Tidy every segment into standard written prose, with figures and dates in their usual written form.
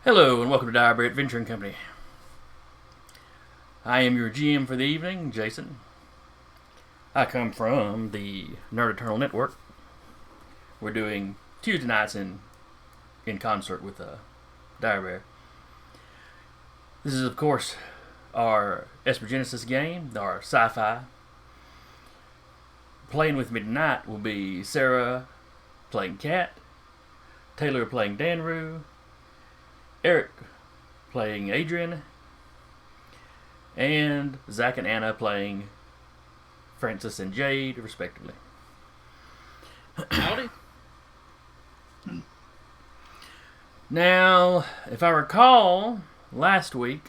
Hello and welcome to Direbear Adventuring Company. I am your GM for the evening, Jason. I come from the Nerd Eternal Network. We're doing Tuesday nights in concert with Direbear. This is, of course, our Esper Genesis game, our sci-fi. Playing with me tonight will be Sarah playing Cat, Taylor playing Danru, Eric playing Adrian, and Zach and Anna playing Francis and Jade, respectively. Howdy. Now, if I recall, last week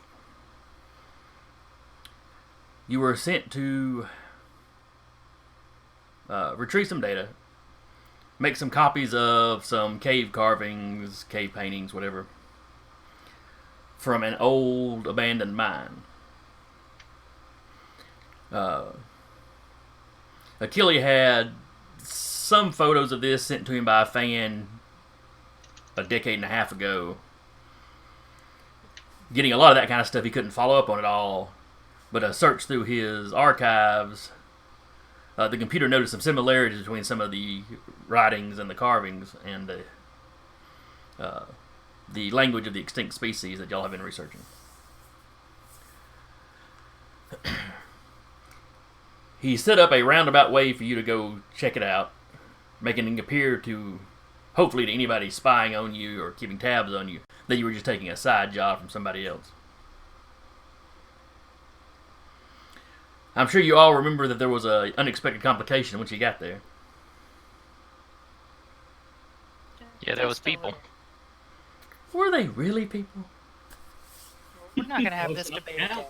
you were sent to retrieve some data, make some copies of some cave carvings, cave paintings, whatever, from an old abandoned mine. Achille had some photos of this sent to him by a fan a decade and a half ago. Getting a lot of that kind of stuff, he couldn't follow up on it all. But a search through his archives, the computer noticed some similarities between some of the writings and the carvings and the language of the extinct species that y'all have been researching. He set up a roundabout way for you to go check it out, making it appear to, hopefully to anybody spying on you or keeping tabs on you, that you were just taking a side job from somebody else. I'm sure you all remember that there was an unexpected complication once you got there. Yeah, there was people. Were they really people? We're not going to have this debate again.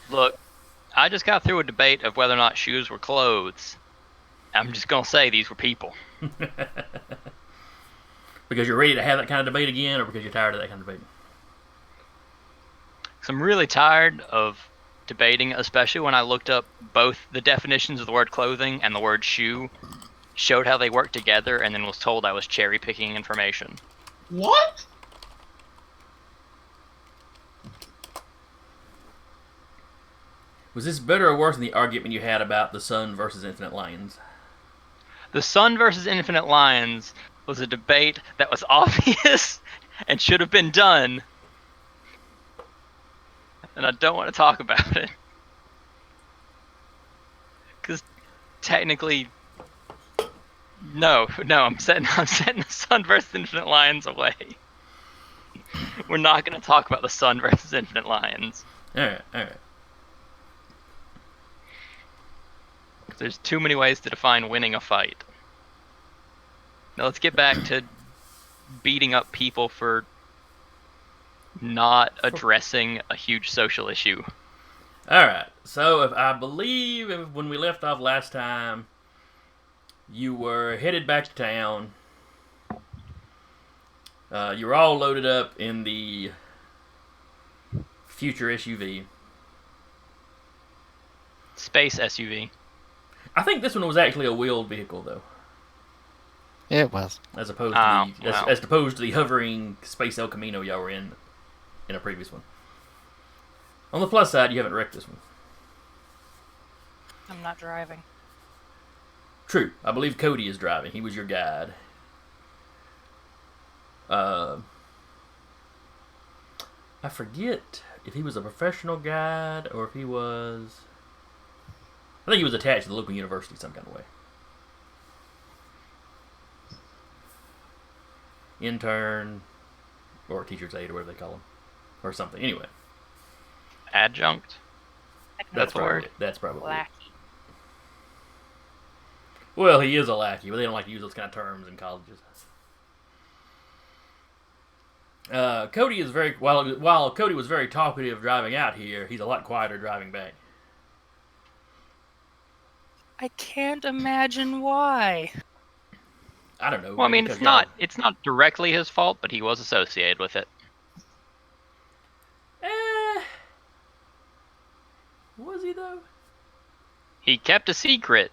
Look, I just got through a debate of whether or not shoes were clothes. I'm just gonna say these were people. Because you're ready to have that kind of debate again, or because you're tired of that kind of debate? So I'm really tired of debating, especially when I looked up both the definitions of the word clothing and the word shoe, showed how they work together, and then was told I was cherry picking information. What? Was this better or worse than the argument you had about the sun versus infinite lions? The sun versus infinite lions was a debate that was obvious and should have been done, and I don't want to talk about it. Because technically, no, I'm setting the sun versus infinite lions away. We're not going to talk about the sun versus infinite lions. Alright. There's too many ways to define winning a fight. Now let's get back to beating up people for not addressing a huge social issue. Alright, so when we left off last time, you were headed back to town. You were all loaded up in the future SUV. Space SUV. I think this one was actually a wheeled vehicle, though, It was. as opposed to the hovering Space El Camino y'all were in a previous one. On the plus side, you haven't wrecked this one. I'm not driving. True. I believe Cody is driving. He was your guide. I forget if he was a professional guide or if he was... I think he was attached to the local university some kind of way. Intern, or teacher's aide, or whatever they call him. Or something. Anyway. Adjunct. That's the word. That's probably it. Lackey. Well, he is a lackey, but they don't like to use those kind of terms in colleges. Cody is while Cody was very talkative driving out here, he's a lot quieter driving back. I can't imagine why. I don't know. Well, I mean, it's not directly his fault, but he was associated with it. Was he though? He kept a secret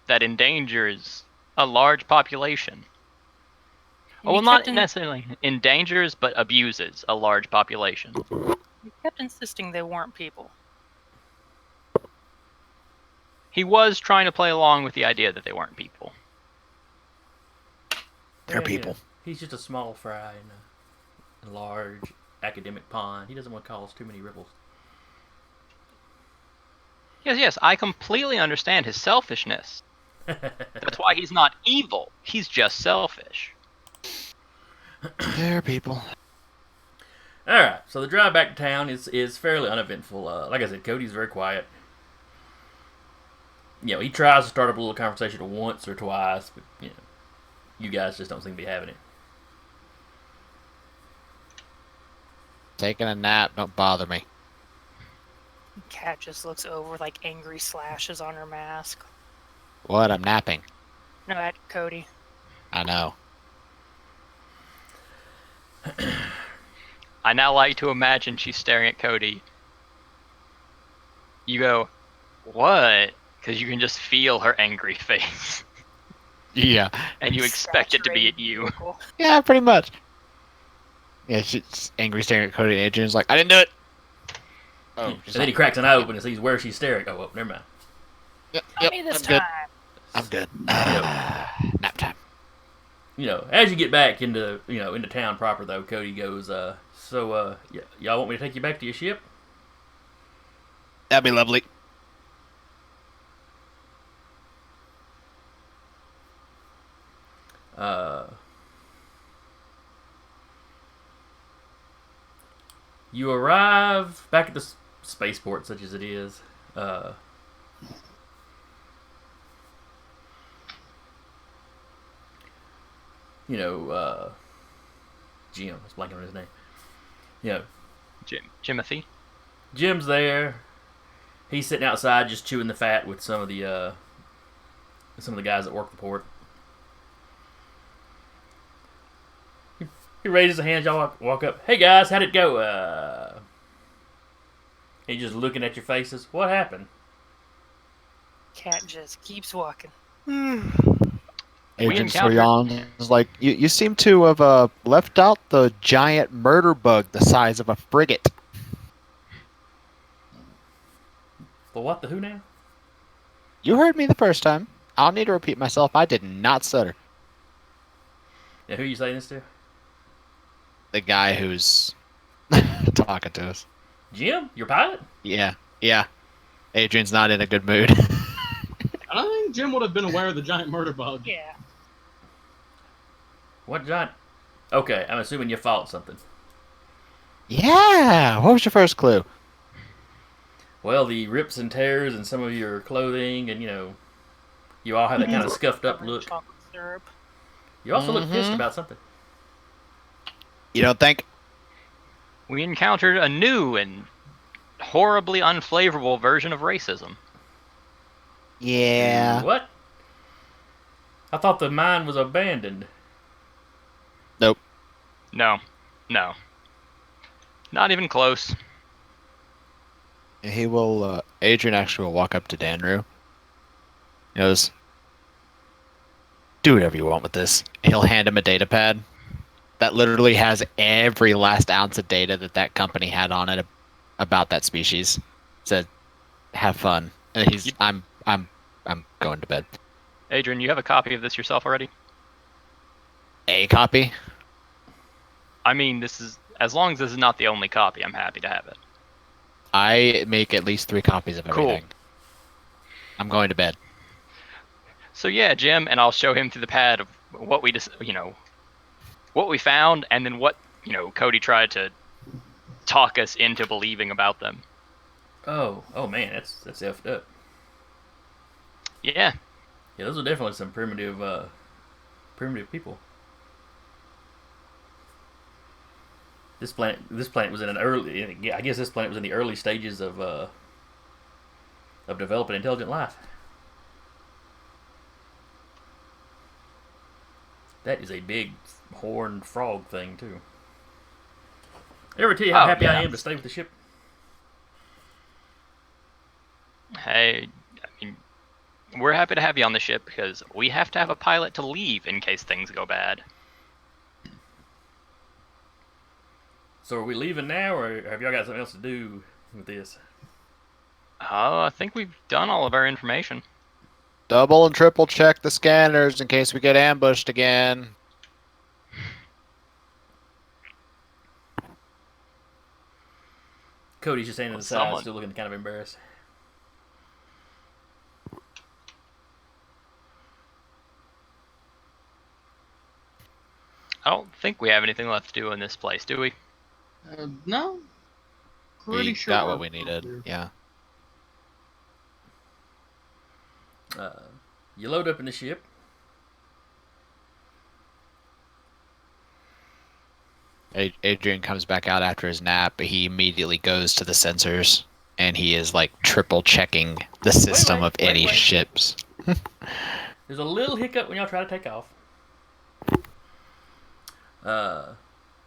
that endangers a large population. Well, He not kept in- necessarily endangers, but abuses a large population. He kept insisting they weren't people. He was trying to play along with the idea that they weren't people. They're Yeah, you know, people. he's just a small fry in a large academic pond. He doesn't want to cause too many ripples. Yes, I completely understand his selfishness. That's why he's not evil. He's just selfish. They're people. All right, so the drive back to town is fairly uneventful. Like I said, Cody's very quiet. He tries to start up a little conversation once or twice, but you guys just don't seem to be having it. Taking a nap, don't bother me. Cat just looks over with like angry slashes on her mask. What? I'm napping. No, at Cody. I know. I now like to imagine she's staring at Cody. You go, what? Because you can just feel her angry face. Yeah. And you expect it to be at you. Vehicle. Yeah, pretty much. Yeah, she's angry staring at Cody, and Adrian's like, I didn't do it. Oh, And then he cracks an eye open and sees where she's staring. Oh, well, never mind. Yep, Not me this I'm good. time. I'm good. Nap time. As you get back into into town proper, though, Cody goes, y'all want me to take you back to your ship? That'd be lovely. You arrive back at the spaceport, such as it is. Jim. I was blanking on his name. Jimothy? Jim's there. He's sitting outside just chewing the fat with some of the guys that work the port. He raises a hand. Y'all walk up. Hey guys, how'd it go? He's just looking at your faces. What happened? Cat just keeps walking. Agent encountered- Sorion is like, you seem to have left out the giant murder bug the size of a frigate. The what? The who now? You heard me the first time. I'll need to repeat myself. I did not stutter. Yeah, who are you saying this to? The guy who's talking to us. Jim, your pilot? Yeah. Adrian's not in a good mood. I don't think Jim would have been aware of the giant murder bug. Yeah. What giant? Okay, I'm assuming you fought something. Yeah. What was your first clue? Well, the rips and tears in some of your clothing, and you all have that kind of scuffed up look. Chocolate syrup. You also look pissed Mhm. about something. You don't think? We encountered a new and horribly unflavorable version of racism. Yeah. What? I thought the mine was abandoned. Nope. No. Not even close. He will, Adrian actually will walk up to Danru. He goes, do whatever you want with this. And he'll hand him a data pad that literally has every last ounce of data that company had on it about that species. Said, have fun. And I'm going to bed. Adrian, you have a copy of this yourself already? A copy? I mean, as long as this is not the only copy, I'm happy to have it. I make at least 3 copies of Cool. everything. I'm going to bed. So yeah, Jim, and I'll show him through the pad of what we what we found, and then what Cody tried to talk us into believing about them. Oh man, that's effed up. Yeah, Yeah, those are definitely some primitive people. This planet was in I guess this planet was in the early stages of developing intelligent life. That is a big horned frog thing too. Ever tell you how happy I am to stay with the ship? hey, I mean, we're happy to have you on the ship because we have to have a pilot to leave in case things go bad. So are we leaving now, or have y'all got something else to do with this? I think we've done all of our information. Double and triple check the scanners in case we get ambushed again. Cody's just standing to the side, Someone- still looking kind of embarrassed. I don't think we have anything left to do in this place, do we? No. Pretty We sure got we're what we needed. clear. Yeah. You load up in the ship. Adrian comes back out after his nap, but he immediately goes to the sensors, and he is like triple checking the system of any wait. ships. There's a little hiccup when y'all try to take off.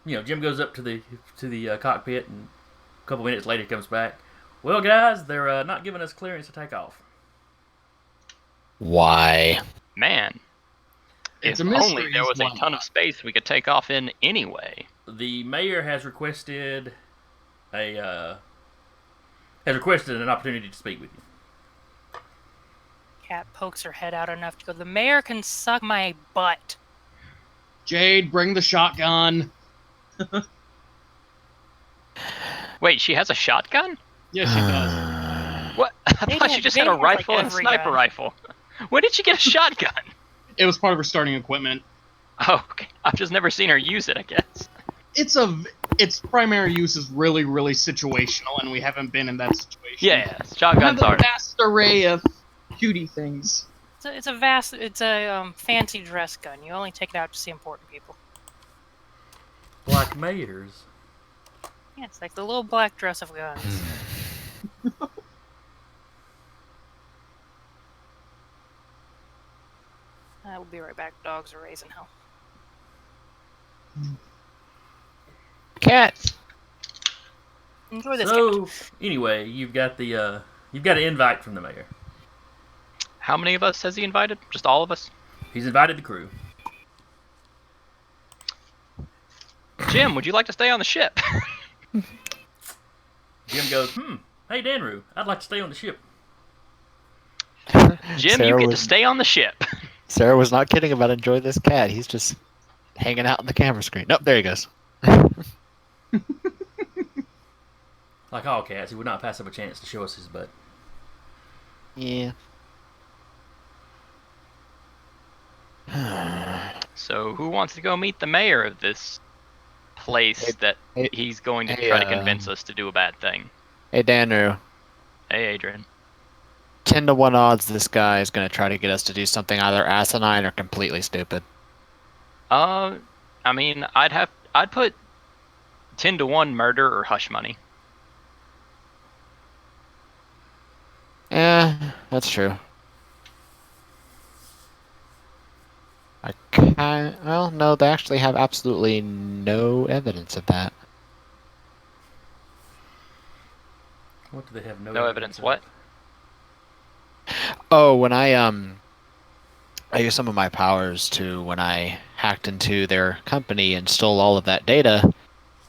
Jim goes up to the cockpit, and a couple minutes later he comes back. Well, guys, they're not giving us clearance to take off. Why? Man, It's if a mystery only there is was a why ton of not. space we could take off in anyway. The mayor has requested an opportunity to speak with you. Cat pokes her head out enough to go, the mayor can suck my butt. Jade, bring the shotgun. Wait, she has a shotgun? Yes, she does. What? I They thought she have- just they had a have, like, rifle and a every sniper gun. rifle. When did she get a shotgun? It was part of her starting equipment. Oh, okay. I've just never seen her use it, I guess. Its primary use is really, really situational, and we haven't been in that situation. Yeah, We have shotguns a are. vast array of cutie things. It's a fancy dress gun. You only take it out to see important people. Black mayors. Yeah, it's like the little black dress of guns. We'll be right back. Dogs are raising hell. Cat. Enjoy this. So anyway, you've got an invite from the mayor. How many of us has he invited? Just all of us? He's invited the crew. Jim, would you like to stay on the ship? Jim goes, hey Danru, I'd like to stay on the ship. Jim, Sarah you get to was- stay on the ship. Sarah was not kidding about enjoy this cat. He's just hanging out in the camera screen. Nope, there he goes. Like all cats, he would not pass up a chance to show us his butt. Yeah. So, who wants to go meet the mayor of this place that he's going to try to convince us to do a bad thing? Hey, Danu. Hey, Adrian. 10 to 1 odds this guy is going to try to get us to do something either asinine or completely stupid. I mean, I'd put 10 to 1 murder or hush money. Yeah, that's true. Well, no, they actually have absolutely no evidence of that. What do they have? No evidence. What? Oh, when I used some of my powers to when I hacked into their company and stole all of that data,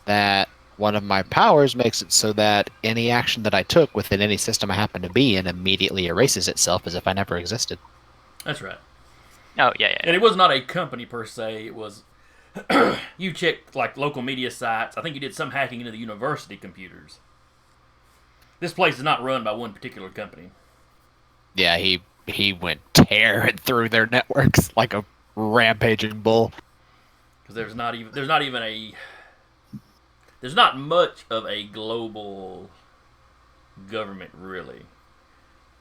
that one of my powers makes it so that any action that I took within any system I happen to be in immediately erases itself as if I never existed. That's right. Oh, yeah. And it was not a company per se. It was you checked like local media sites. I think you did some hacking into the university computers. This place is not run by one particular company. Yeah, he went tearing through their networks like a rampaging bull. Because there's not much of a global government really.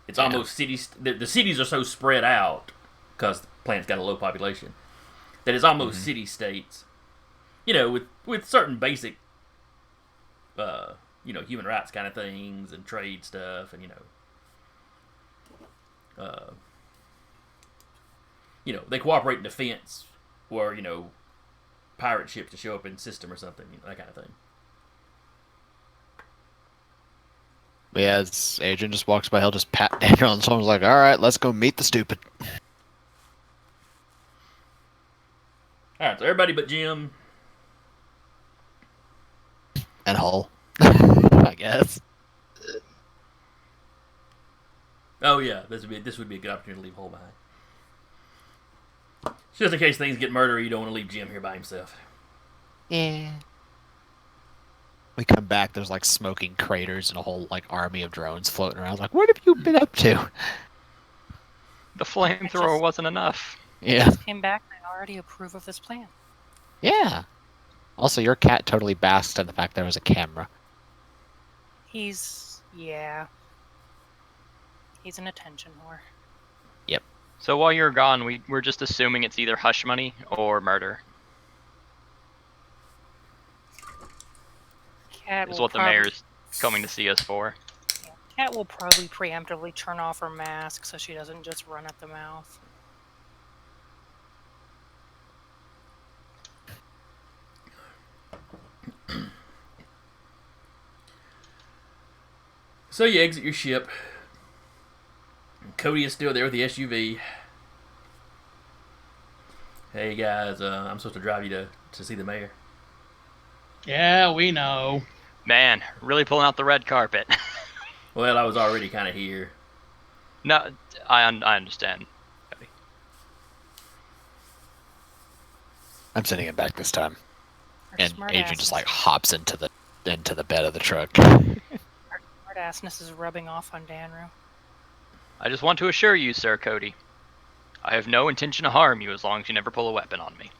It's almost cities. The cities are so spread out because the planet's got a low population that it's almost city states. You know, with certain basic, human rights kind of things and trade stuff, and they cooperate in defense, where pirate ships to show up in system or something, that kind of thing. But yeah, as Adrian just walks by, he'll just pat Daniel on the shoulder and is like, alright, let's go meet the stupid. All right, so everybody but Jim And Hull. I guess. Oh yeah, this would be a good opportunity to leave Hull behind. Just in case things get murdery, you don't want to leave Jim here by himself. Yeah. We come back, there's like smoking craters and a whole like army of drones floating around. I was like, what have you been up to? The flamethrower wasn't enough. Yeah. Just came back and I already approve of this plan. Yeah. Also, your cat totally basked in the fact there was a camera. He's an attention whore. So while you're gone, we're just assuming it's either hush money or murder. Cat Is will what the mayor's coming to see us for. Cat will probably preemptively turn off her mask so she doesn't just run at the mouth. So you exit your ship. Cody is still there with the SUV. Hey guys, I'm supposed to drive you to see the mayor. Yeah, we know. Man, really pulling out the red carpet. Well, I was already kind of here. No, I understand. I'm sending him back this time. Her And Adrian smartassness- just like hops into the bed of the truck. Her smartassness is rubbing off on Danru. I just want to assure you, Sir Cody, I have no intention to harm you as long as you never pull a weapon on me.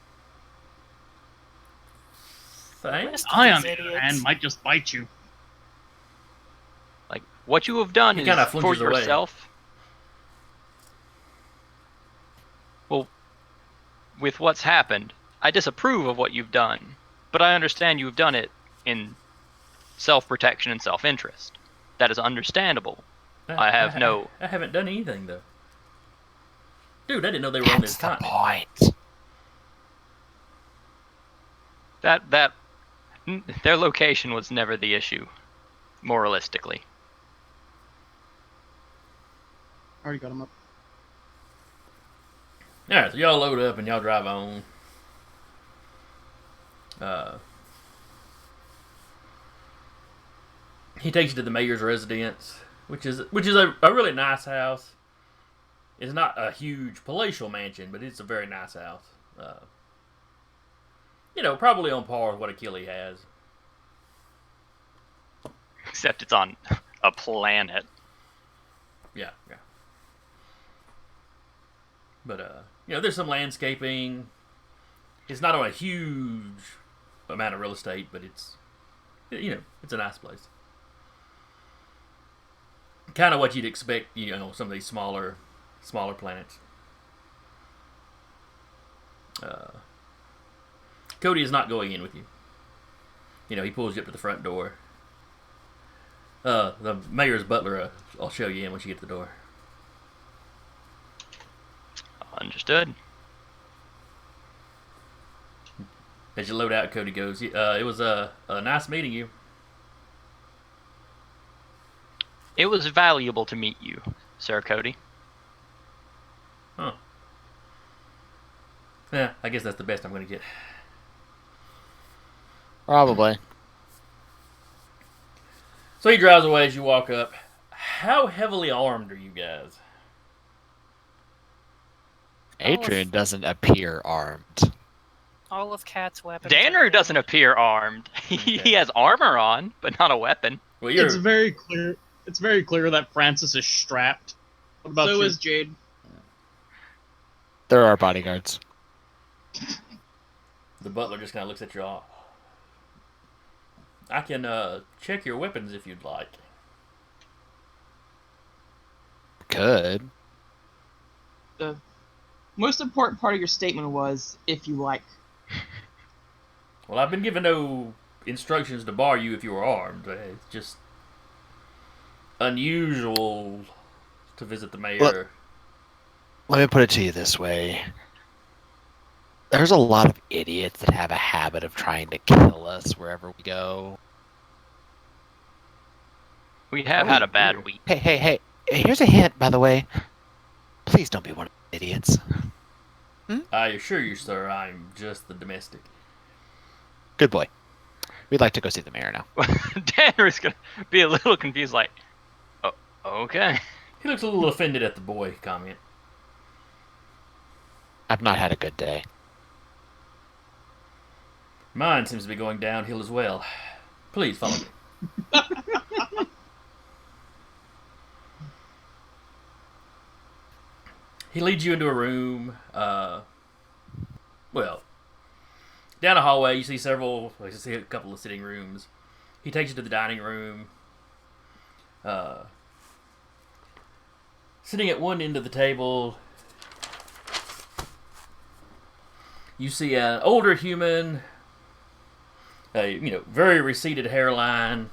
Thanks. I, on These the other idiots. hand, might just bite you. Like, what you have done He is kinda for flinches away. yourself. Well, with what's happened, I disapprove of what you've done, but I understand you've done it in self-protection and self-interest. That is understandable. I have no... I haven't done anything though. Dude, I didn't know they were on this That's the continent. point. Their location was never the issue, moralistically. Already got him up. Alright, so y'all load up and y'all drive on. He takes you to the mayor's residence, which is a really nice house. It's not a huge palatial mansion, but it's a very nice house. Probably on par with what Achille has. Except it's on a planet. Yeah. But there's some landscaping. It's not on a huge amount of real estate, but it's a nice place. Kind of what you'd expect, some of these smaller planets. Cody is not going in with you. He pulls you up to the front door. The mayor's butler, I'll show you in once you get to the door. Understood. As you load out, Cody goes, it was a nice meeting you. It was valuable to meet you, Sir Cody. Huh. Yeah, I guess that's the best I'm going to get. Probably. So he drives away as you walk up. How heavily armed are you guys? Adrian doesn't appear armed. All of Cat's weapons. Danner doesn't appear armed. Okay. He has armor on, but not a weapon. Well, It's very clear. It's very clear that Francis is strapped. What about So you? is Jade. There are bodyguards. the butler just kind of looks at you all. I can check your weapons if you'd like. Could. The most important part of your statement was, if you like. Well, I've been given no instructions to bar you if you were armed. It's just unusual to visit the mayor. Let me put it to you this way. There's a lot of idiots that have a habit of trying to kill us wherever we go. We have had a bad week. Hey, here's a hint, by the way. Please don't be one of the idiots. I assure you, sir, I'm just the domestic. Good boy. We'd like to go see the mayor now. Danner's gonna be a little confused, like, oh, okay. He looks a little offended at the boy comment. I've not had a good day. Mine seems to be going downhill as well. Please follow me. He leads you into a room. Well, down a hallway, you see you see a couple of sitting rooms. He takes you to the dining room. Sitting at one end of the table, you see an older human, very receded hairline,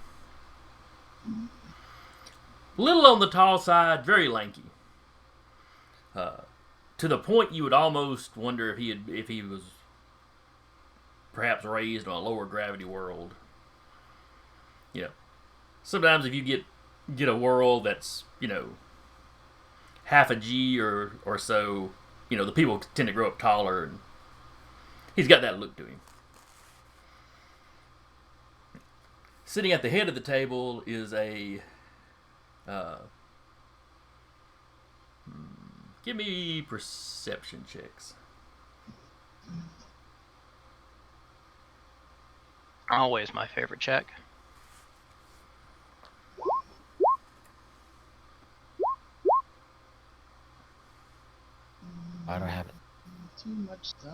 little on the tall side, very lanky. To the point you would almost wonder if he was perhaps raised on a lower gravity world. Sometimes if you get a world that's half a G or so, the people tend to grow up taller, and he's got that look to him. Sitting at the head of the table is a give me perception checks. Always my favorite check. I don't have it. Too much stuff.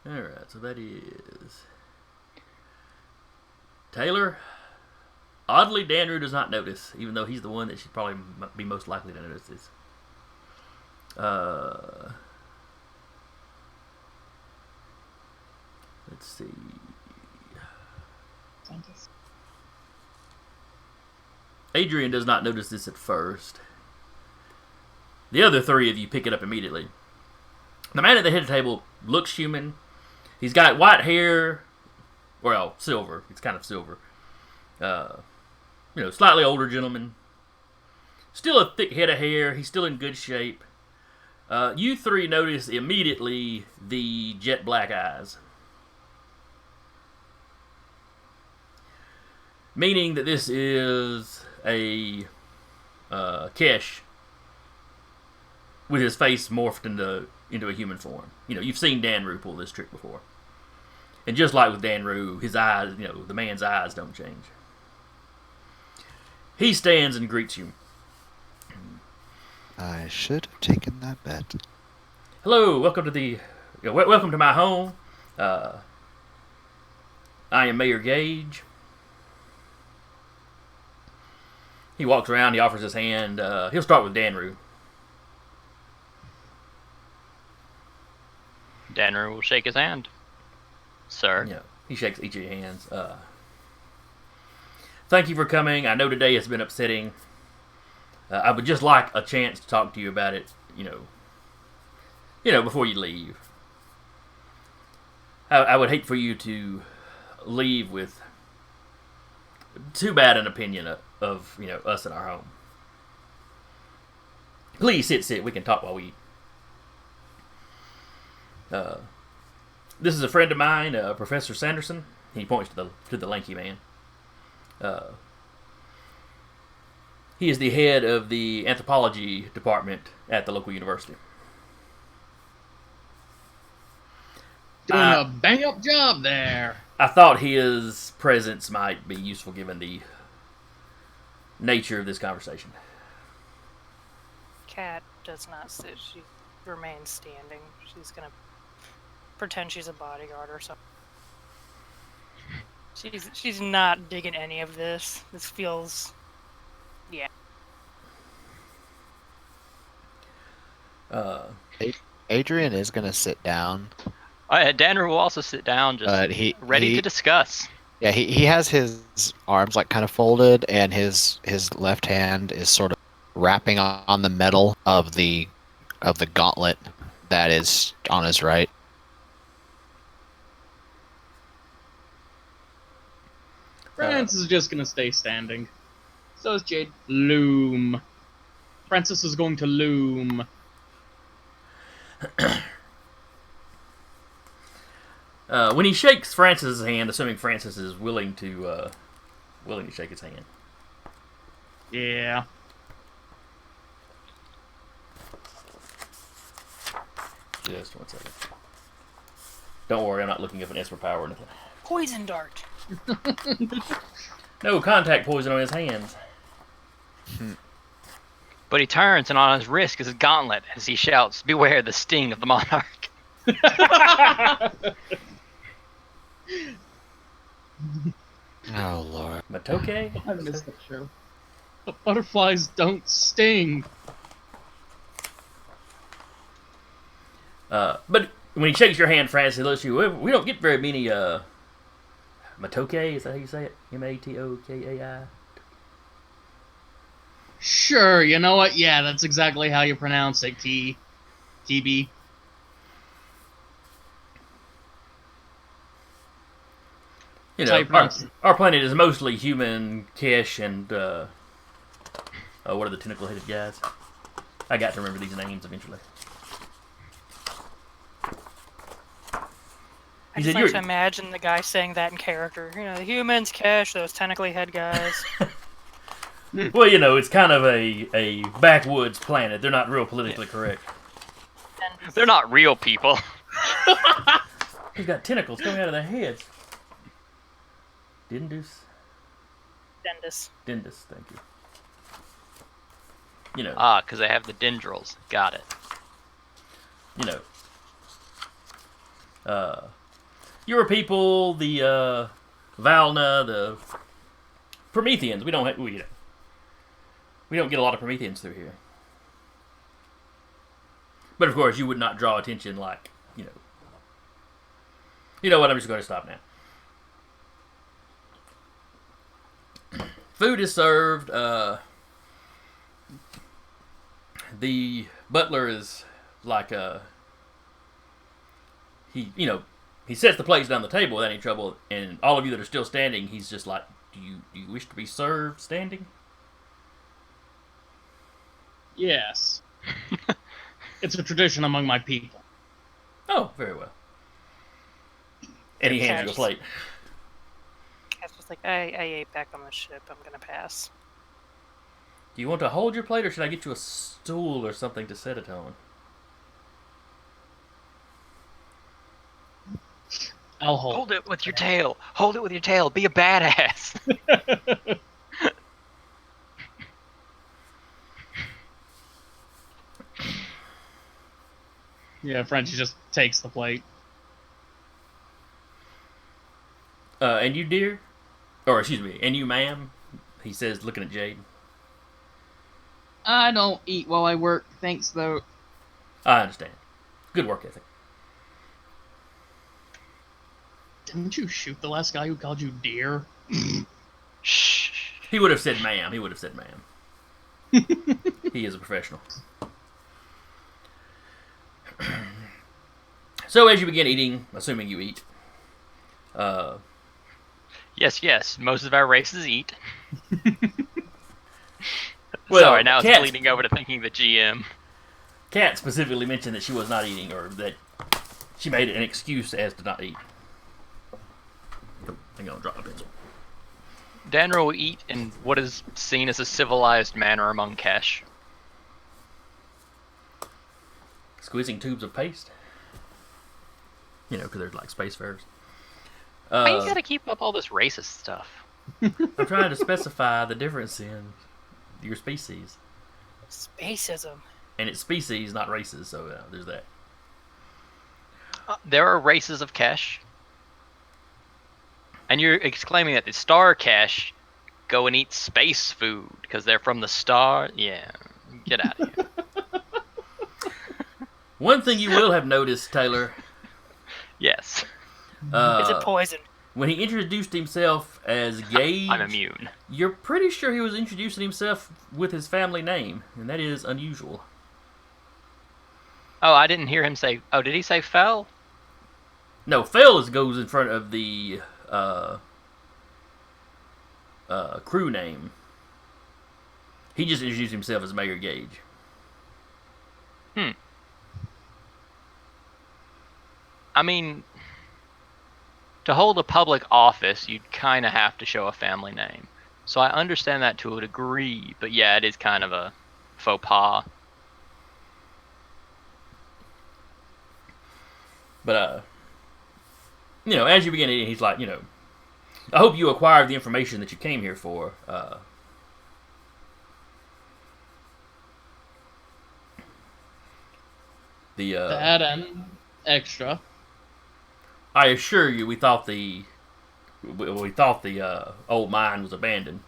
Alright, so that is Taylor. Oddly, Danru does not notice, even though he's the one that should probably be most likely to notice this. Let's see. Adrian does not notice this at first. The other three of you pick it up immediately. The man at the head of the table looks human. He's got white hair. Well, silver. It's kind of silver. Slightly older gentleman. Still a thick head of hair. He's still in good shape. You three notice immediately the jet black eyes. Meaning that this is a Kesh with his face morphed into a human form. You've seen Danru pull this trick before. And just like with Danru, his eyes, the man's eyes don't change. He stands and greets you. I should have taken that bet. Hello, welcome to my home. I am Mayor Gage. He walks around, he offers his hand. He'll start with Danru. Danner will shake his hand. Sir. Yeah, he shakes each of your hands. Thank you for coming. I know today has been upsetting. I would just like a chance to talk to you about it, before you leave. I would hate for you to leave with too bad an opinion of us in our home. Please sit. We can talk while we eat. This is a friend of mine, Professor Sanderson. He points to the lanky man. He is the head of the anthropology department at the local university. Doing a bang-up job there. I thought his presence might be useful given the nature of this conversation. Cat does not sit. She remains standing. She's gonna pretend she's a bodyguard or something. She's not digging any of this. This feels, yeah. Adrian is gonna sit down. Danner will also sit down, just ready to discuss. Yeah, he has his arms like kind of folded, and his left hand is sort of wrapping on the metal of the gauntlet that is on his right. Francis is just gonna stay standing. So is Jade. Loom. Francis is going to loom. When he shakes Francis's hand, assuming Francis is willing to shake his hand. Yeah. Just 1 second. Don't worry, I'm not looking up an Esper power or anything. Poison dart. No contact poison on his hands. But he turns, and on his wrist is a gauntlet as he shouts, "Beware the sting of the monarch." Oh lord. Matoke? I missed that show. But butterflies don't sting. But when he shakes your hand, Francis, he looks at you. We don't get very many Matoke, is that how you say it? Matokkai? Sure, you know what? Yeah, that's exactly how you pronounce it, Kibi. You That's how know, you pronounce it. our planet is mostly human, Kesh, and what are the tentacle-headed guys? I got to remember these names eventually. I just like to imagine the guy saying that in character. You know, the humans, Kesh, those tentacly head guys. Well, you know, it's kind of a backwoods planet. They're not real politically correct. They're not real people. They've got tentacles coming out of their heads. Dindus? Dindus, thank you. You know. Ah, because they have the dendrils. Got it. You know. Your people, the Valna, the Prometheans. We don't get a lot of Prometheans through here. But of course, you would not draw attention like, you know. You know what? I'm just going to stop now. Food is served. The butler is like he sets the plates down the table without any trouble, and all of you that are still standing, he's just like, do you wish to be served standing? Yes. It's a tradition among my people. Oh, very well. And he hands you a plate. Cat's just like, I ate back on the ship. I'm gonna pass. Do you want to hold your plate, or should I get you a stool or something to set it on? I'll hold. Hold it with your tail. Hold it with your tail. Be a badass. Yeah, Frenchie just takes the plate. And you, dear? Or, excuse me, and you, ma'am? He says, looking at Jade. I don't eat while I work, thanks though. I understand. Good work ethic. Didn't you shoot the last guy who called you dear? Shh. He would have said ma'am. He is a professional. So as you begin eating, assuming you eat, Yes. Most of our races eat. Well, Sorry, now it's cats- bleeding over to thinking the GM. Kat specifically mentioned that she was not eating, or that she made an excuse as to not eat. I'm gonna drop my pencil. Danro will eat in what is seen as a civilized manner among Kesh. Squeezing tubes of paste. You know, because they're like space fairs. Why you gotta keep up all this racist stuff? I'm trying to specify the difference in your species. Spacism. And it's species, not races, so there's that. There are races of Kesh. And you're exclaiming that the star Kesh go and eat space food because they're from the star? Yeah, get out of here. One thing you will have noticed, Taylor, Yes. Is it poison? when he introduced himself as Gage, I'm immune. you're pretty sure he was introducing himself with his family name, and that is unusual. Oh, I didn't hear him say. Oh, did he say fell? No, Fells goes in front of the crew name. He just introduced himself as Mayor Gage. I mean, to hold a public office, you'd kind of have to show a family name. So I understand that to a degree, but yeah, it is kind of a faux pas. But, as you begin eating, he's like, I hope you acquired the information that you came here for. That and extra. I assure you, we thought the old mine was abandoned.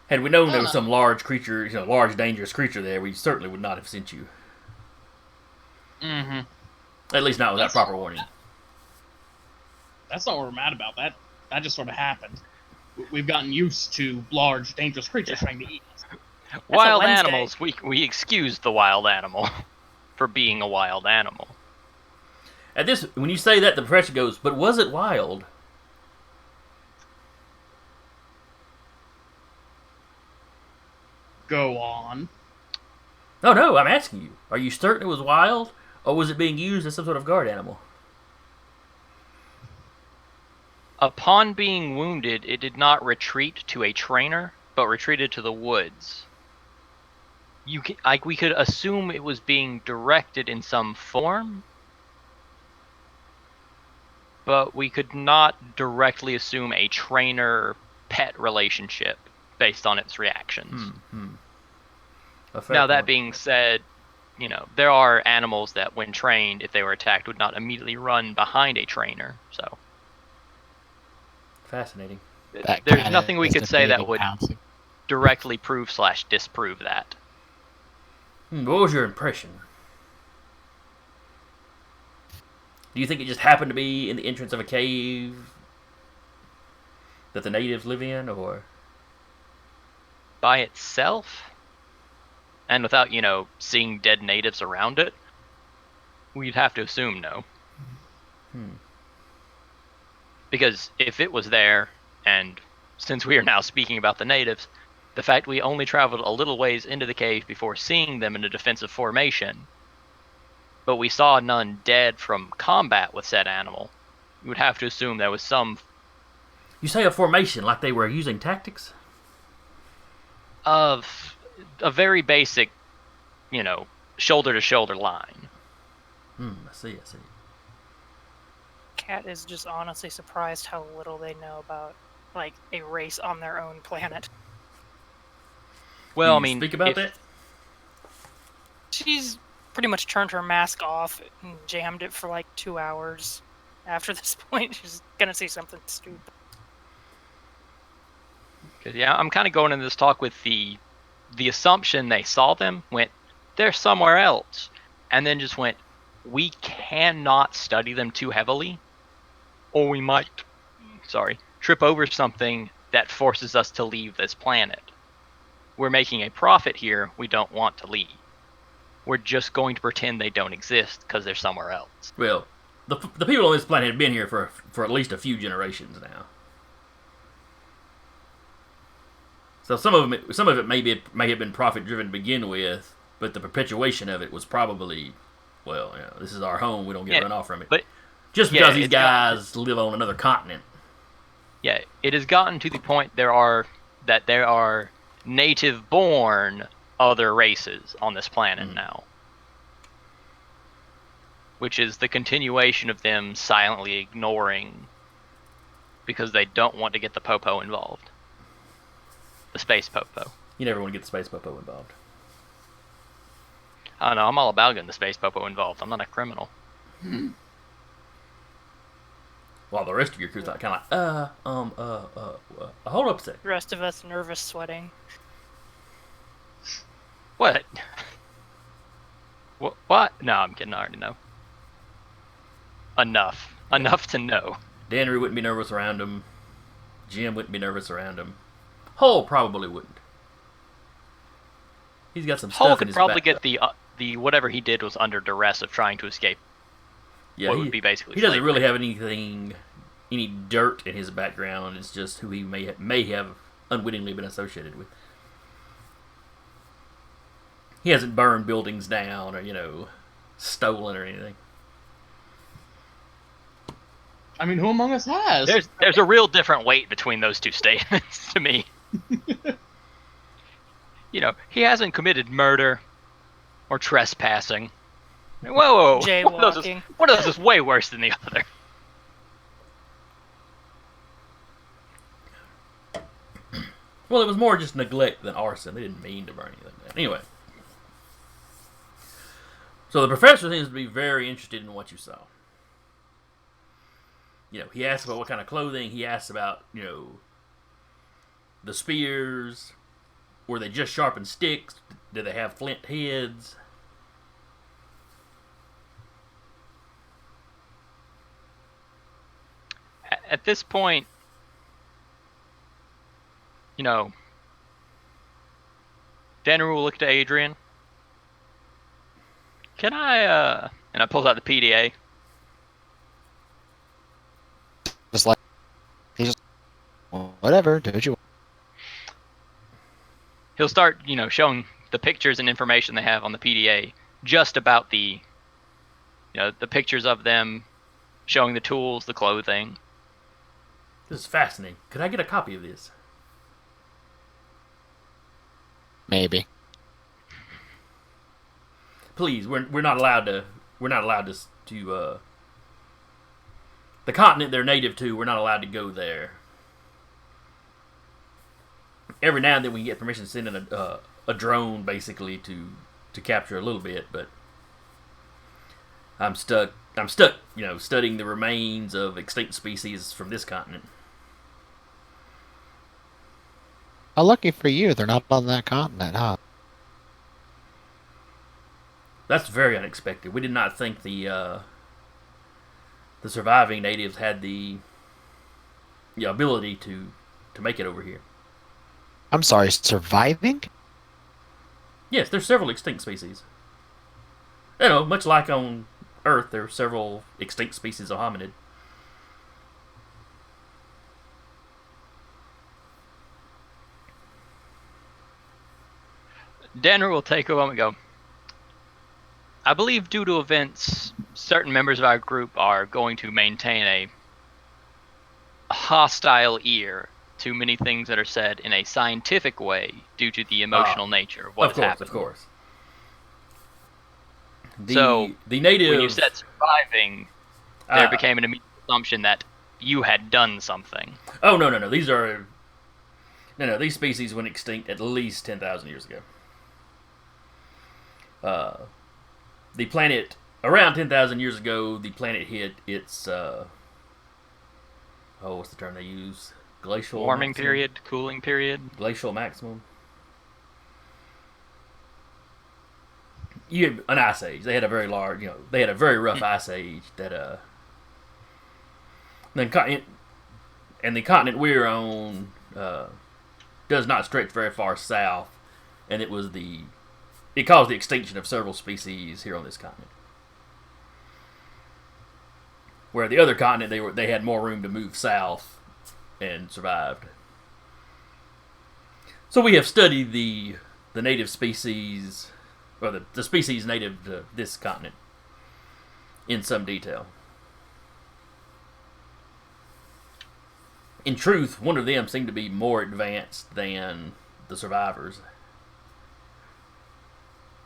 Had we known there was some large creature, large dangerous creature there, we certainly would not have sent you. Mm-hmm. At least not without proper warning. That's not what we're mad about. That just sort of happened. We've gotten used to large, dangerous creatures trying to eat us. Wild Wednesday. animals, we excused the wild animal for being a wild animal. At this, when you say that, the professor goes, "But was it wild?" Go on. No, I'm asking you. Are you certain it was wild, or was it being used as some sort of guard animal? Upon being wounded, it did not retreat to a trainer, but retreated to the woods. We could assume it was being directed in some form, but we could not directly assume a trainer-pet relationship based on its reactions. Now, that being said, there are animals that, when trained, if they were attacked, would not immediately run behind a trainer, so... Fascinating. There's nothing we could say that debating would pouncing. directly prove/disprove that. What was your impression? Do you think it just happened to be in the entrance of a cave that the natives live in, or...? By itself, and without, seeing dead natives around it, we'd have to assume no. Because if it was there, and since we are now speaking about the natives, the fact we only traveled a little ways into the cave before seeing them in a defensive formation, but we saw none dead from combat with said animal, you would have to assume there was some... You say a formation, like they were using tactics? Of a very basic, shoulder-to-shoulder line. I see. Cat is just honestly surprised how little they know about, a race on their own planet. Well, Can you speak about that? She's pretty much turned her mask off and jammed it for 2 hours. After this point, she's gonna say something stupid. Cause yeah, I'm kind of going into this talk with the assumption they saw them, went, they're somewhere else, and then just went, we cannot study them too heavily, or we might, trip over something that forces us to leave this planet. We're making a profit here, we don't want to leave. We're just going to pretend they don't exist because they're somewhere else. Well, the people on this planet have been here for at least a few generations now. So some of it may have been profit driven to begin with, but the perpetuation of it was probably, this is our home, we don't get run off from it. But just because these guys live on another continent. Yeah, it has gotten to the point there are native-born other races on this planet now. Which is the continuation of them silently ignoring because they don't want to get the Popo involved. The Space Popo. You never want to get the Space Popo involved. I don't know, I'm all about getting the Space Popo involved. I'm not a criminal. While the rest of your crew's kind of hold up a sec. The rest of us nervous sweating. What? What? No, I'm kidding. I already know. enough to know. Danry wouldn't be nervous around him. Jim wouldn't be nervous around him. Hull probably wouldn't. He's got some Hull stuff in could his probably back. get the whatever he did was under duress of trying to escape. Yeah, what he would be basically he doesn't slavery. really have any dirt in his background. It's just who he may have unwittingly been associated with. He hasn't burned buildings down or stolen or anything. I mean, who among us has? There's a real different weight between those two statements to me. He hasn't committed murder or trespassing. Whoa. Jaywalking. One of those is way worse than the other. Well, it was more just neglect than arson. They didn't mean to burn anything down. Anyway. So the professor seems to be very interested in what you saw. He asked about what kind of clothing. He asked about, the spears. Were they just sharpened sticks? Did they have flint heads? At this point, Danner will look to Adrian. Can I, and I pulls out the PDA. Just like he's just whatever. Do what you want. He'll start, showing the pictures and information they have on the PDA just about the pictures of them, showing the tools, the clothing. This is fascinating. Could I get a copy of this? Maybe. Please, we're not allowed to. The continent they're native to, we're not allowed to go there. Every now and then we can get permission to send in a drone, basically, to capture a little bit, but I'm stuck, studying the remains of extinct species from this continent. How lucky for you, they're not on that continent, huh? That's very unexpected. We did not think the surviving natives had the ability to make it over here. I'm sorry, surviving? Yes, there's several extinct species. Much like on Earth, there are several extinct species of hominid. Danner will take a moment and go, I believe due to events, certain members of our group are going to maintain a hostile ear to many things that are said in a scientific way due to the emotional nature of what has happened. Of course. So, the native, when you said surviving, there became an immediate assumption that you had done something. Oh, no. These species went extinct at least 10,000 years ago. The planet, around 10,000 years ago, the planet hit its, what's the term they use? Glacial Warming maximum? period, cooling period. Glacial maximum. You had an ice age. They had a very large, they had a very rough ice age that, and the continent we're on does not stretch very far south, and it caused the extinction of several species here on this continent. Where the other continent, they had more room to move south and survived. So we have studied the native species, or the species native to this continent, in some detail. In truth, one of them seemed to be more advanced than the survivors.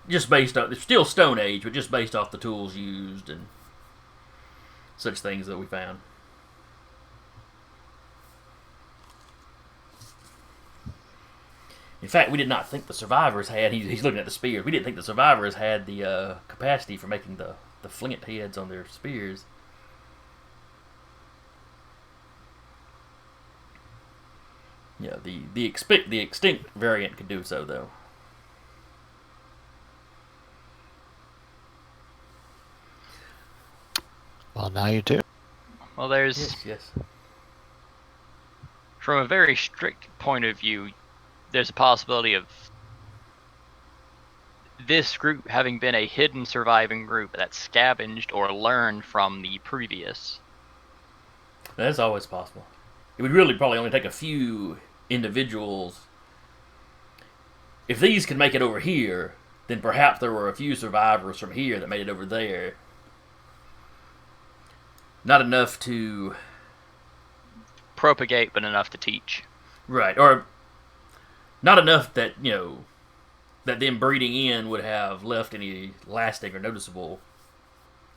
Just based on, it's still Stone Age, but just based off the tools used and such things that we found. In fact, we did not think the survivors had, he's looking at the spears, we didn't think the survivors had the capacity for making the flint heads on their spears. Yeah, the extinct variant could do so, though. Well, now you do. Well, there's Yes. from a very strict point of view, there's a possibility of this group having been a hidden surviving group that scavenged or learned from the previous. That's always possible. It would really probably only take a few individuals. If these could make it over here, then perhaps there were a few survivors from here that made it over there. Not enough to... Propagate, but enough to teach. Right, or not enough that, that them breeding in would have left any lasting or noticeable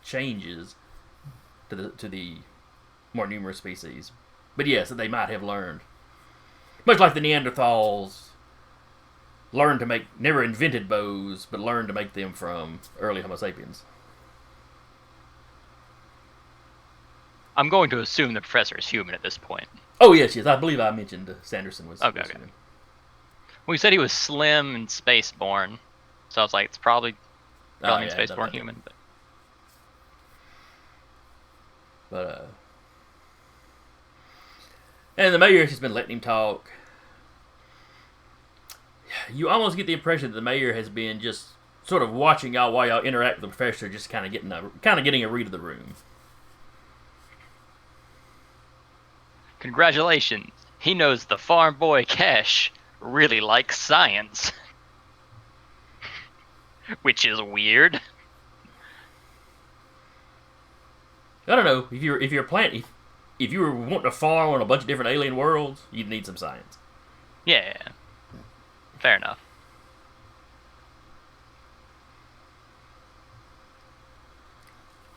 changes to the more numerous species. But yes, that they might have learned. Much like the Neanderthals learned to make, never invented bows, but learned to make them from early Homo sapiens. I'm going to assume the professor is human at this point. Oh, yes. I believe I mentioned Sanderson was Okay. human. We said he was slim and spaceborn, so I was like, it's probably means spaceborn human. But and the mayor has been letting him talk. You almost get the impression that the mayor has been just sort of watching y'all while y'all interact with the professor, just kind of getting a read of the room. Congratulations, he knows the farm boy Kesh really likes science, which is weird. I don't know if you were wanting to farm on a bunch of different alien worlds, you'd need some science. Yeah, fair enough.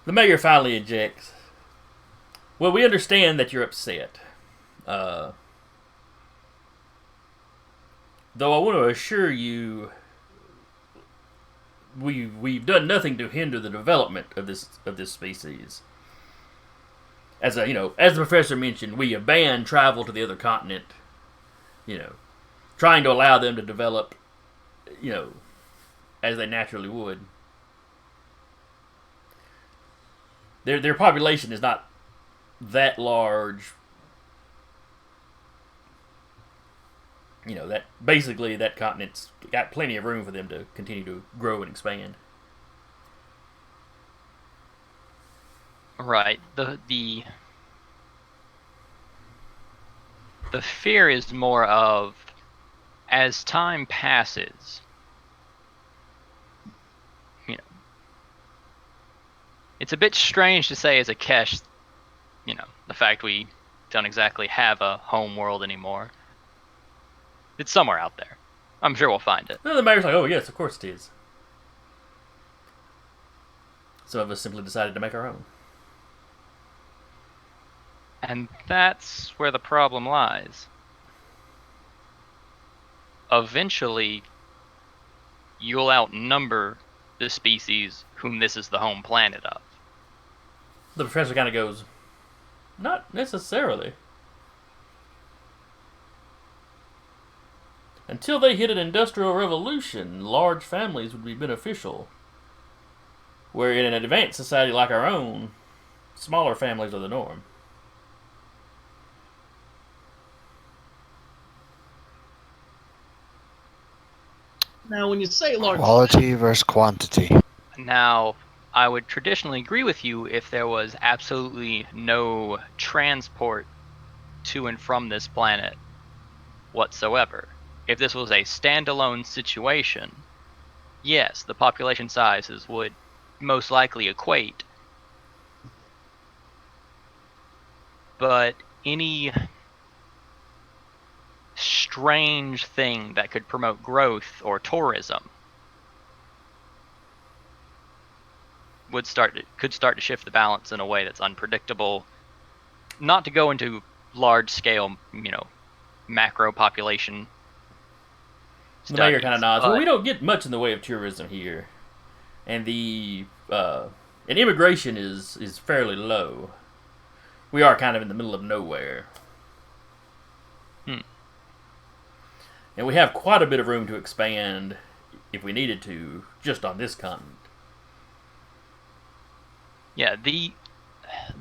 The mayor finally ejects. Well, we understand that you're upset. Though I want to assure you, we've done nothing to hinder the development of this species. As the professor mentioned, we have banned travel to the other continent. Trying to allow them to develop, as they naturally would. Their population is not that large. That basically that continent's got plenty of room for them to continue to grow and expand. Right. The fear is more of, as time passes, it's a bit strange to say as a Kesh, the fact we don't exactly have a home world anymore. It's somewhere out there. I'm sure we'll find it. No, the mayor's like, oh yes, of course it is. Some of us simply decided to make our own. And that's where the problem lies. Eventually, you'll outnumber the species whom this is the home planet of. The professor kind of goes, not necessarily. Until they hit an industrial revolution, large families would be beneficial. Where in an advanced society like our own, smaller families are the norm. Now, when you say large, Quality versus quantity. Now, I would traditionally agree with you if there was absolutely no transport to and from this planet whatsoever. If this was a standalone situation, yes, the population sizes would most likely equate. But any strange thing that could promote growth or tourism could start to shift the balance in a way that's unpredictable. Not to go into large scale, macro population The mayor studies, kind of nods. but- Well, we don't get much in the way of tourism here, and and immigration is fairly low. We are kind of in the middle of nowhere. And we have quite a bit of room to expand if we needed to, just on this continent. Yeah,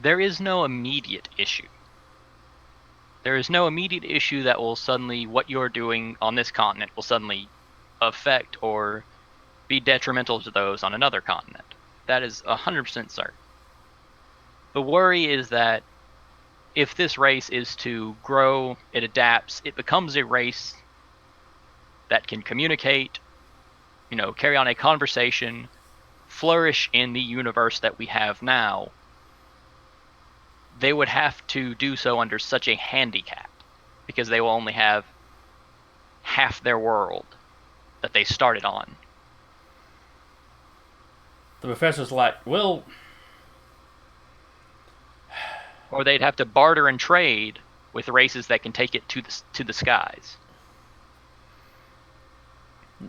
there is no immediate issue. There is no immediate issue that will suddenly, what you're doing on this continent will suddenly affect or be detrimental to those on another continent. That is 100% certain. The worry is that if this race is to grow, it adapts, it becomes a race that can communicate, carry on a conversation, flourish in the universe that we have now, they would have to do so under such a handicap because they will only have half their world that they started on. The professor's like, well, or they'd have to barter and trade with races that can take it to the skies.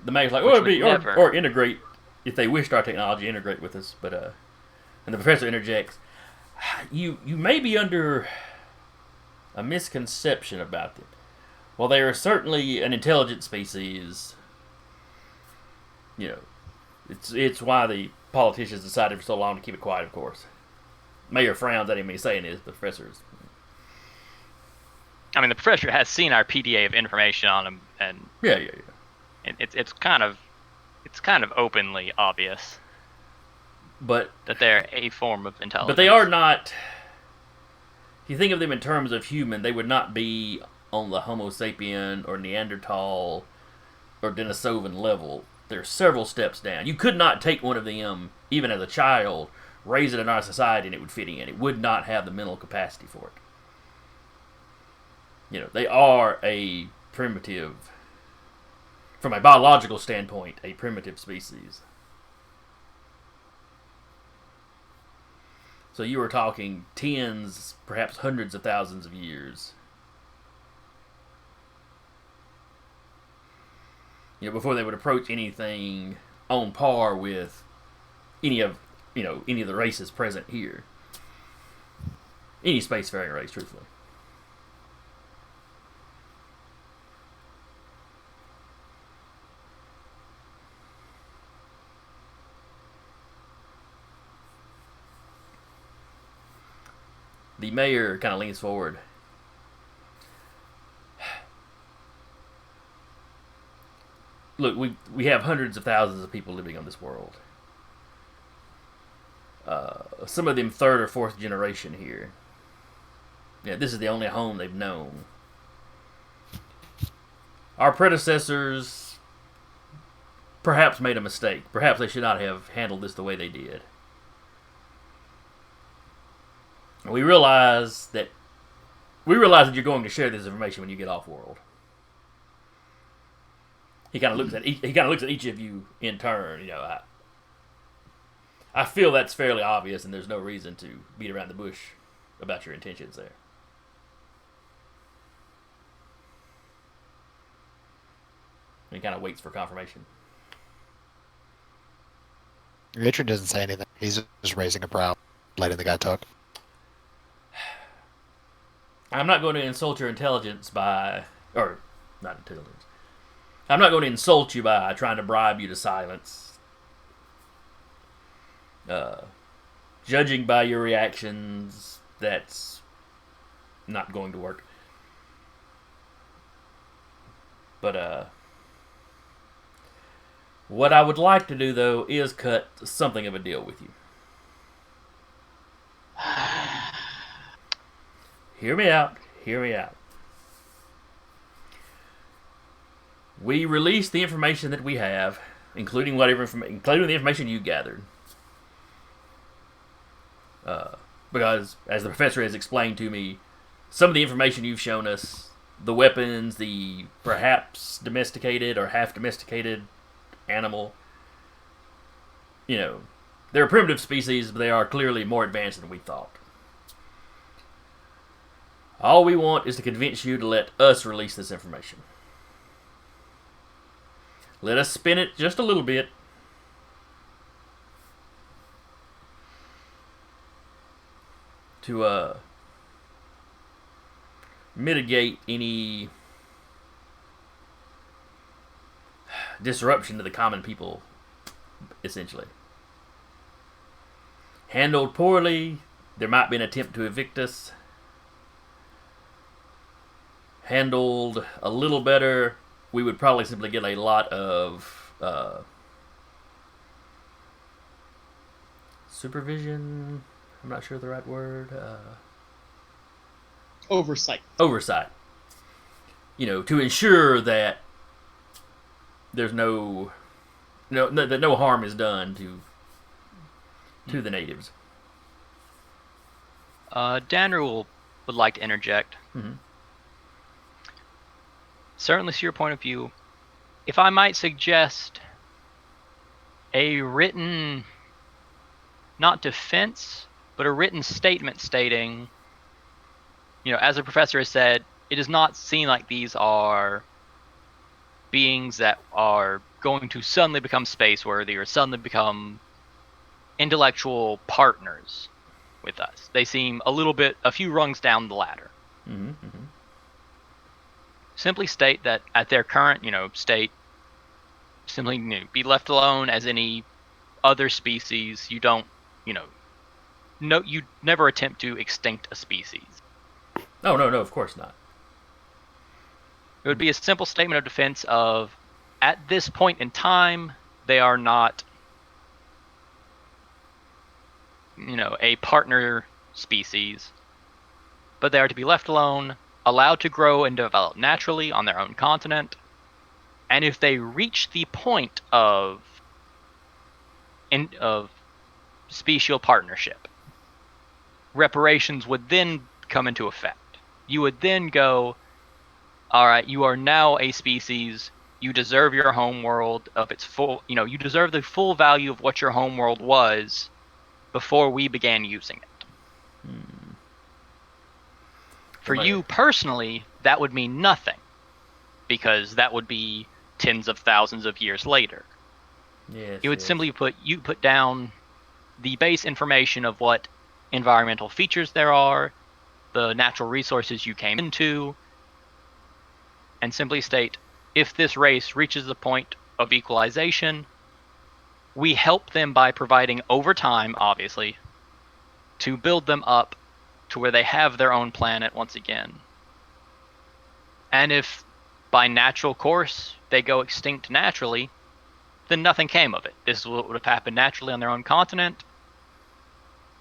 The mayor's like, well, it'd be, or integrate, if they wished our technology, integrate with us. But and the professor interjects, you may be under a misconception about them. While they are certainly an intelligent species, it's why the politicians decided for so long to keep it quiet, of course. Mayor frowns at him when he's saying this, but the professor's... I mean, the professor has seen our PDA of information on him, and yeah. It's kind of openly obvious, but that they're a form of intelligence. But they are not. If you think of them in terms of human, they would not be on the Homo sapien or Neanderthal or Denisovan level. They're several steps down. You could not take one of them, even as a child, raise it in our society, and it would fit in. It would not have the mental capacity for it. They are a primitive. From a biological standpoint, a primitive species. So you were talking tens, perhaps hundreds of thousands of years. Before they would approach anything on par with any of the races present here. Any spacefaring race, truthfully. The mayor kind of leans forward. Look, we have hundreds of thousands of people living on this world. Some of them third or fourth generation here. This is the only home they've known. Our predecessors perhaps made a mistake. Perhaps they should not have handled this the way they did. We realize that you're going to share this information when you get off world. He kind of looks at each of you in turn. I feel that's fairly obvious, and there's no reason to beat around the bush about your intentions there. And he kind of waits for confirmation. Richard doesn't say anything. He's just raising a brow, letting the guy talk. I'm not going to insult your intelligence by... Or, not intelligence. I'm not going to insult you by trying to bribe you to silence. Judging by your reactions, that's not going to work. But, what I would like to do, though, is cut something of a deal with you. Hear me out. We release the information that we have, including the information you gathered. Because, as the professor has explained to me, some of the information you've shown us, the weapons, the perhaps domesticated or half domesticated animal, they're a primitive species, but they are clearly more advanced than we thought. All we want is to convince you to let us release this information. Let us spin it just a little bit. To mitigate any disruption to the common people, essentially. Handled poorly, there might be an attempt to evict us. Handled a little better, we would probably simply get a lot of supervision. I'm not sure the right word. Oversight. Oversight. To ensure that there's that no harm is done to the natives. Danru would like to interject. Mm-hmm. Certainly, to your point of view, if I might suggest a written, not defense, but a written statement stating, as the professor has said, it does not seem like these are beings that are going to suddenly become space-worthy or suddenly become intellectual partners with us. They seem a few rungs down the ladder. Mm-hmm. Mm-hmm. Simply state that at their current, state, simply be left alone as any other species. You don't, you never attempt to extinct a species. Oh, no, of course not. It would be a simple statement of defense of, at this point in time, they are not, a partner species, but they are to be left alone, allowed to grow and develop naturally on their own continent, and if they reach the point of special partnership, reparations would then come into effect. You would then go, all right, you are now a species. You deserve your home world of its full, you deserve the full value of what your home world was before we began using it. For you personally, that would mean nothing, because that would be tens of thousands of years later. Yes, it would simply put down the base information of what environmental features there are, the natural resources you came into, and simply state, if this race reaches the point of equalization, we help them by providing overtime, obviously, to build them up to where they have their own planet once again. And if by natural course they go extinct naturally, then nothing came of it. This is what would have happened naturally on their own continent,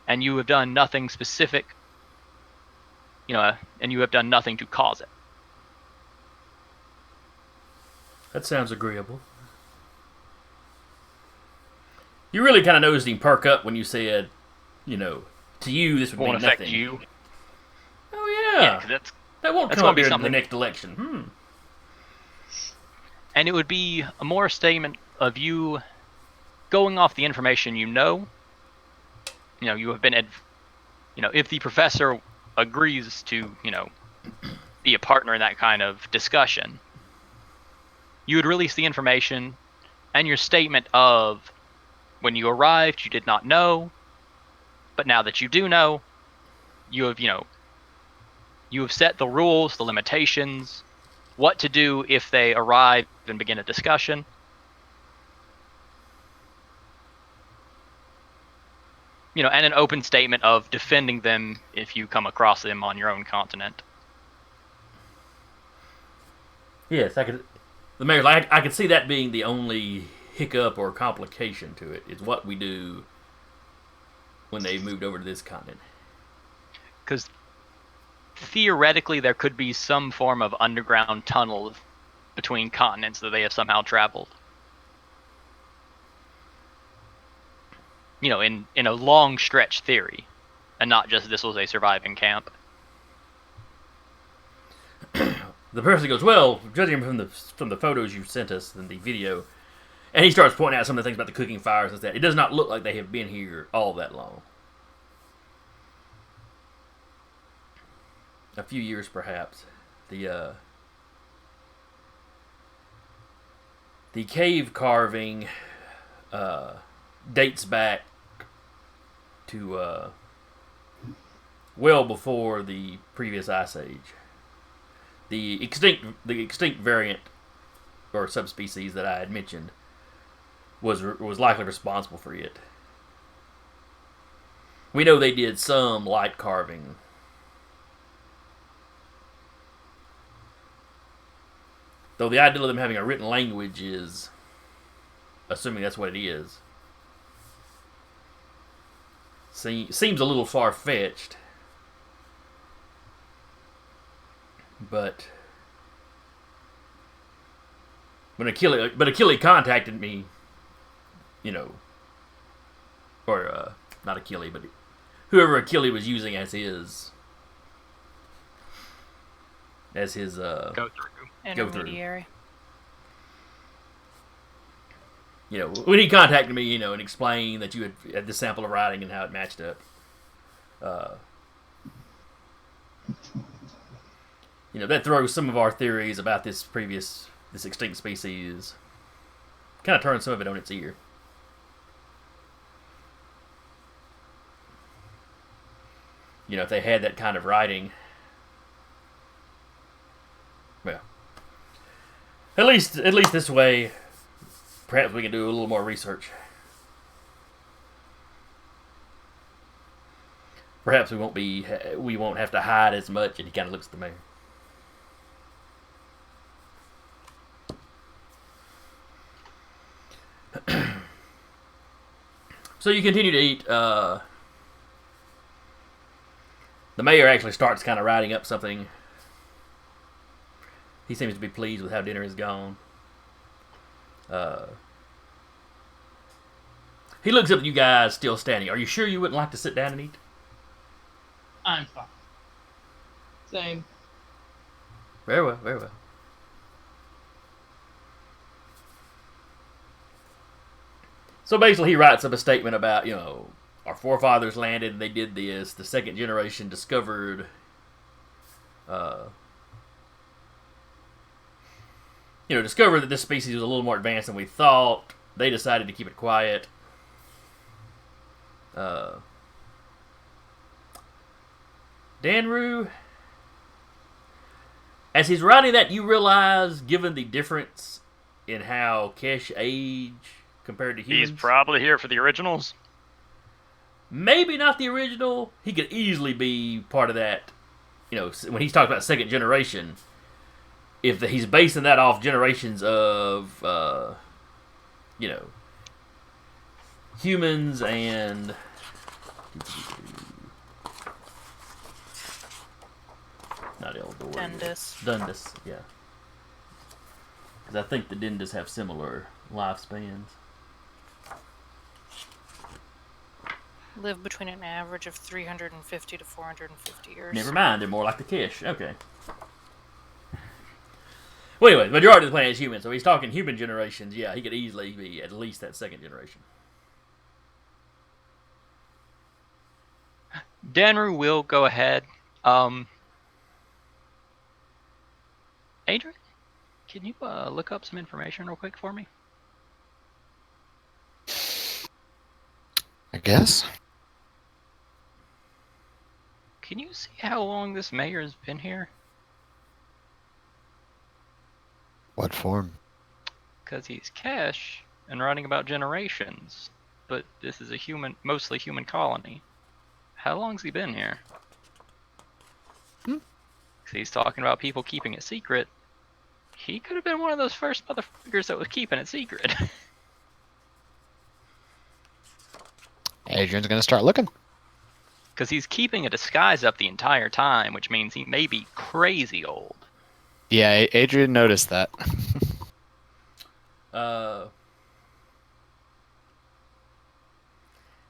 and you have done nothing specific, and you have done nothing to cause it. That sounds agreeable. You really kind of noticed him perk up when you said, to you this would mean Won't nothing. affect you. Oh yeah, Yeah, 'cause that won't that's come gonna up be here in the something- next election. And it would be a more statement of you going off the information you know. You have been, if the professor agrees to, be a partner in that kind of discussion, you would release the information and your statement of, when you arrived, you did not know, but now that you do know, you have set the rules, the limitations, what to do if they arrive and begin a discussion. And an open statement of defending them if you come across them on your own continent. Yes, I could. The mayor's like, I could see that being the only hiccup or complication to it, is what we do when they moved over to this continent. Because theoretically, there could be some form of underground tunnel between continents that they have somehow traveled. In a long stretch theory, and not just this was a surviving camp. The person goes, well, judging from the photos you sent us and the video, and he starts pointing out some of the things about the cooking fires and that. It does not look like they have been here all that long. A few years, perhaps. The cave carving dates back to well before the previous ice age. The extinct variant or subspecies that I had mentioned was likely responsible for it. We know they did some light carving. Though the idea of them having a written language is, assuming that's what it is, seems a little far-fetched. But when Achille contacted me, you know, or not Achille, but whoever Achille was using as his Go through. Intermediary. You know, when he contacted me, you know, and explained that you had this sample of writing and how it matched up, you know, that throws some of our theories about this extinct species, kind of turns some of it on its ear. You know, if they had that kind of writing, well, at least this way, perhaps we can do a little more research. Perhaps we won't have to hide as much. And he kind of looks at the mayor. So you continue to eat. The mayor actually starts kind of writing up something. He seems to be pleased with how dinner has gone. He looks up at you guys still standing. Are you sure you wouldn't like to sit down and eat? I'm fine. Same. Very well, very well. So basically, he writes up a statement about, you know, our forefathers landed and they did this. The second generation discovered, discovered that this species was a little more advanced than we thought. They decided to keep it quiet. Danru, as he's writing that, you realize, given the difference in how Kesh age compared to humans, He's probably here for the originals. maybe not the original. He could easily be part of that. You know, when he's talking about second generation, if he's basing that off generations of, humans and not Eldor. Dundus, yeah. Because I think the Dindus have similar lifespans. Live between an average of 350 to 450 years. Never mind, they're more like the Kish. Okay. Well, anyway, the majority of the planet is human, so he's talking human generations. Yeah, he could easily be at least that second generation. Danru will go ahead. Adrian, can you look up some information real quick for me? I guess. Can you see how long this mayor has been here? What form? Because he's Kesh and writing about generations, but this is a mostly human colony. How long's he been here? 'Cause he's talking about people keeping it secret. He could have been one of those first motherfuckers that was keeping it secret. Adrian's gonna start looking. Because he's keeping a disguise up the entire time, which means he may be crazy old. Yeah, Adrian noticed that.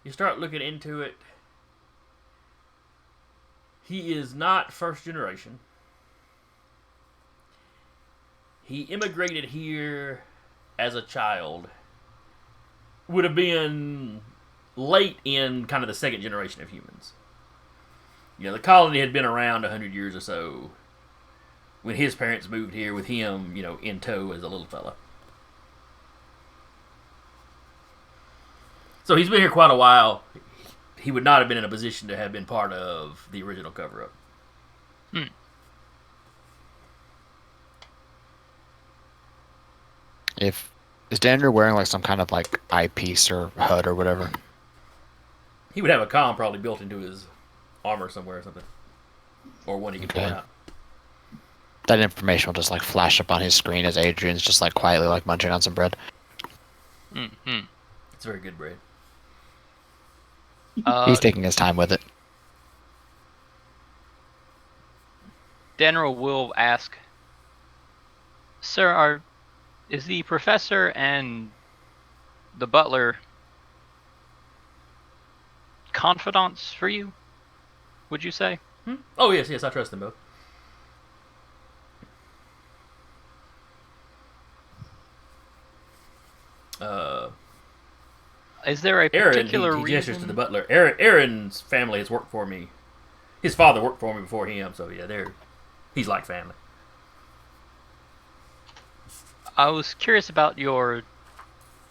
You start looking into it. He is not first generation. He immigrated here as a child. Would have been late in kind of the second generation of humans. You know, the colony had been around 100 years or so when his parents moved here with him, in tow as a little fella. So he's been here quite a while. He would not have been in a position to have been part of the original cover-up. Is Dandru wearing like some kind of like eyepiece or HUD or whatever? He would have a comm probably built into his armor somewhere or something. Or one he can pull Okay. out. That information will just like flash up on his screen as Adrian's just like quietly like munching on some bread. Mm-hmm. It's very good bread. He's taking his time with it. General will ask, Sir, is the professor and the butler confidants for you, would you say? Oh, yes, I trust them both. Is there a Aaron, particular he gestures to reason? the butler. Aaron's family has worked for me. His father worked for me before him, so yeah, he's like family. I was curious about your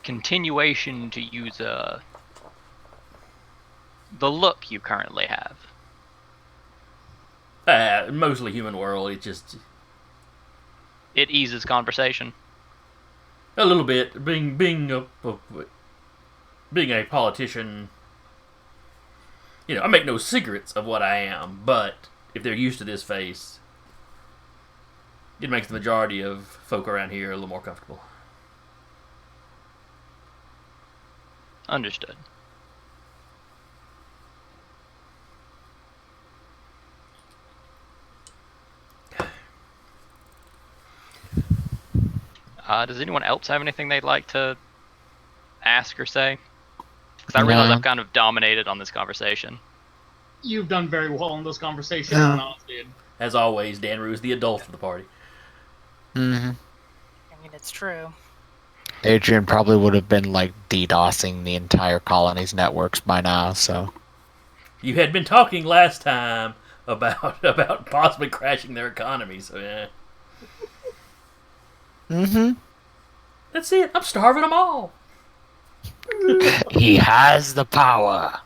continuation to use the look you currently have. Mostly human world. It's just It eases conversation. a little bit. Being a politician, I make no secrets of what I am. But if they're used to this face, it makes the majority of folk around here a little more comfortable. Understood. Does anyone else have anything they'd like to ask or say? Because I realize No. I've kind of dominated on this conversation. You've done very well in this conversation, Yeah. honestly. As always, Danru is the adult of the party. Mm-hmm. I mean, it's true. Adrian probably would have been like DDoSing the entire colony's networks by now, so. You had been talking last time about possibly crashing their economy, so yeah. Mm-hmm. That's it. I'm starving them all. He has the power.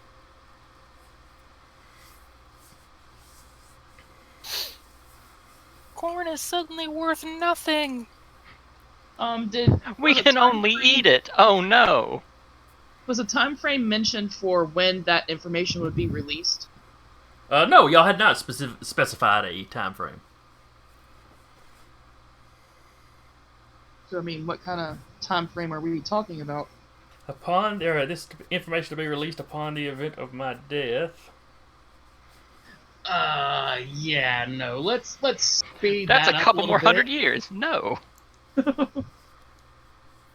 Corn is suddenly worth nothing. We was a can time only frame- eat it. Oh no. Was a time frame mentioned for when that information would be released? No, y'all had not specified a time frame. So I mean, what kind of time frame are we talking about? This information to be released upon the event of my death. Yeah, no. Let's speed That's that a up couple little more bit. 100 years. No.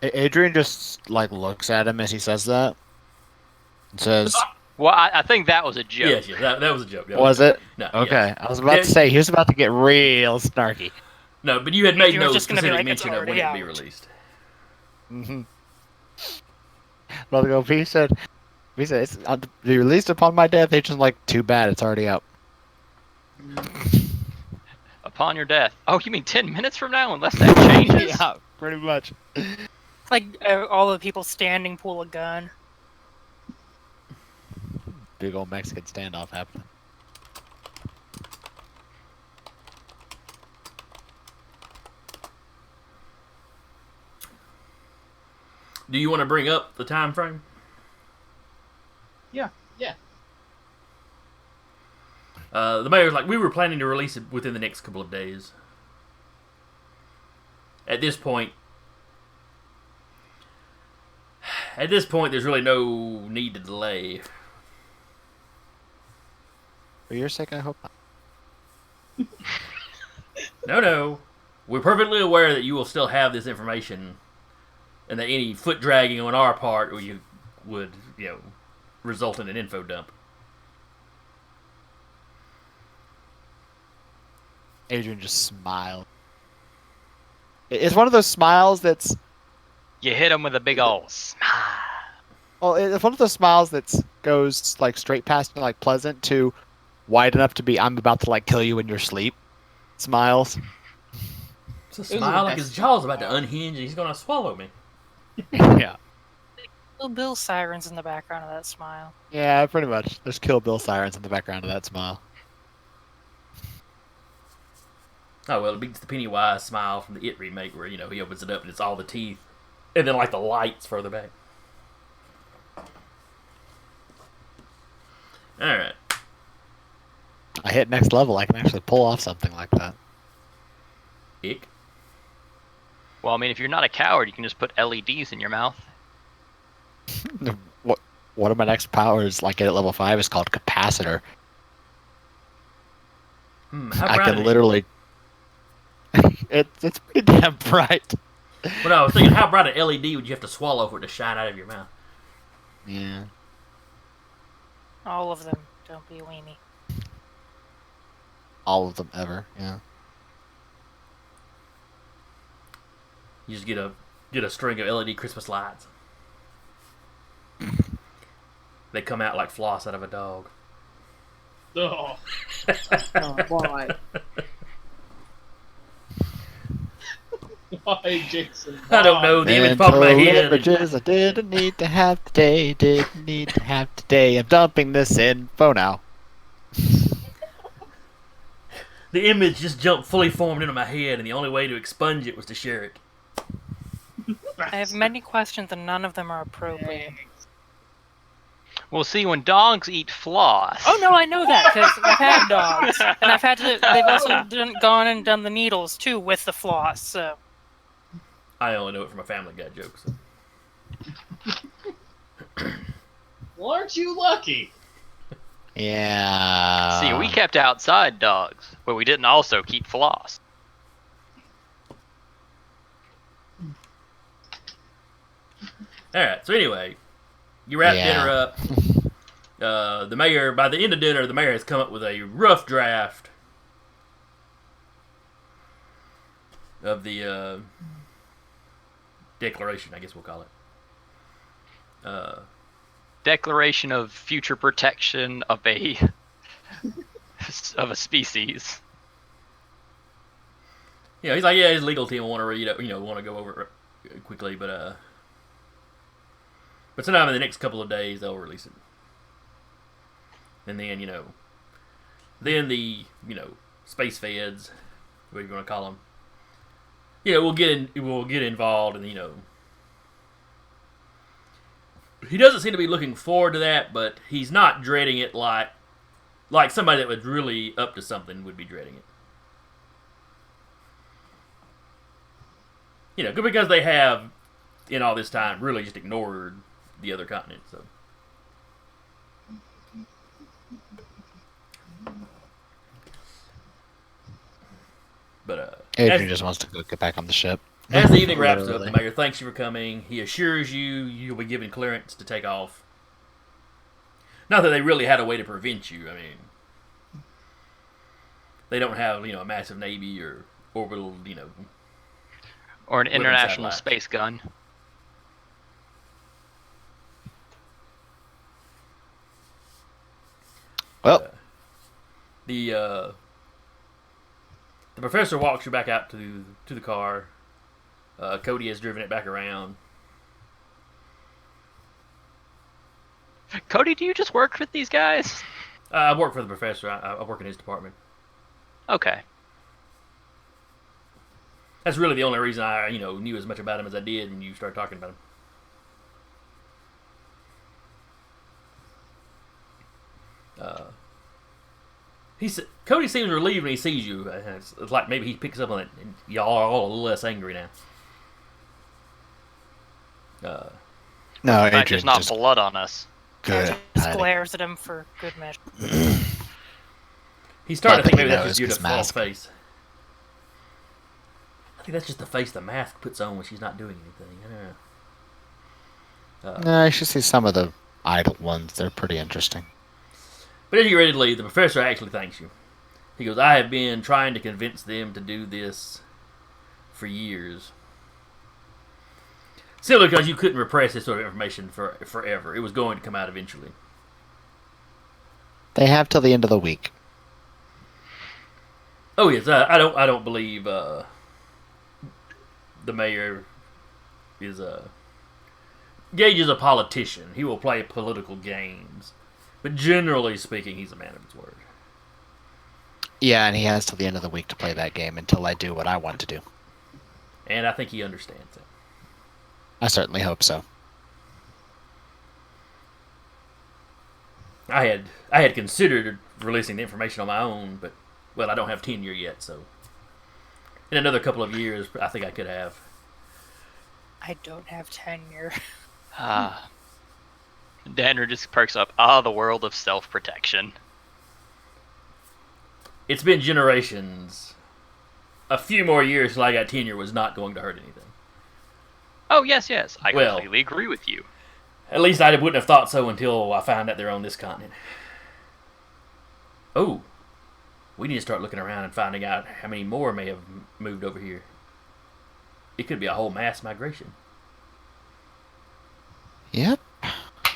Adrian just like looks at him as he says that. And says, Well, I think that was a joke. Yes, that was a joke. That was it? No. Okay. yes. I was about Yeah. to say, he was about to get real snarky. No, but you had made You were no just gonna be specific like, "It's mention of when already it'd be out." released. Mm-hmm. Well, he said, it's to be released upon my death. Adrian's like, too bad, it's already out. Upon your death. Oh, you mean 10 minutes from now, unless that changes? Yeah, pretty much. Like all the people standing pull a gun. Big old Mexican standoff happening. Do you want to bring up the time frame? Yeah. The mayor's like, we were planning to release it within the next couple of days. At this point, there's really no need to delay. For your sake, I hope not. No. We're perfectly aware that you will still have this information, and that any foot dragging on our part would result in an info dump. Adrian just smiled. It's one of those smiles that's... You hit him with a big ol' smile. Well, it's one of those smiles that goes like straight past like pleasant to wide enough to be I'm about to like kill you in your sleep smiles. It's a Those are smile the like best his jaw's about to smiles. unhinge and he's going to swallow me. Yeah. Little Bill sirens in the background of that smile. Yeah, pretty much. There's Kill Bill sirens in the background of that smile. Oh, well, it beats the Pennywise smile from the It remake where, he opens it up and it's all the teeth. And then, like, the lights further back. All right. I hit next level, I can actually pull off something like that. Ick. Well, I mean, if you're not a coward, you can just put LEDs in your mouth. What? One of my next powers, like at level 5, is called Capacitor. How I bright can is it? literally. It's pretty damn bright. Well, no, I was thinking, how bright an LED would you have to swallow for it to shine out of your mouth? Yeah. All of them. Don't be a weenie. All of them ever. Yeah. You just get a string of LED Christmas lights. They come out like floss out of a dog. Oh, Oh, boy. why, Jason? I don't know. The image popped in my head. Beverages I didn't need to have today. Didn't need to have today. I'm dumping this info now. The image just jumped fully formed into my head, and the only way to expunge it was to share it. I have many questions and none of them are appropriate. Well, see, when dogs eat floss. Oh no, I know that because I've had dogs, and I've had to. They've also gone and done the needles too with the floss. So I only know it from a Family Guy joke. So. Well, aren't you lucky? Yeah. See, we kept outside dogs, but we didn't also keep floss. All right. So anyway, you wrap dinner up. The mayor, by the end of dinner, the mayor has come up with a rough draft of the declaration, I guess we'll call it. Declaration of future protection of a species. You know, he's like, yeah, his legal team will want to read it, want to go over it quickly, but sometime in the next couple of days they'll release it. And then, then the, space feds, whatever you want to call them, we'll get involved, and he doesn't seem to be looking forward to that, but he's not dreading it like somebody that was really up to something would be dreading it. Because they have, in all this time, really just ignored the other continent, so. But Adrian just wants to go get back on the ship. as the evening wraps up, Literally. the mayor thanks you for coming. He assures you'll be given clearance to take off. Not that they really had a way to prevent you. I mean, they don't have a massive navy or orbital Or an Weapon international satellites. space gun. Well, The professor walks you back out to the car. Cody has driven it back around. Cody, do you just work with these guys? I work for the professor. I work in his department. Okay. That's really the only reason I knew as much about him as I did when you started talking about him. Cody seems relieved when he sees you. It's like maybe he picks up on it, and y'all are all a little less angry now. no, Fact, Adrian there's not just blood on us. good. just hiding. glares at him for good measure. He's starting to think Not maybe that that's he just due to knows, 'cause false face. I think that's just the face the mask puts on when she's not doing anything. I don't know. No, you should see some of the idle ones. They're pretty interesting. But as you get ready to leave, the professor actually thanks you. He goes, I have been trying to convince them to do this for years. Simply because you couldn't repress this sort of information forever. It was going to come out eventually. They have till the end of the week. Oh yes, I don't believe the mayor is Gage is a politician. He will play political games. But generally speaking, he's a man of his word. Yeah, and he has till the end of the week to play that game until I do what I want to do. And I think he understands it. I certainly hope so. I had considered releasing the information on my own, but well, I don't have tenure yet, so in another couple of years, I think I could have. I don't have tenure. Ah. Danner just perks up. Ah, the world of self-protection. It's been generations. A few more years till I got tenure was not going to hurt anything. Oh, yes, yes. I Well- completely agree with you. At least I wouldn't have thought so until I found out they're on this continent. Oh, we need to start looking around and finding out how many more may have moved over here. It could be a whole mass migration. Yep.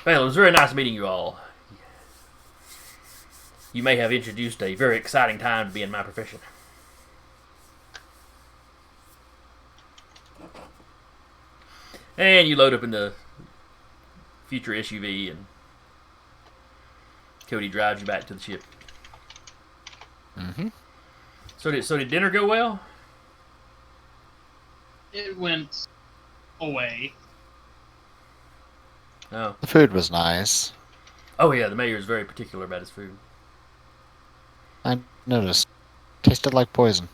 Well, it was very nice meeting you all. You may have introduced a very exciting time to be in my profession. And you load up in the future SUV, and Cody drives you back to the ship. Mm-hmm. So did dinner go well? It went away. Oh. The food was nice. Oh yeah, the mayor is very particular about his food. I noticed. Tasted like poison.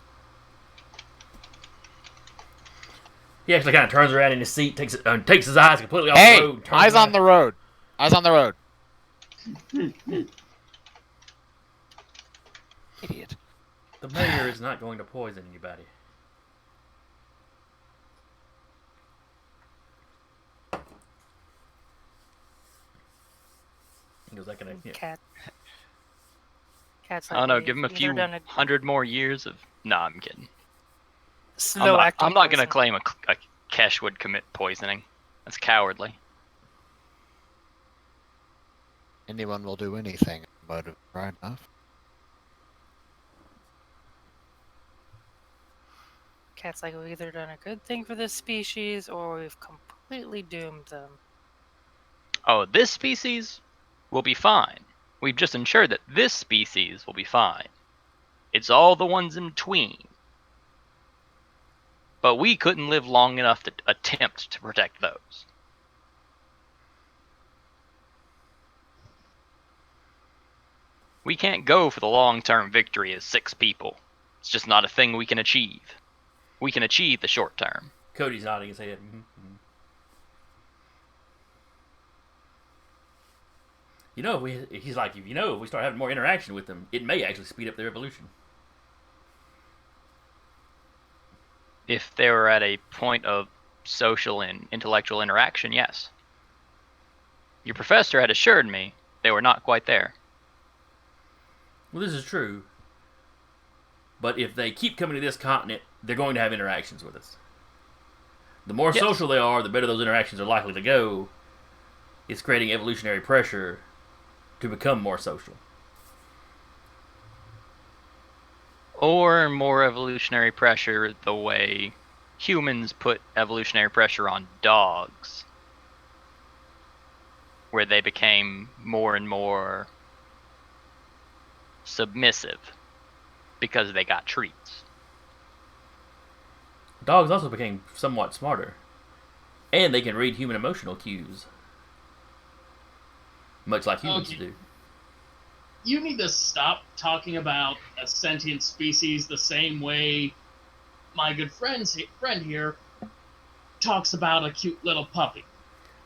He actually kind of turns around in his seat, takes his eyes completely off Hey! the road. turns Eyes around. on the road! Eyes on the road! Idiot. The mayor is not going to poison anybody. He goes, yeah. Cat's I don't know, we've give him a either few done a 100 more years of... Nah, I'm kidding. slow acting I'm not going to poison. claim a Kesh would commit poisoning. That's cowardly. Anyone will do anything. Motive right enough. Cat's like, we've either done a good thing for this species or we've completely doomed them. Oh, this species will be fine. We've just ensured that this species will be fine. It's all the ones in between. But we couldn't live long enough to attempt to protect those. We can't go for the long-term victory as 6 people. It's just not a thing we can achieve. We can achieve the short term. Cody's nodding his head. Mm-hmm. You know, he's like, if we start having more interaction with them, it may actually speed up their evolution. If they were at a point of social and intellectual interaction, yes. Your professor had assured me they were not quite there. Well, this is true. But if they keep coming to this continent, they're going to have interactions with us. The more Yes. social they are, the better those interactions are likely to go. It's creating evolutionary pressure to become more social. Or more evolutionary pressure the way humans put evolutionary pressure on dogs. Where they became more and more submissive because they got treats. Dogs also became somewhat smarter. And they can read human emotional cues. Much like humans Okay. do. You need to stop talking about a sentient species the same way my good friend here talks about a cute little puppy.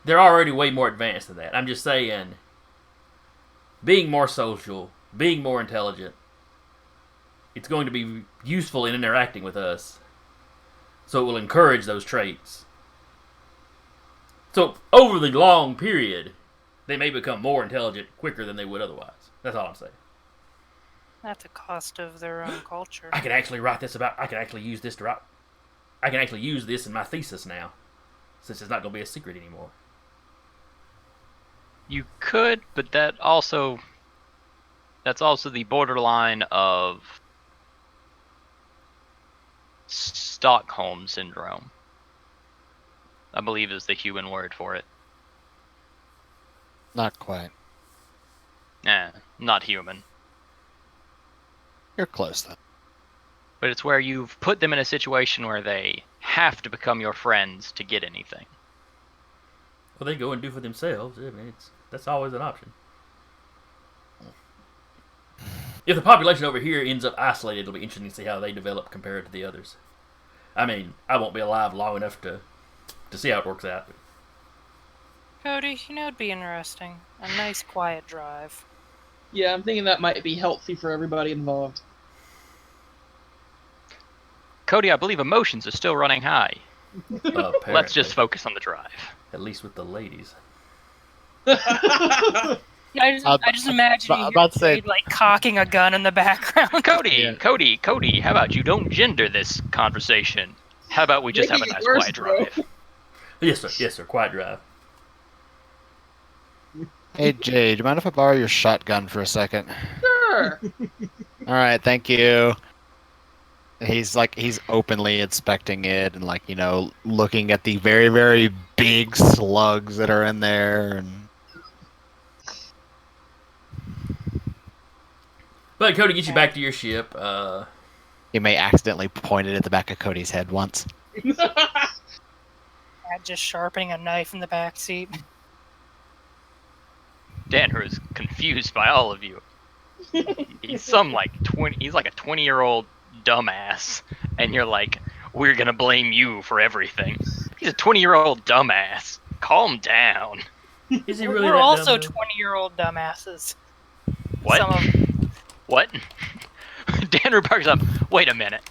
They're already way more advanced than that. I'm just saying, being more social, being more intelligent, it's going to be useful in interacting with us. So it will encourage those traits. So over the long period, they may become more intelligent quicker than they would otherwise. That's all I'm saying. At the cost of their own culture. I can actually write this about. I can actually use this to write. I can actually use this in my thesis now, since it's not going to be a secret anymore. You could, but that's also the borderline of Stockholm syndrome. I believe is the human word for it. Not quite. Not human. You're close, though. But it's where you've put them in a situation where they have to become your friends to get anything. Well, they go and do for themselves. I mean, that's always an option. if the population over here ends up isolated, it'll be interesting to see how they develop compared to the others. I mean, I won't be alive long enough to see how it works out. Cody, it'd be interesting. A nice quiet drive. Yeah, I'm thinking that might be healthy for everybody involved. Cody, I believe emotions are still running high. Let's just focus on the drive. At least with the ladies. I just imagine you about to say- Jade, like cocking a gun in the background. Cody, Cody, how about you don't gender this conversation? How about we just have a Making it nice worse, quiet bro. drive? Yes, sir. Quiet drive. Hey, Jay, do you mind if I borrow your shotgun for a second? Sure. All right, thank you. He's openly inspecting it and looking at the very, very big slugs that are in there. And But Cody, get you back to your ship. he may accidentally point it at the back of Cody's head once. Just sharpening a knife in the back seat. Danner is confused by all of you. He's like a 20-year-old dumbass, and you're like, we're gonna blame you for everything. He's a 20-year-old dumbass. Calm down. Is he really We're that also dumb, 20-year-old dumbasses. What? Some of What? Danner barks up. Wait a minute.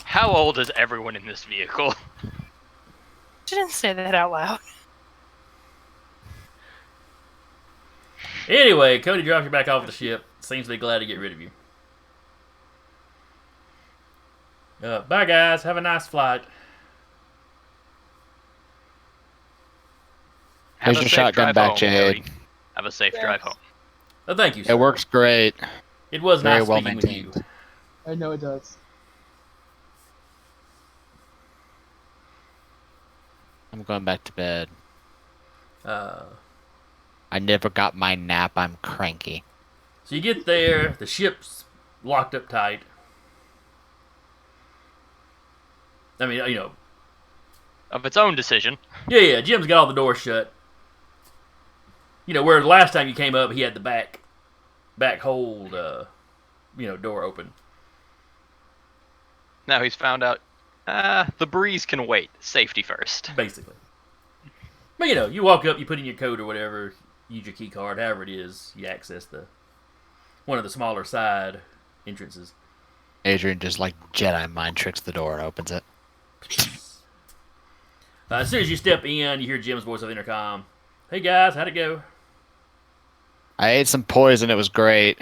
How old is everyone in this vehicle? She didn't say that out loud. Anyway, Cody drops you back off the ship. Seems to be glad to get rid of you. Bye, guys. Have a nice flight. Have Here's a your safe shotgun drive back, home, Jade. Cody. Have a safe drive home. Thank you, sir. It works great. It was Very nice well speaking with you. maintained. I know it does. I'm going back to bed. So I never got my nap. I'm cranky. you get there. The ship's locked up tight. I mean, Of its own decision. Yeah, Jim's got all the doors shut. Where the last time you came up, he had the back hold, door open. Now he's found out, the breeze can wait. Safety first. Basically. But, you walk up, you put in your code or whatever, use your key card, however it is, you access one of the smaller side entrances. Adrian just Jedi mind tricks the door and opens it. As soon as you step in, you hear Jim's voice on the intercom. Hey guys, how'd it go? I ate some poison. It was great.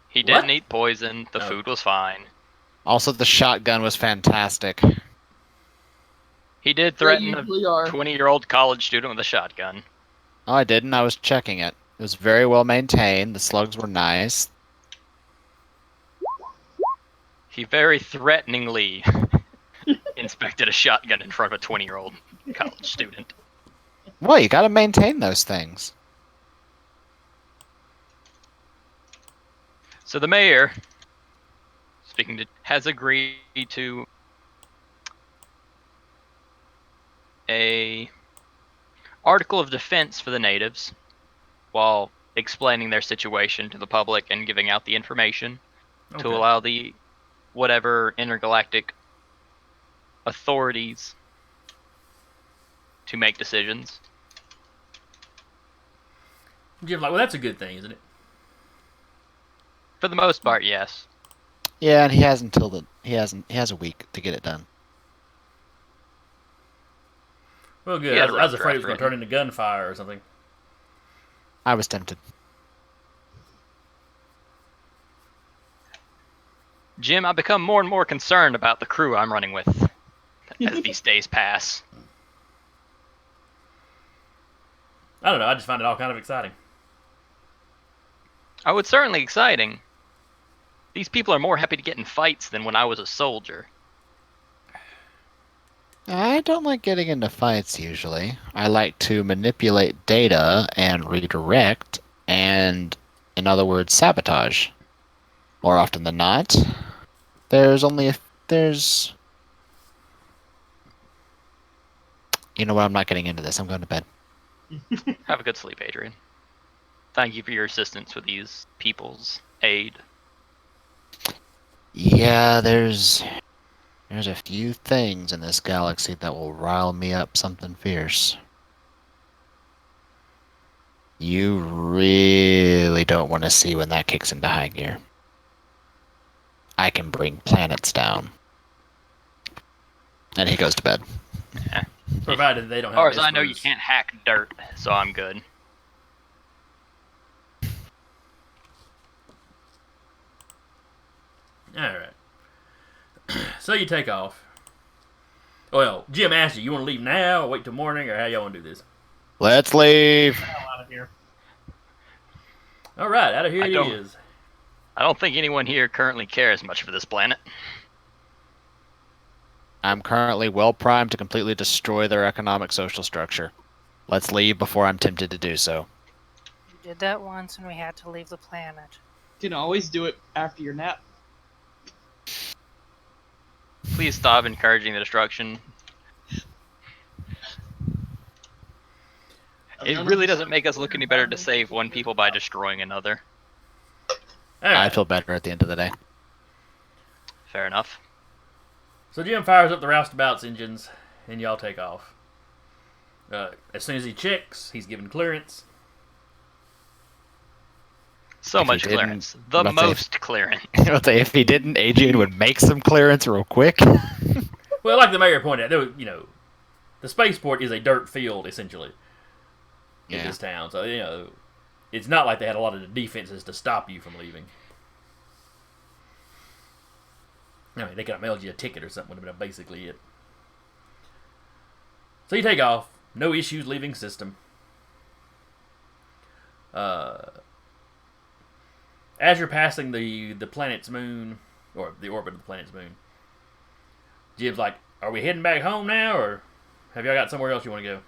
He didn't What? eat poison. The food was fine. Also, the shotgun was fantastic. He did threaten They a usually are. 20-year-old college student with a shotgun. Oh, I didn't. I was checking it. It was very well maintained. The slugs were nice. He very threateningly inspected a shotgun in front of a 20-year-old college student. Well, you gotta maintain those things. So the mayor, has agreed to a article of defense for the natives while explaining their situation to the public and giving out the information to Okay. allow the whatever intergalactic authorities to make decisions. Jim's like, well, that's a good thing, isn't it? For the most part, yes. Yeah, and he has he has a week to get it done. Well, good. He has I a was rough afraid it was draft going to turn into gunfire or something. I was tempted. Jim, I've become more and more concerned about the crew I'm running with as these days pass. I don't know. I just find it all kind of exciting. Oh, it's certainly exciting. These people are more happy to get in fights than when I was a soldier. I don't like getting into fights usually. I like to manipulate data and redirect and, in other words, sabotage. More often than not, there's... You know what? I'm not getting into this. I'm going to bed. Have a good sleep, Adrian. Thank you for your assistance with these peoples. aid. Yeah, there's a few things in this galaxy that will rile me up something fierce. You really don't want to see when that kicks into high gear. I can bring planets down. And he goes to bed. Yeah. Provided they don't As have far as I know, you whispers. can't hack dirt, so I'm good. Alright. So you take off. Well, Jim asked you want to leave now or wait till morning, or how y'all want to do this? Let's leave. Get the hell out of here. Alright, out of here I it don't- is. I don't think anyone here currently cares much for this planet. I'm currently well primed to completely destroy their economic social structure. Let's leave before I'm tempted to do so. We did that once and we had to leave the planet. You can always do it after your nap. Please stop encouraging the destruction. It really doesn't make us look any better to save one people by destroying another. I Alright. feel better at the end of the day. Fair enough. So Jim fires up the roustabout's engines, and y'all take off. As soon as he checks, he's given clearance. So If he much didn't, clearance. The let's say- most clearance. I'll say if he didn't, Adrian would make some clearance real quick. Well, like the mayor pointed out, there was, the spaceport is a dirt field, essentially, in Yeah. this town. So, it's not like they had a lot of defenses to stop you from leaving. I mean, they could have mailed you a ticket or something, would have been basically it. So you take off. No issues leaving system. As you're passing the planet's moon, or the orbit of the planet's moon, Jib's like, are we heading back home now, or have y'all got somewhere else you want to go?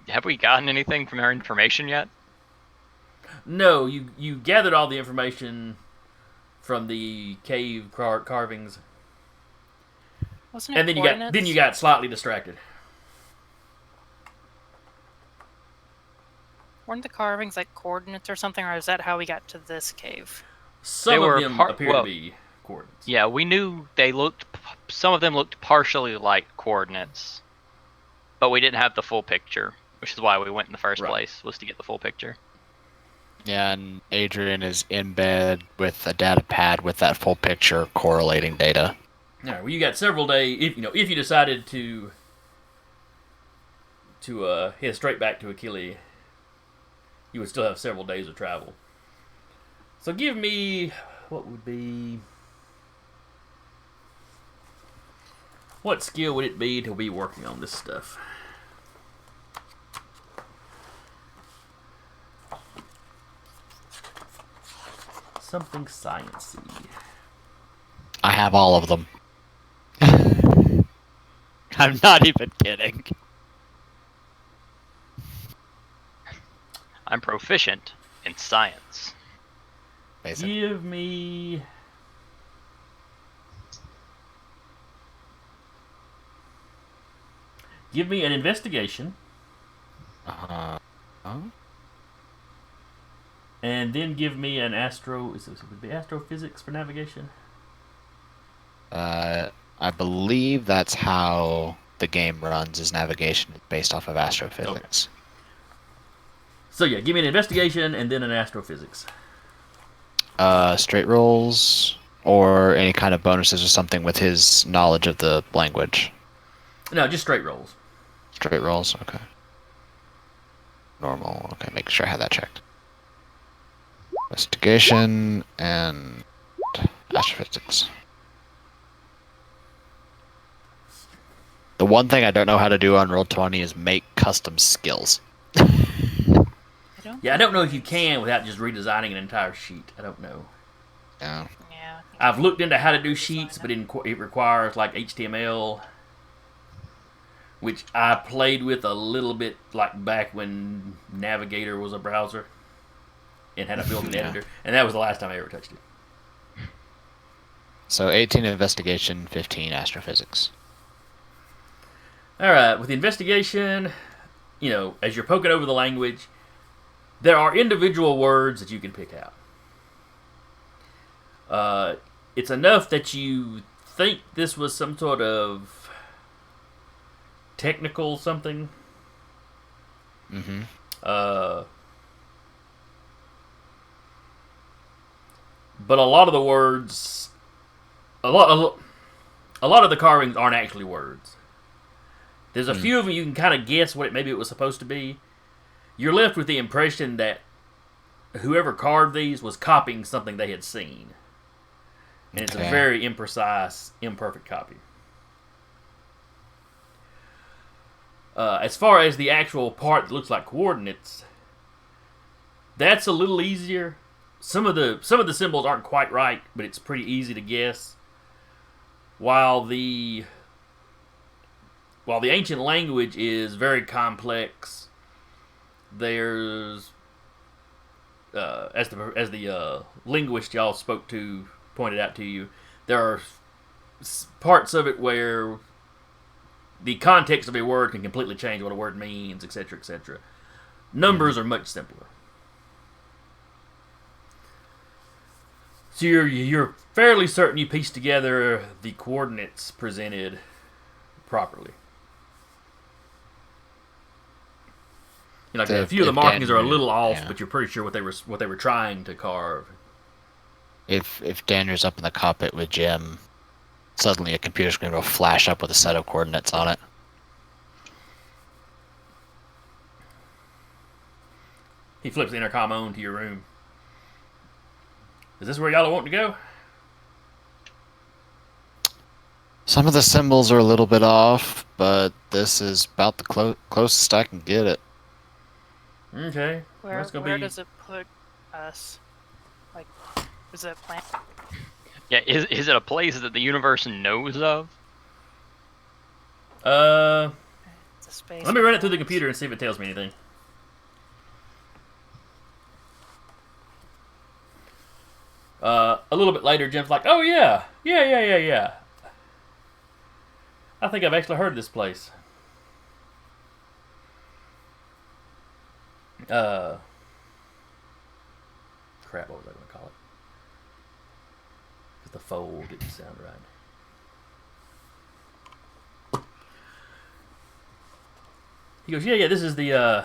Have we gotten anything from our information yet? No, you gathered all the information from the cave carvings, Wasn't it and then coordinates? you got slightly distracted. Weren't the carvings like coordinates or something, or is that how we got to this cave? Some They of were them par- appear to well- be coordinates. Yeah, we knew they looked. Some of them looked partially like coordinates, but we didn't have the full picture, which is why we went in the first Right. place, was to get the full picture. Yeah, and Adrian is in bed with a data pad with that full picture correlating data. All right, well, you got several days. If you decided to head straight back to Achille, you would still have several days of travel. So give me what skill would it be to be working on this stuff? Something sciencey. I have all of them. I'm not even kidding. I'm proficient in science. Basically. Give me. Give me an investigation, Huh? and then give me an astro. Would it be astrophysics for navigation? I believe that's how the game runs. Is navigation based off of astrophysics? So yeah, give me an investigation and then an astrophysics. Straight rolls or any kind of bonuses or something with his knowledge of the language. No, just straight rolls. Straight rolls, okay. Normal, okay. Make sure I have that checked. Investigation and astrophysics. The one thing I don't know how to do on Roll20 is make custom skills. Yeah, I don't know if you can without just redesigning an entire sheet. I don't know. Yeah. Yeah. I've looked into how to do sheets, but it requires like HTML, which I played with a little bit like back when Navigator was a browser and had a built-in Yeah. editor, and that was the last time I ever touched it. So 18 investigation, 15 astrophysics. All right, with the investigation, as you're poking over the language, there are individual words that you can pick out. It's enough that you think this was some sort of technical something. Mm-hmm. But a lot of the words, a lot of the carvings aren't actually words. There's a few of them you can kind of guess what maybe it was supposed to be. You're left with the impression that whoever carved these was copying something they had seen. And it's a very imprecise, imperfect copy. As far as the actual part that looks like coordinates, that's a little easier. Some of the symbols aren't quite right, but it's pretty easy to guess. While the ancient language is very complex, there's as the linguist y'all spoke to pointed out to you, there are parts of it where the context of a word can completely change what a word means, etc., etc. Numbers are much simpler. So you're fairly certain you piece together the coordinates presented properly. Like a few of the markings are a little off, but you're pretty sure what they were trying to carve. If Daniel's up in the cockpit with Jim, suddenly a computer screen will flash up with a set of coordinates on it. He flips the intercom on to your room. Is this where y'all are wanting to go? Some of the symbols are a little bit off, but this is about the closest I can get it. Okay. Where does it put us? Like, is it a planet? Yeah, is it a place that the universe knows of? It's a space. Let me run it through the computer and see if it tells me anything. A little bit later, Jim's like, "Oh yeah. I think I've actually heard of this place. Crap, what was I going to call it? Because the fold didn't sound right." He goes, "Yeah, this is the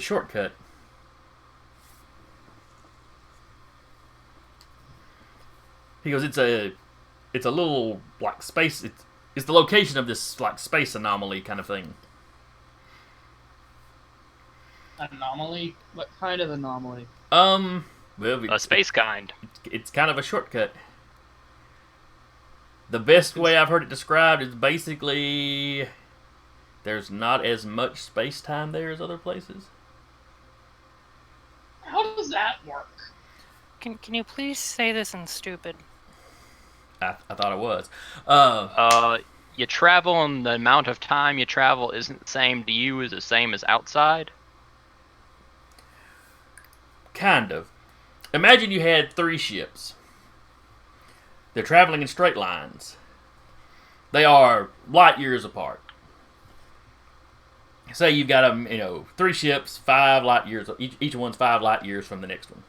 shortcut." He goes, it's a little like space. It's the location of this like space anomaly kind of thing. Anomaly? What kind of anomaly? Well, A space kind. It's kind of a shortcut. The best way I've heard it described is basically there's not as much space-time there as other places. How does that work? Can you please say this in stupid? I thought it was. You travel, and the amount of time you travel isn't the same to you as the same as outside. Kind of. Imagine you had 3 ships. They're traveling in straight lines. They are light years apart. Say you've got 3 ships, 5 light years. Each one's 5 light years from the next one.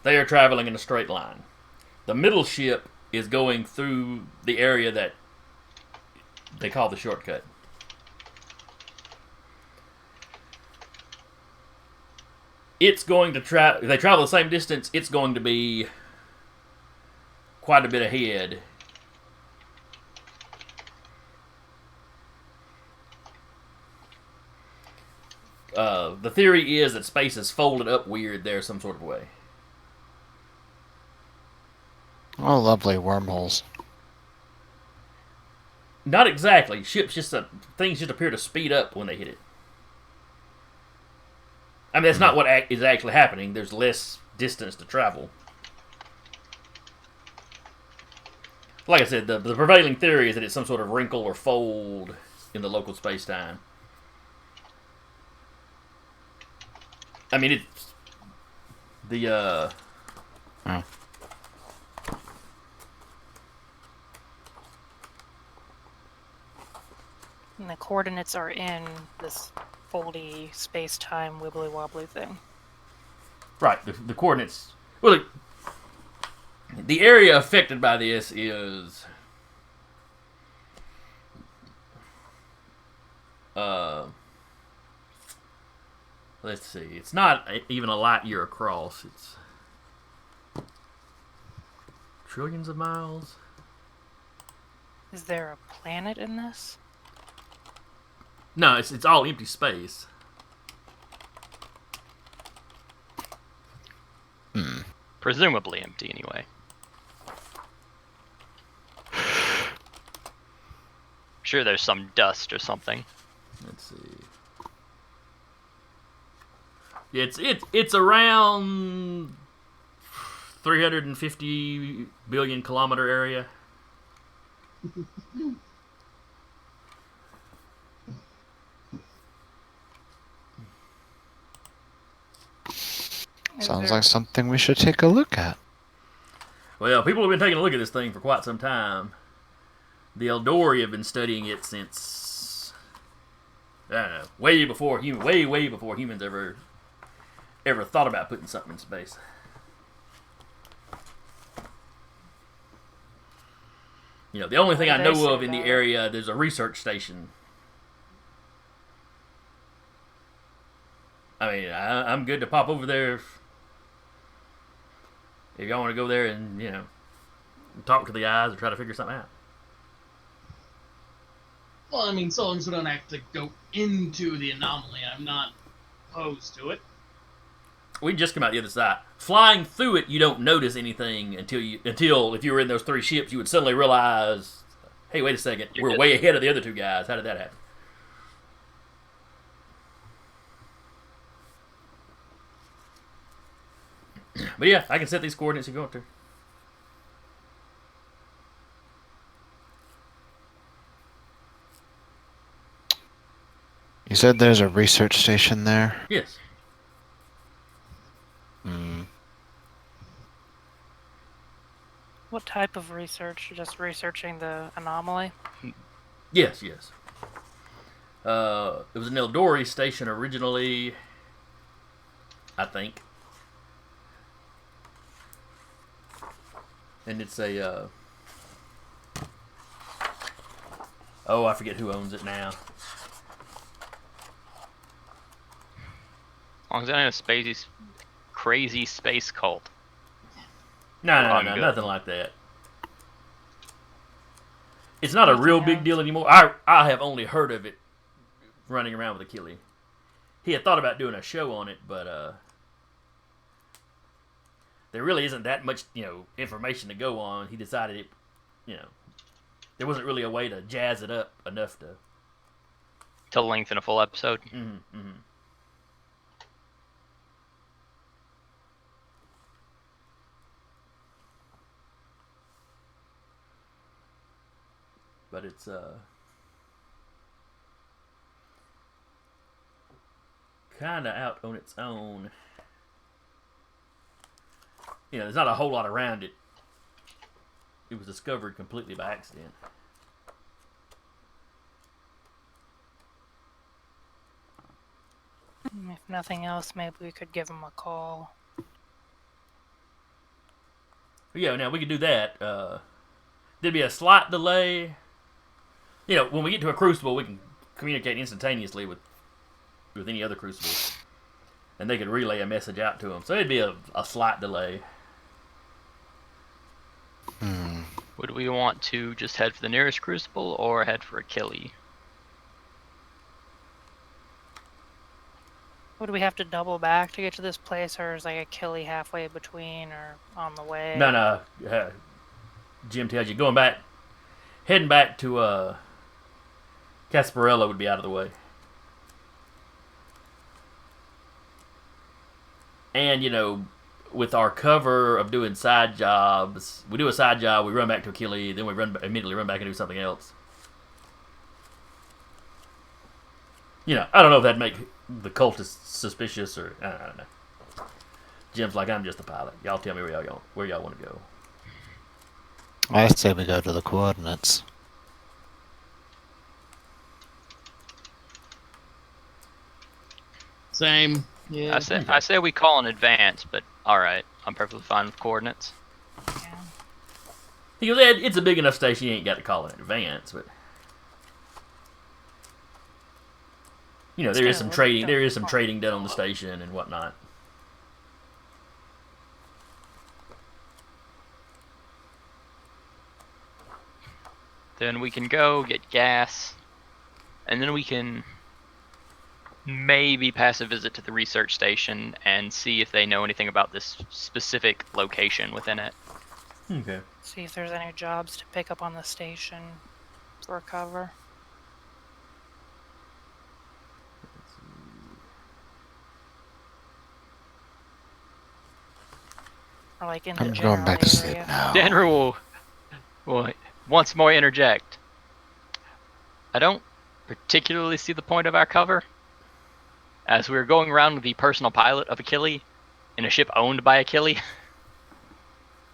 They are traveling in a straight line. The middle ship is going through the area that they call the shortcut. It's going to travel. They travel the same distance. It's going to be quite a bit ahead. The theory is that space is folded up weird there some sort of way. Oh, lovely wormholes. Not exactly. Things just appear to speed up when they hit it. I mean, that's not what is actually happening. There's less distance to travel. Like I said, the prevailing theory is that it's some sort of wrinkle or fold in the local space-time. I mean, it's the And the coordinates are in this foldy space-time wibbly-wobbly thing. Right. The coordinates. Well, the area affected by this is. Let's see. It's not even a light year across. It's trillions of miles. Is there a planet in this? No, it's all empty space. Presumably empty, anyway. Sure, there's some dust or something. Let's see. It's around 350 billion kilometer area. Sounds like something we should take a look at. Well, people have been taking a look at this thing for quite some time. The Eldori have been studying it since I don't know, way before humans ever thought about putting something in space. You know, the only thing I know of in the area, there's a research station. I mean, I'm good to pop over there if y'all want to go there and, you know, talk to the guys or try to figure something out. Well, I mean, so long as we don't have to go into the anomaly, I'm not opposed to it. We just come out the other side. Flying through it, you don't notice anything until if you were in those three ships, you would suddenly realize, hey, wait a second, we're way ahead of the other two guys. How did that happen? But yeah, I can set these coordinates if you want to. You said there's a research station there? Yes. What type of research? Just researching the anomaly? Yes. It was an Eldori station originally, I think. And it's a, I forget who owns it now. As long as I know a crazy space cult. No, nothing like that. It's not a real big deal anymore. I have only heard of it running around with Achille. He had thought about doing a show on it, but there really isn't that much, information to go on. He decided it, there wasn't really a way to jazz it up enough to lengthen a full episode. Mm-hmm. But it's kind of out on its own. There's not a whole lot around it. It was discovered completely by accident. If nothing else, maybe we could give him a call. Yeah, now we could do that. There'd be a slight delay. When we get to a crucible, we can communicate instantaneously with any other crucible. And they could relay a message out to them. So it'd be a slight delay. Would we want to just head for the nearest crucible or head for Achille? Would we have to double back to get to this place, or is like Achille halfway between or on the way? No. Jim tells you heading back to Casparella would be out of the way. And, with our cover of doing side jobs, we do a side job, we run back to Achille, then we immediately run back and do something else. I don't know if that'd make the cultists suspicious or I don't know. Jim's like, I'm just a pilot. Y'all tell me where y'all want to go. I say we go to the coordinates. Same. Yeah. I say we call in advance, but all right, I'm perfectly fine with coordinates. Yeah. He goes, it's a big enough station, you ain't got to call in advance, but there Let's is get some a little trading. bit There of- is some trading done on the station and whatnot. Then we can go get gas, and then we can maybe pass a visit to the research station and see if they know anything about this specific location within it. Okay. See if there's any jobs to pick up on the station for cover. Or like in the I'm general going back to sleep area. now. Danner will once more interject. I don't particularly see the point of our cover, as we're going around with the personal pilot of Achille in a ship owned by Achille.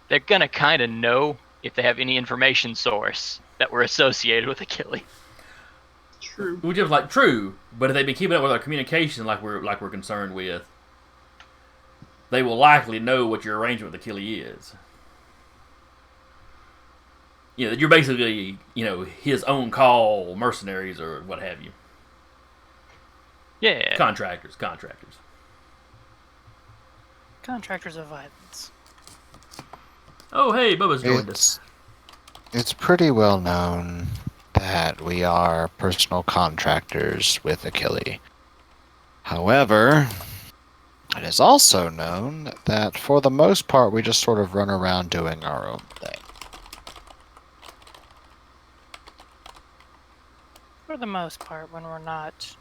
They're gonna kind of know if they have any information source that we're associated with Achille. True. Which is like true, but if they've been keeping up with our communication like we're concerned with, they will likely know what your arrangement with Achille is. That you're basically, his own call mercenaries or what have you. Yeah. Contractors. Contractors of violence. Oh, hey, Bubba's joined us. It's pretty well known that we are personal contractors with Achille. However, it is also known that for the most part we just sort of run around doing our own thing. For the most part, when we're not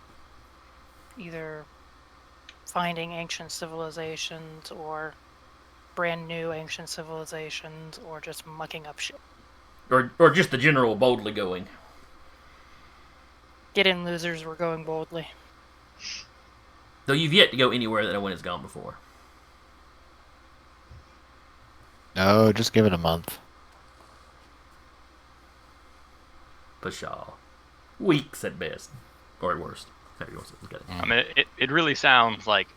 either finding ancient civilizations or brand new ancient civilizations or just mucking up shit. Or just the general boldly going. Get in, losers, we're going boldly. Though you've yet to go anywhere that no one has gone before. No, just give it a month. Pshaw. Weeks at best. Or at worst. However you want to look at it. I mean, it really sounds like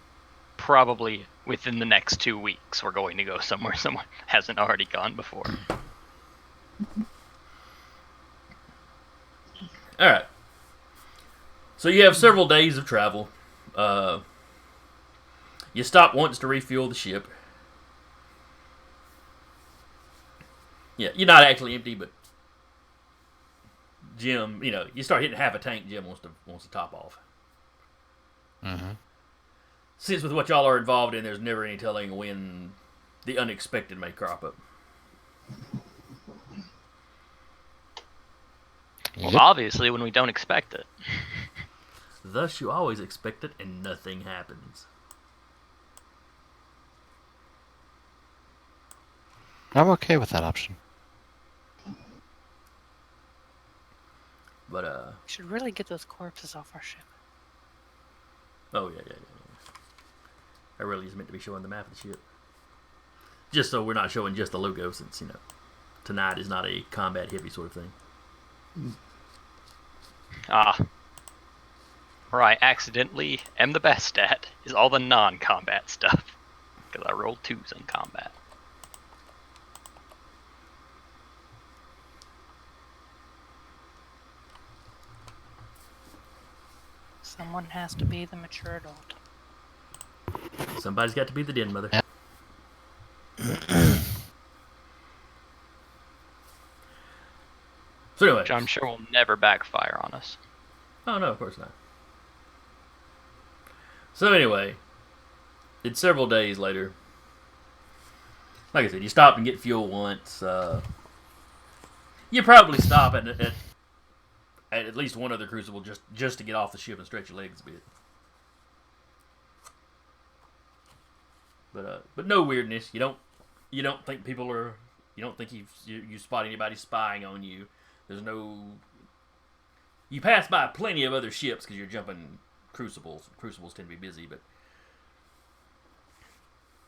probably within the next 2 weeks we're going to go somewhere someone hasn't already gone before. Alright. So you have several days of travel. You stop once to refuel the ship. Yeah, you're not actually empty, but Jim, you start hitting half a tank. Jim wants to top off. Mm-hmm. Since with what y'all are involved in, there's never any telling when the unexpected may crop up. Well, obviously when we don't expect it. Thus, you always expect it, and nothing happens. I'm okay with that option. But We should really get those corpses off our ship. oh yeah. I really is meant to be showing the map of the ship. Just so we're not showing just the logo, since tonight is not a combat heavy sort of thing. Where I accidentally am the best at is all the non-combat stuff, because I rolled 2s in combat. Someone has to be the mature adult. Somebody's got to be the den mother. So anyway, Which I'm sure will never backfire on us. oh no, of course not. So anyway, it's several days later. Like I said, you stop and get fuel once. You probably stop at least one other crucible just to get off the ship and stretch your legs a bit. But no weirdness. You don't think people are. You don't think you spot anybody spying on you. There's no. You pass by plenty of other ships because you're jumping crucibles. Crucibles tend to be busy,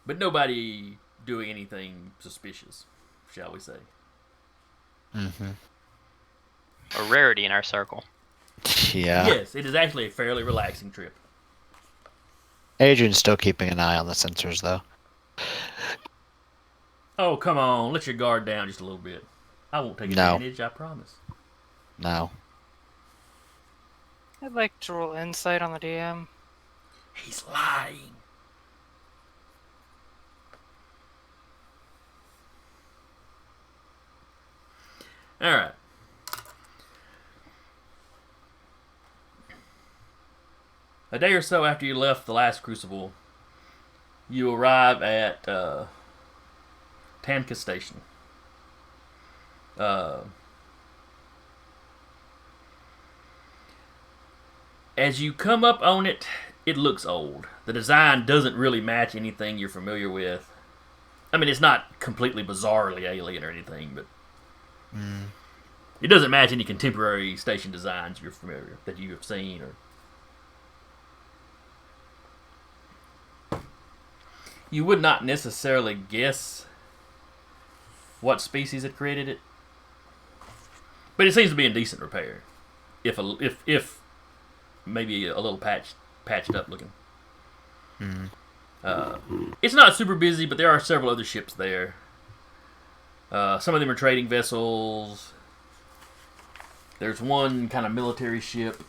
but nobody doing anything suspicious, shall we say? Mm-hmm. A rarity in our circle. Yeah. Yes, it is actually a fairly relaxing trip. Adrian's still keeping an eye on the sensors, though. Oh, come on. Let your guard down just a little bit. I won't take No. advantage, I promise. No. I'd like to roll insight on the DM. He's lying. Alright. A day or so after you left the last crucible, you arrive at Tanka Station. As you come up on it, it looks old. The design doesn't really match anything you're familiar with. I mean, it's not completely bizarrely alien or anything, but it doesn't match any contemporary station designs you're familiar that you have seen. Or you would not necessarily guess what species had created it, but it seems to be in decent repair, if maybe a little patched up looking. It's not super busy, but there are several other ships there. Some of them are trading vessels. There's one kind of military ship.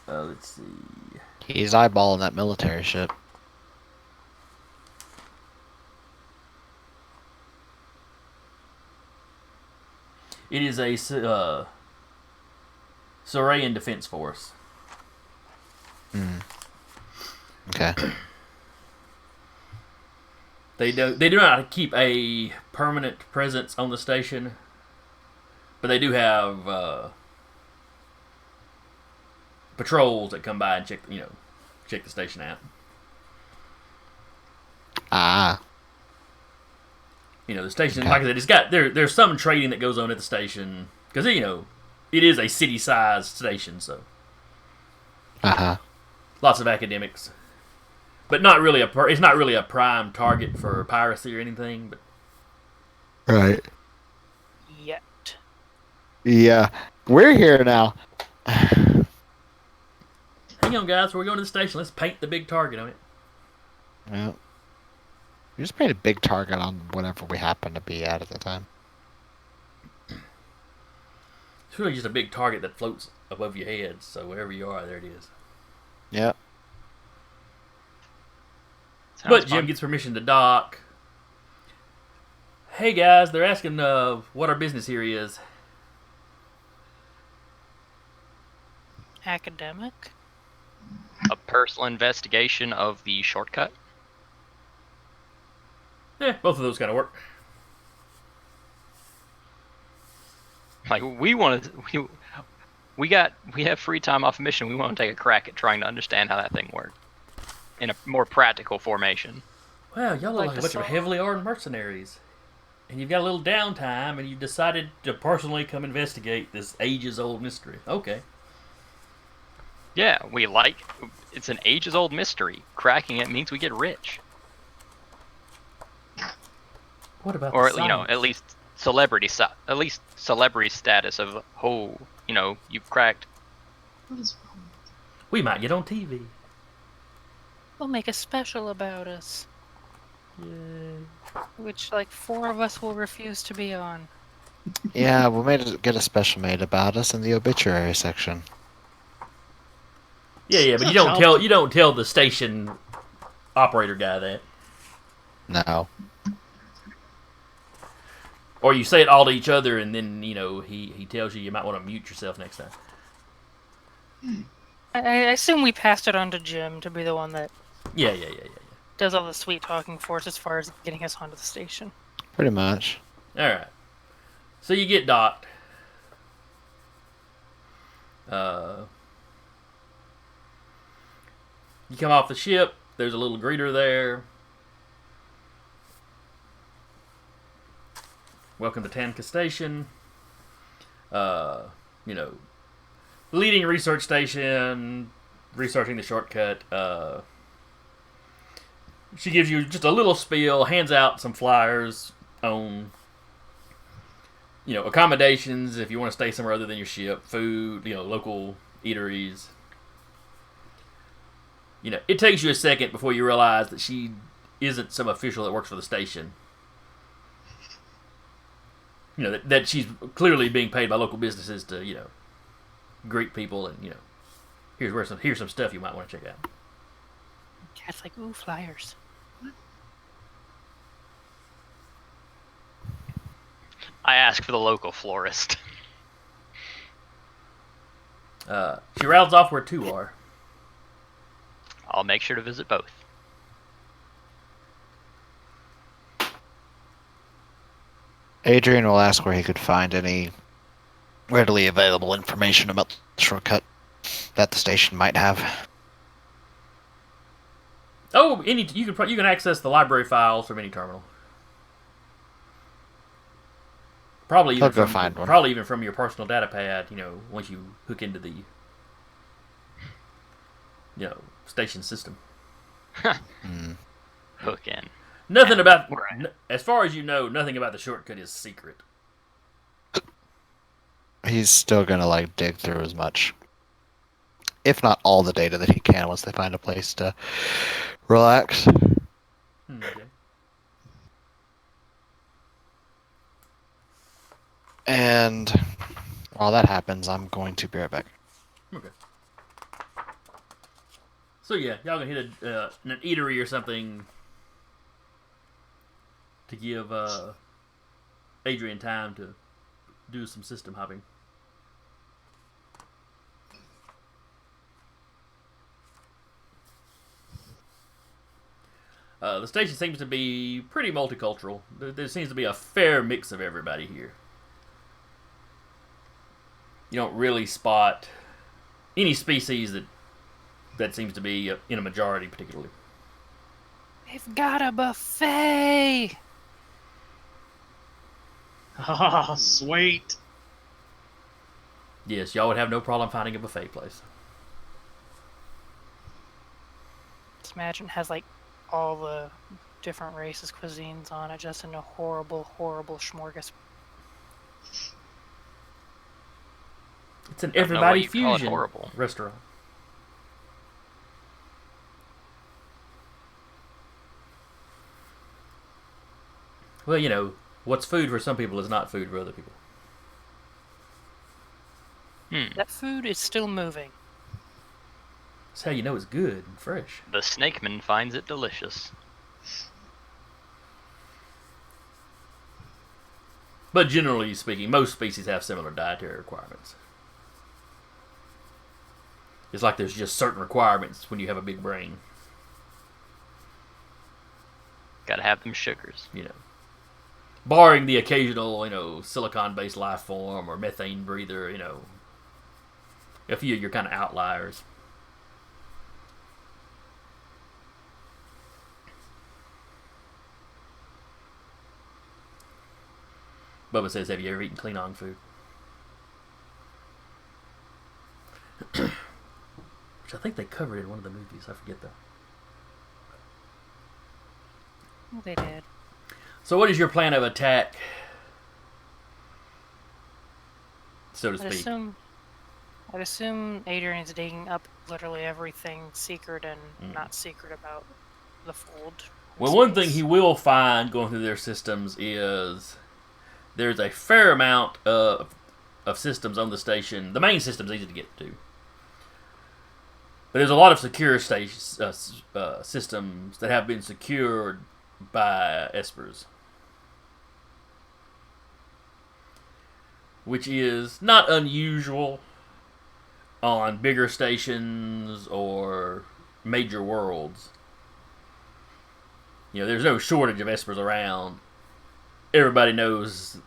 Let's see. He's eyeballing that military ship. It is a Saurian Defense Force. Okay. They do not keep a permanent presence on the station, but they do have patrols that come by and check the station out. Ah. The station, Okay. like I said, it's got there's some trading that goes on at the station because it is a city-sized station, so lots of academics, but not really it's not really a prime target for piracy or anything. But Right. Yet. Yeah. We're here now. hang on, guys, we're going to the station. Let's paint the big target on it. Yeah. We just made a big target on whatever we happen to be at the time. It's really just a big target that floats above your head. So wherever you are, there it is. Yep. Sounds But Jim fun. gets permission to dock. Hey guys, they're asking what our business here is. Academic? A personal investigation of the shortcut. Yeah, both of those kind of work. Like we have free time off mission. We want to take a crack at trying to understand how that thing works in a more practical formation. Wow, y'all look Like like a the bunch of song. heavily armed mercenaries. And you've got a little downtime, and you've decided to personally come investigate this ages-old mystery. Okay. Yeah, it's an ages-old mystery. Cracking it means we get rich, What about or the science? at least celebrity status of you've cracked. What is wrong? We might get on TV. We'll make a special about us, Yay. which like 4 of us will refuse to be on. Yeah, we'll get a special made about us in the obituary section. Yeah, but you don't tell the station operator guy that. No. Or you say it all to each other, and then he tells you might want to mute yourself next time. I assume we passed it on to Jim to be the one that Yeah. does all the sweet talking for us as far as getting us onto the station. Pretty much. All right. So you get docked. You come off the ship. There's a little greeter there. Welcome to Tanka Station. Leading research station, researching the shortcut. She gives you just a little spiel, hands out some flyers on, accommodations if you want to stay somewhere other than your ship, food, local eateries. You know, it takes you a second before you realize that she isn't some official that works for the station. You know, that she's clearly being paid by local businesses to, you know, greet people and, you know, here's some stuff you might want to check out. Cat's like, ooh, flyers. I ask for the local florist. She rattles off where two are. I'll make sure to visit both. Adrian will ask where he could find any readily available information about the shortcut that the station might have. Oh, you can access the library files from any terminal. Probably even I'll go find one. Probably even from your personal data pad. You know, once you hook into the station system. Hook in. Nothing about, Right. as far as you know, nothing about the shortcut is secret. He's still gonna like dig through as much, if not all the data that he can once they find a place to relax. Okay. And while that happens, I'm going to be right back. Okay. So yeah, y'all gonna hit an eatery or something to give Adrian time to do some system hopping. The station seems to be pretty multicultural. There seems to be a fair mix of everybody here. You don't really spot any species that seems to be in a majority, particularly. They've got a buffet. Ah, sweet. Yes, y'all would have no problem finding a buffet place. Just imagine it has like all the different races' cuisines on it, just in a horrible, horrible smorgasbord. It's an I don't know why everybody you call it fusion horrible. restaurant. Well, you know, what's food for some people is not food for other people. That food is still moving. That's how you know it's good and fresh. The snakeman finds it delicious. But generally speaking, most species have similar dietary requirements. It's like there's just certain requirements when you have a big brain. Gotta have them sugars. You know, barring the occasional, you know, silicon-based life form or methane breather, you know, a few of your kind of outliers. Bubba says, have you ever eaten Klingon food? Which I think they covered in one of the movies. I forget though. They did. So what is your plan of attack, so to speak? I'd assume Adrian's digging up literally everything secret and not secret about the fold. Well, one thing he will find going through their systems is there's a fair amount of systems on the station. The main system's easy to get to. But there's a lot of secure systems that have been secured by espers. Which is not unusual on bigger stations or major worlds. You know, there's no shortage of espers around. Everybody knows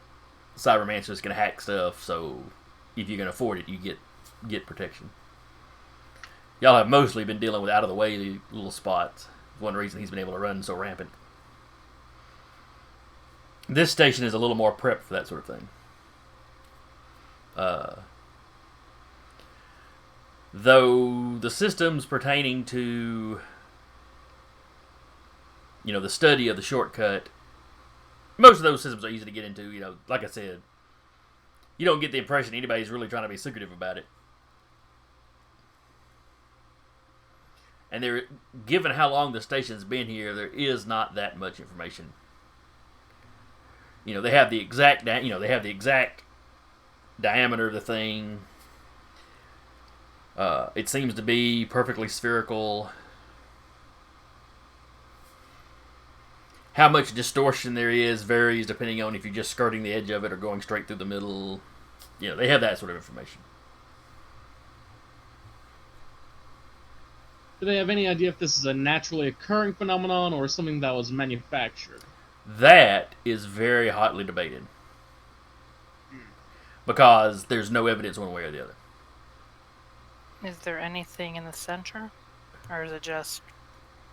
Cybermancer's going to hack stuff, so if you can afford it, you get protection. Y'all have mostly been dealing with out-of-the-way little spots. One reason he's been able to run so rampant. This station is a little more prepped for that sort of thing. Though the systems pertaining to, you know, the study of the shortcut, most of those systems are easy to get into. You know, like I said, you don't get the impression anybody's really trying to be secretive about it. And there, given how long the station's been here, there is not that much information. They have the exact diameter of the thing. It seems to be perfectly spherical. How much distortion there is varies depending on if you're just skirting the edge of it or going straight through the middle. They have that sort of information. Do they have any idea if this is a naturally occurring phenomenon or something that was manufactured? That is very hotly debated. Because there's no evidence one way or the other. Is there anything in the center? Or is it just...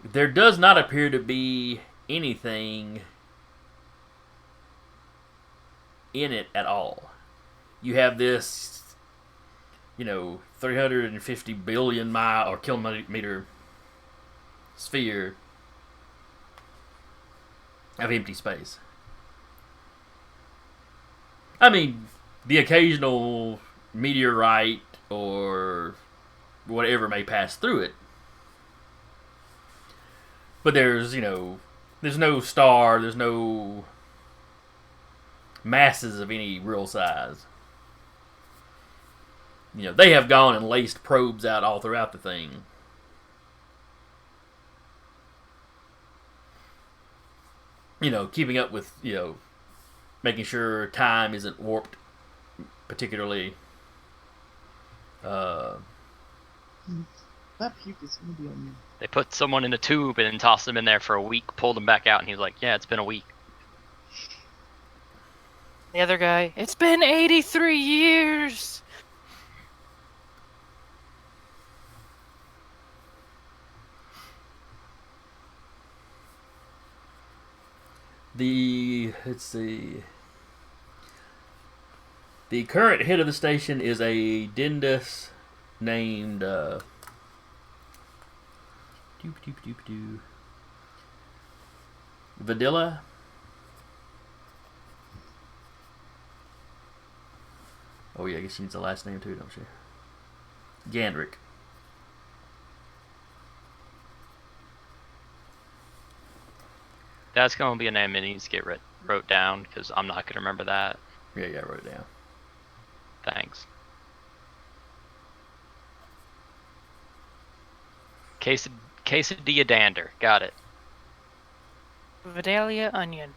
There does not appear to be anything in it at all. You have this, 350 billion mile or kilometer sphere of empty space. I mean, the occasional meteorite or whatever may pass through it. But there's no star, there's no masses of any real size. They have gone and laced probes out all throughout the thing. Keeping up with, making sure time isn't warped particularly. That puke is gonna be on you. They put someone in a tube and then tossed them in there for a week, pulled them back out, and he was like, yeah, it's been a week. The other guy, it's been 83 years! Let's see. The current head of the station is a dentist named Vadilla. Oh yeah, I guess she needs a last name too, don't she? Gandrick. That's going to be a name that needs to get wrote down, because I'm not going to remember that. Yeah, I wrote it down. Thanks. Quesadilla dander. Got it. Vidalia onion.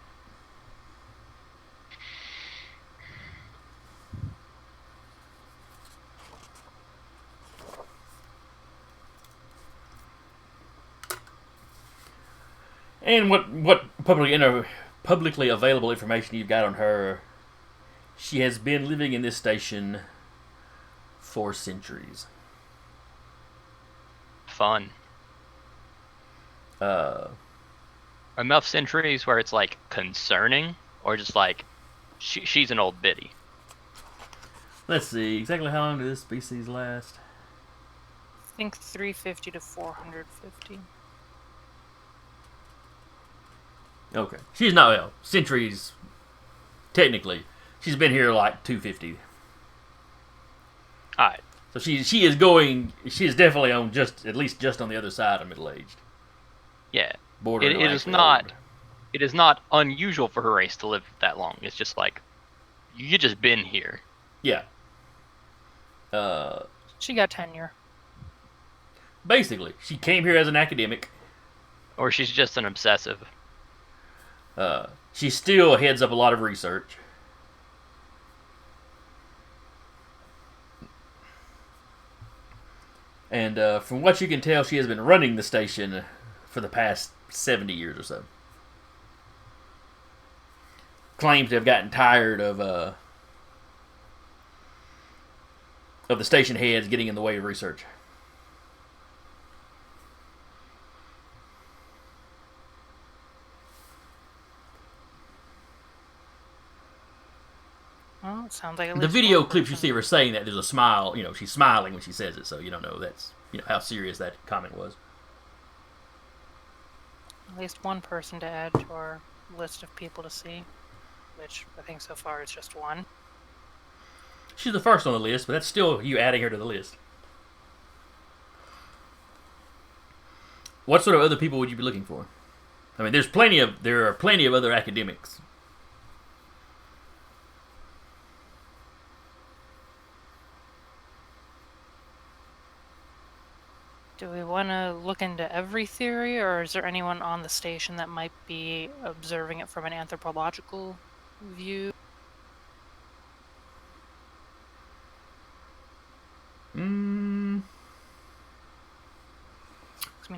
And what publicly available information you've got on her? She has been living in this station for centuries. Fun. Enough centuries where it's like concerning, or just like she's an old biddy. Let's see, exactly how long did this species last? I think 350 to 450. Okay. She's not, well, centuries, technically. She's been here like 250. Alright. So she is definitely on at least just on the other side of middle-aged. Yeah. Bordering It is not unusual for her race to live that long. It's just like, you just been here. Yeah. She got tenure. Basically, she came here as an academic. Or she's just an obsessive. She still heads up a lot of research. And from what you can tell, she has been running the station for the past 70 years or so. Claims to have gotten tired of the station heads getting in the way of research. Well, it sounds like at The least video one clips you person. see her saying that, there's a smile, she's smiling when she says it, so you don't know that's how serious that comment was. At least one person to add to our list of people to see, which I think so far is just one. She's the first on the list, but that's still you adding her to the list. what sort of other people would you be looking for? I mean, there are plenty of other academics. Do we want to look into every theory, or is there anyone on the station that might be observing it from an anthropological view? I mean,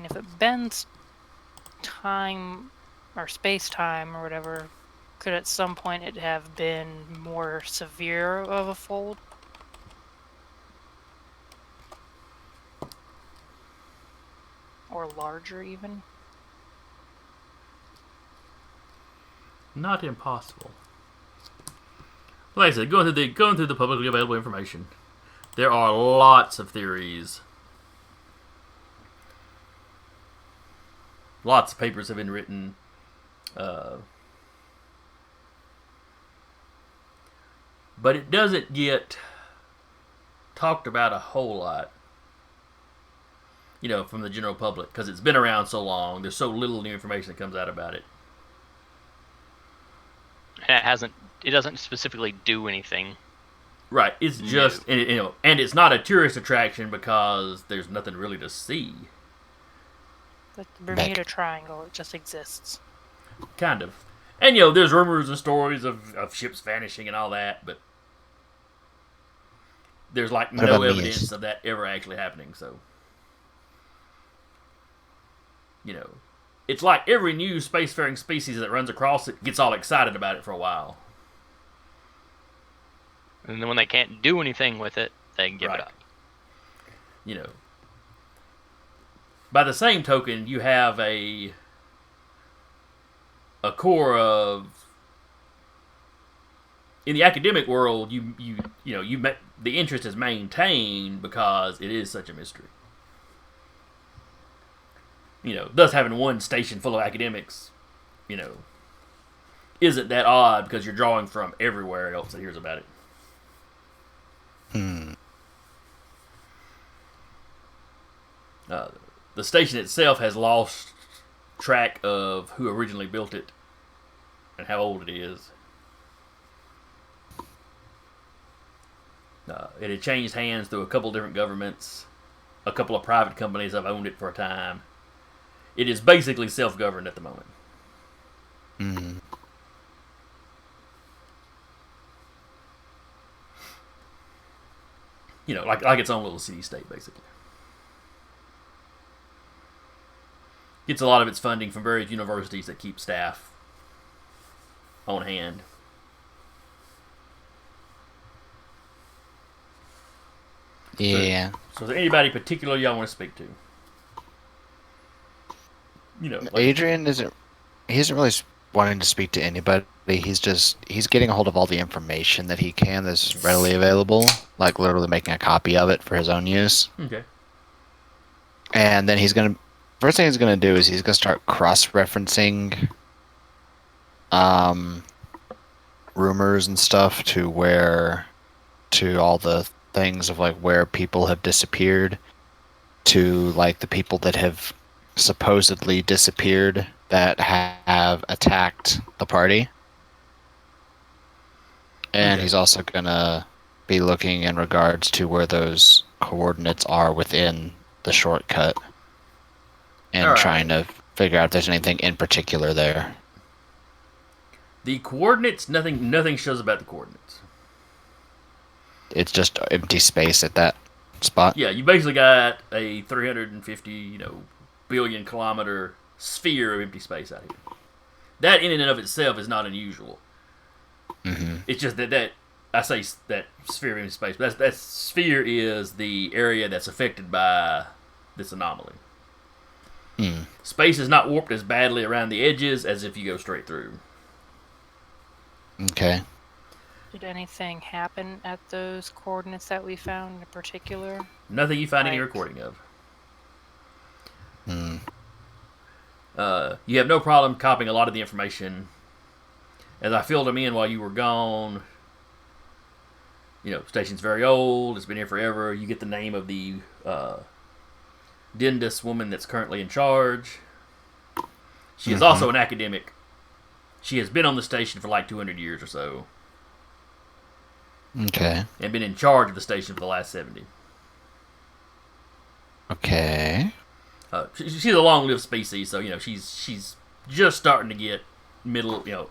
if it bends time or space-time or whatever, could at some point it have been more severe of a fold? Or larger, even? Not impossible. Like I said, going through the publicly available information, there are lots of theories. Lots of papers have been written. But it doesn't get talked about a whole lot, from the general public, because it's been around so long. There's so little new information that comes out about it. And it doesn't specifically do anything. Right. It's just, and it's not a tourist attraction because there's nothing really to see. Like the Bermuda Triangle, it just exists. Kind of. And, there's rumors and stories of ships vanishing and all that, but there's, no evidence of that ever actually happening, so. It's like every new spacefaring species that runs across it gets all excited about it for a while. And then when they can't do anything with it, they give it up. By the same token, you have a core of, in the academic world, the interest is maintained because it is such a mystery. Thus having one station full of academics, isn't that odd because you're drawing from everywhere else that hears about it. The station itself has lost track of who originally built it and how old it is. It had changed hands through a couple different governments. A couple of private companies have owned it for a time. It is basically self-governed at the moment. Like its own little city-state, basically. Gets a lot of its funding from various universities that keep staff on hand. Yeah. So is there anybody particular y'all want to speak to? Adrian isn't really wanting to speak to anybody. He's getting a hold of all the information that he can that's readily available, like literally making a copy of it for his own use. Okay. And then first thing he's gonna do is he's gonna start cross-referencing rumors and stuff to all the things of where people have disappeared, to the people that have supposedly disappeared that have attacked the party. And he's also gonna be looking in regards to where those coordinates are within the shortcut and trying to figure out if there's anything in particular there. The coordinates, nothing shows about the coordinates. It's just empty space at that spot. Yeah, you basically got a 350, billion kilometer sphere of empty space out here. That in and of itself is not unusual. Mm-hmm. It's just that I say that sphere of empty space, but that sphere is the area that's affected by this anomaly. Space is not warped as badly around the edges as if you go straight through. Okay. Did anything happen at those coordinates that we found in particular? Nothing you find any recording of. You have no problem copying a lot of the information. As I filled them in while you were gone, station's very old. It's been here forever. You get the name of the Dindus woman that's currently in charge. She is also an academic. She has been on the station for like 200 years or so. Okay. And been in charge of the station for the last 70. Okay. She's a long-lived species, so she's just starting to get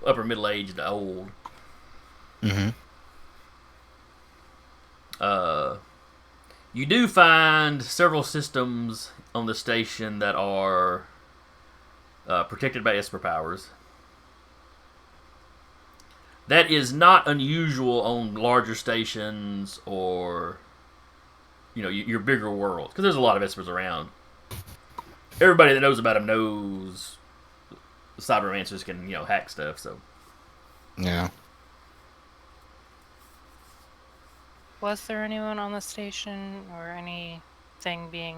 upper middle aged to old. Mm-hmm. You do find several systems on the station that are protected by Esper powers. That is not unusual on larger stations or your bigger worlds, because there's a lot of Espers around. Everybody that knows about them knows cybermancers can hack stuff. So Yeah. Was there anyone on the station or anything being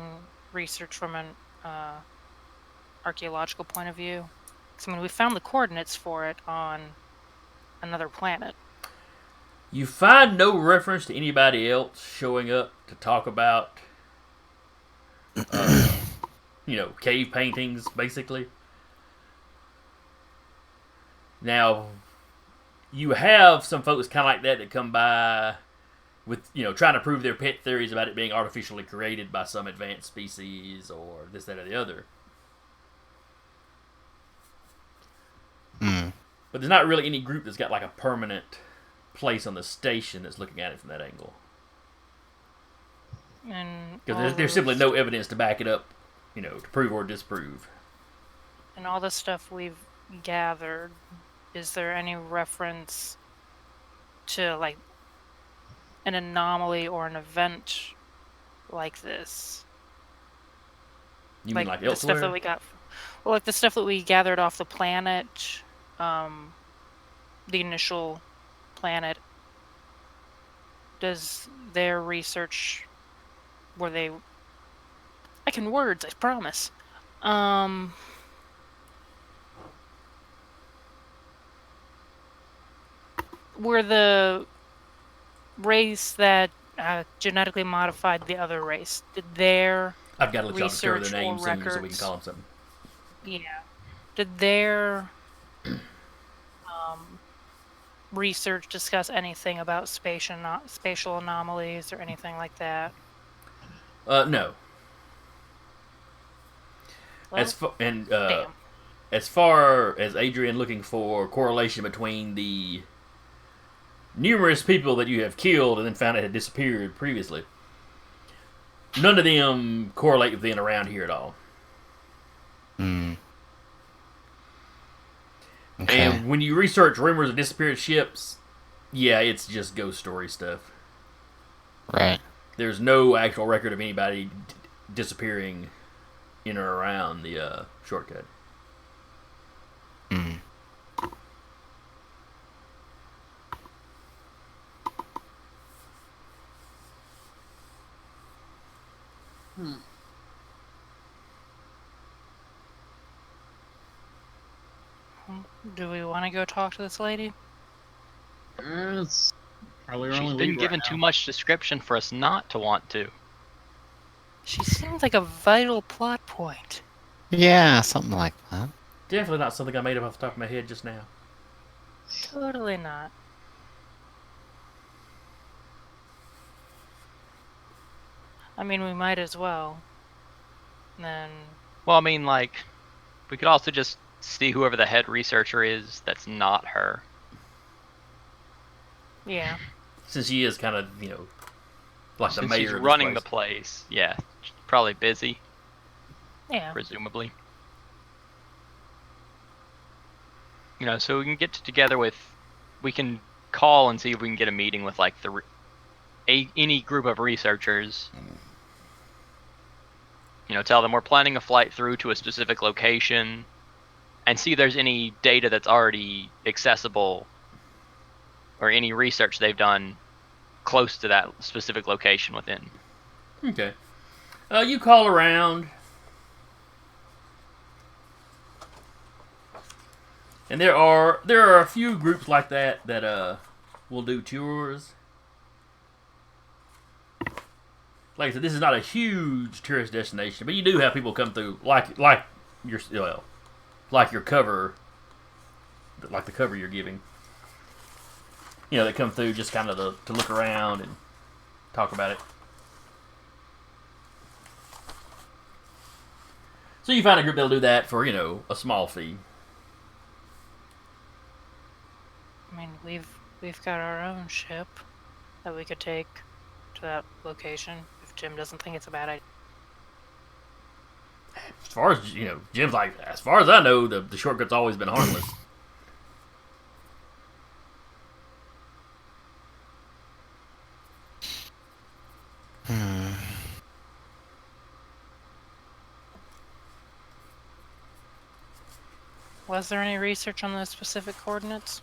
researched from an archaeological point of view? Because, I mean, we found the coordinates for it on another planet. you find no reference to anybody else showing up to talk about, cave paintings, basically. Now, you have some folks kind of like that come by with, trying to prove their pet theories about it being artificially created by some advanced species or this, that, or the other. Mm. But there's not really any group that's got like a permanent place on the station that's looking at it from that angle. And Because there's simply no evidence to back it up, to prove or disprove. And all the stuff we've gathered, is there any reference to, like, an anomaly or an event like this? You mean like the elsewhere? stuff that we got, well, like the stuff that we gathered off the planet, the initial planet. Does their research, I can words, I promise. Were the race that genetically modified the other race, did their I've got to let y'all discover research their names or soon so we can records, call them something. did their research discuss anything about spatial anomalies or anything like that? No. Well, As damn. as far as Adrian looking for correlation between the numerous people that you have killed and then found out had disappeared previously, none of them correlate with being around here at all. Mm. Okay. And when you research rumors of disappeared ships, yeah, it's just ghost story stuff. Right. There's no actual record of anybody disappearing in or around the shortcut. Mm. Do we want to go talk to this lady? It's probably our She's only been lead given right too now. much description for us not to want to. She seems like a vital plot point. Yeah, something like that. Definitely not something I made up off the top of my head just now. Totally not. I mean, we might as well. Then, Well, I mean, like, we could also just see whoever the head researcher is that's not her. yeah. Since she is kind of, like the Since mayor she's of this running the place. place. Yeah, she's probably busy, Yeah. presumably. So we can get together we can call and see if we can get a meeting with, like, any group of researchers. Tell them we're planning a flight through to a specific location and see if there's any data that's already accessible or any research they've done close to that specific location within. Okay. You call around. And there are a few groups like that will do tours. like I said, this is not a huge tourist destination, but you do have people come through, like your like your cover, like the cover you're giving. You know, they come through just kind of to look around and talk about it. So you find a group that'll do that for, a small fee. I mean, we've got our own ship that we could take to that location if Jim doesn't think it's a bad idea. As far as, Jim's like, as far as I know, the shortcut's always been harmless. Was there any research on those specific coordinates?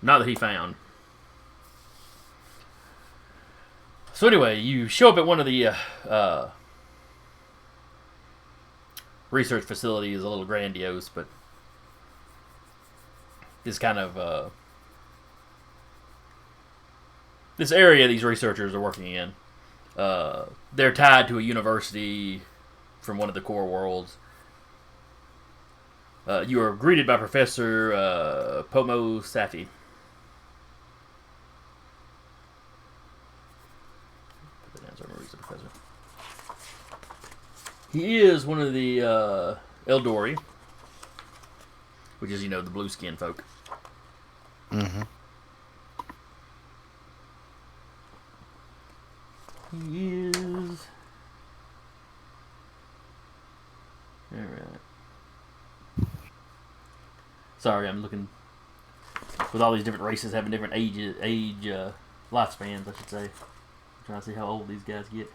Not that he found. So anyway, you show up at one of the research facilities, a little grandiose, but this kind of this area these researchers are working in. They're tied to a university from one of the core worlds. You are greeted by Professor Pomo Safi. Put that down so I remember he's the professor. He is one of the Eldori, which is, the blue skin folk. Mm-hmm. He is... Alright. Sorry, I'm looking... With all these different races having different age lifespans, I should say. I'm trying to see how old these guys get.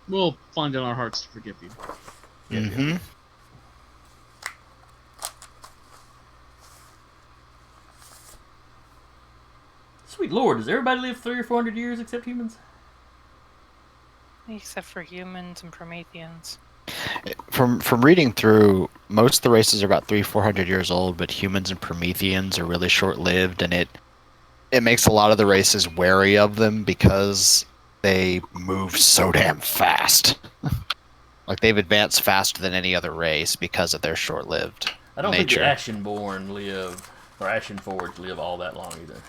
We'll find in our hearts to forgive you. Mm-hmm. Sweet Lord, does everybody live 300 or 400 years except humans? Except for humans and Prometheans. From reading through, most of the races are about 300-400 years old, but humans and Prometheans are really short-lived, and it makes a lot of the races wary of them because they move so damn fast. Like, they've advanced faster than any other race because of their short-lived I don't think the nature. Ashenborn or Ashenforged live all that long either.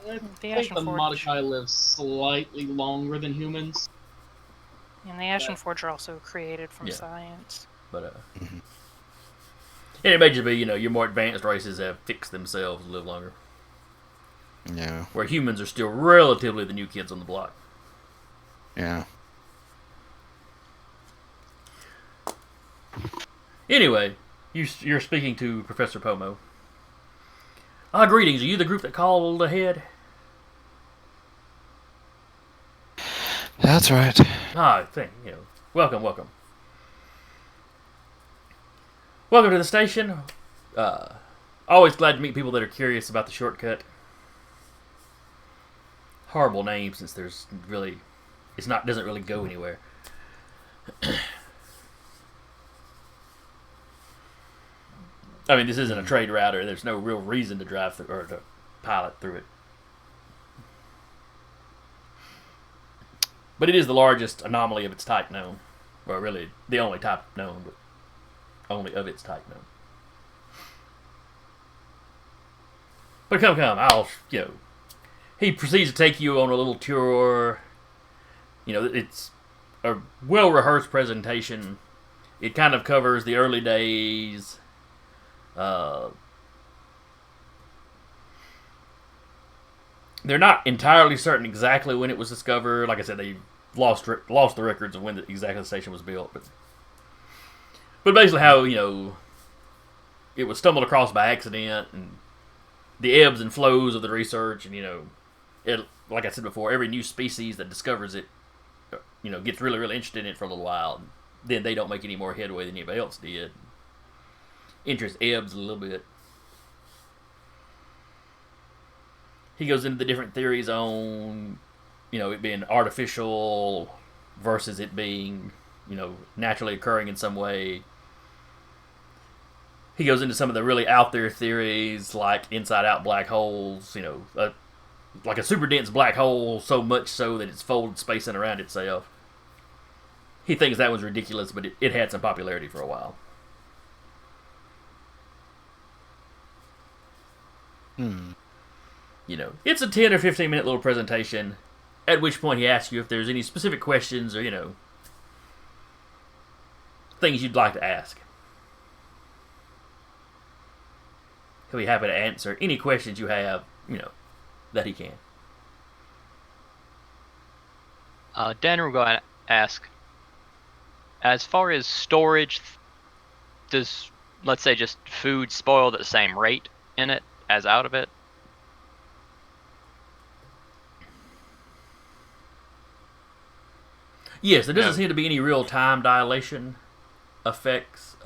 I The think the Ashenforge. Mordecai lives slightly longer than humans. And the Ashenforge are also created from Yeah. science. But, Mhm. and it may just be, your more advanced races have fixed themselves to live longer. Yeah, Where humans are still relatively the new kids on the block. yeah. Anyway, you're speaking to Professor Pomo. Greetings. Are you the group that called ahead? That's right. Welcome. Welcome to the station. Always glad to meet people that are curious about the shortcut. Horrible name since doesn't really go anywhere. I mean, this isn't a trade route, or there's no real reason to drive through or to pilot through it. But it is the largest anomaly of its type known. Well, really, the only type known, but only of its type known. But come, he proceeds to take you on a little tour. It's a well-rehearsed presentation. It kind of covers the early days. They're not entirely certain exactly when it was discovered. Like I said, they lost the records of when exactly the station was built. But basically how, it was stumbled across by accident, and the ebbs and flows of the research, and, like I said before, every new species that discovers it, gets really, really interested in it for a little while. And then they don't make any more headway than anybody else did. Interest ebbs a little bit. He goes into the different theories on, it being artificial versus it being, naturally occurring in some way. He goes into some of the really out there theories like inside out black holes, like a super dense black hole, so much so that it's folded space in around itself. He thinks that was ridiculous, but it had some popularity for a while. You know, it's a 10 or 15 minute little presentation, at which point he asks you if there's any specific questions or, you know, things you'd like to ask. He'll be happy to answer any questions you have, you know, that he can. Dan will go and ask, as far as storage, does, let's say, just food spoil at the same rate in it as out of it? Yes, there doesn't seem to be any real time dilation effects.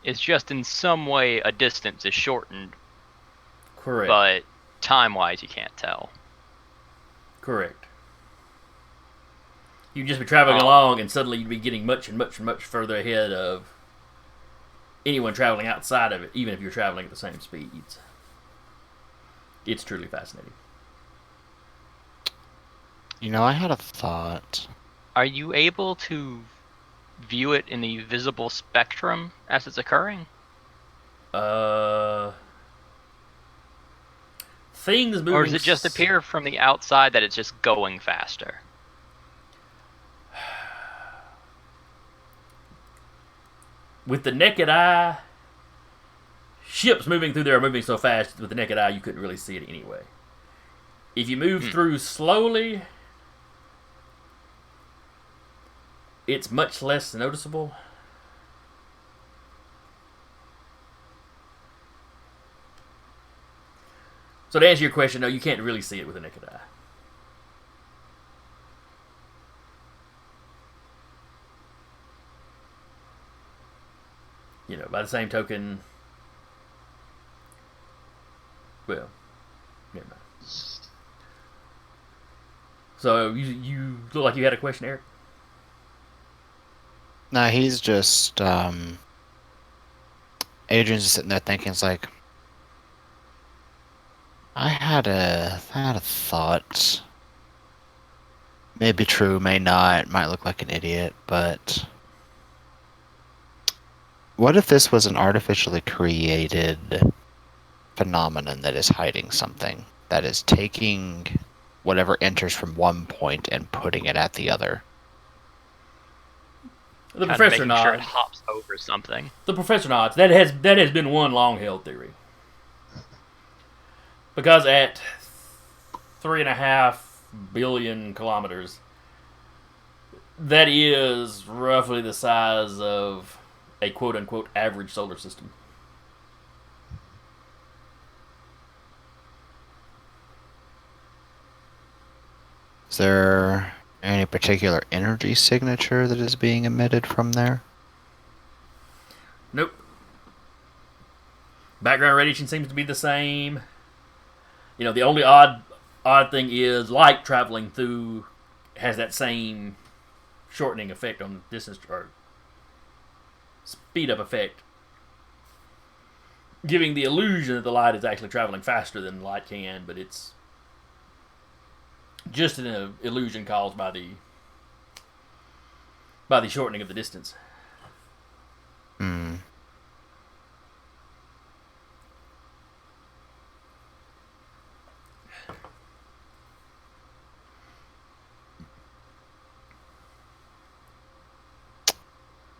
It's just in some way a distance is shortened, Correct. but time-wise you can't tell. Correct. You'd just be traveling along, and suddenly you'd be getting much and much and much further ahead of anyone traveling outside of it, even if you're traveling at the same speeds. It's truly fascinating. You know, I had a thought. Are you able to view it in the visible spectrum as it's occurring? Things moving. Or does it just appear from the outside that it's just going faster? With the naked eye, ships moving through there are moving so fast with the naked eye you couldn't really see it anyway. If you move through slowly, it's much less noticeable. So to answer your question, no, you can't really see it with the naked eye. You know, by the same token, well, never mind. So you look like you had a question, Eric? Nah, he's just Adrian's just sitting there thinking, it's like, I had a thought. Maybe true, may not, might look like an idiot, but what if this was an artificially created phenomenon that is hiding something, that is taking whatever enters from one point and putting it at the other? The Kind of professor making sure it nods. hops over something. The professor nods. That has been one long-held theory. Because at 3.5 billion kilometers, that is roughly the size of a quote-unquote average solar system. Is there any particular energy signature that is being emitted from there? Nope. Background radiation seems to be the same. You know, the only odd thing is light traveling through has that same shortening effect on distance, or speed up effect, giving the illusion that the light is actually traveling faster than light can, but it's just an illusion caused by the shortening of the distance.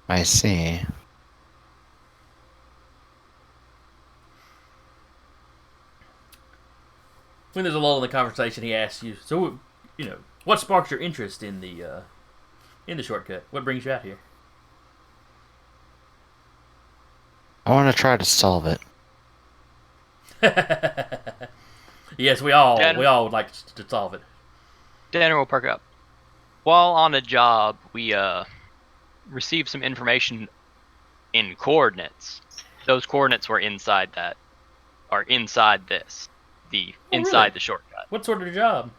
I see. When there's a lull in the conversation, he asks you, "So, you know, what sparks your interest in the shortcut? What brings you out here?" I want to try to solve it. Yes, we all Dan- would like to solve it. Danner will perk up. While on a job, we received some information in coordinates. Those coordinates were inside this. Inside really? the shortcut. What sort of job?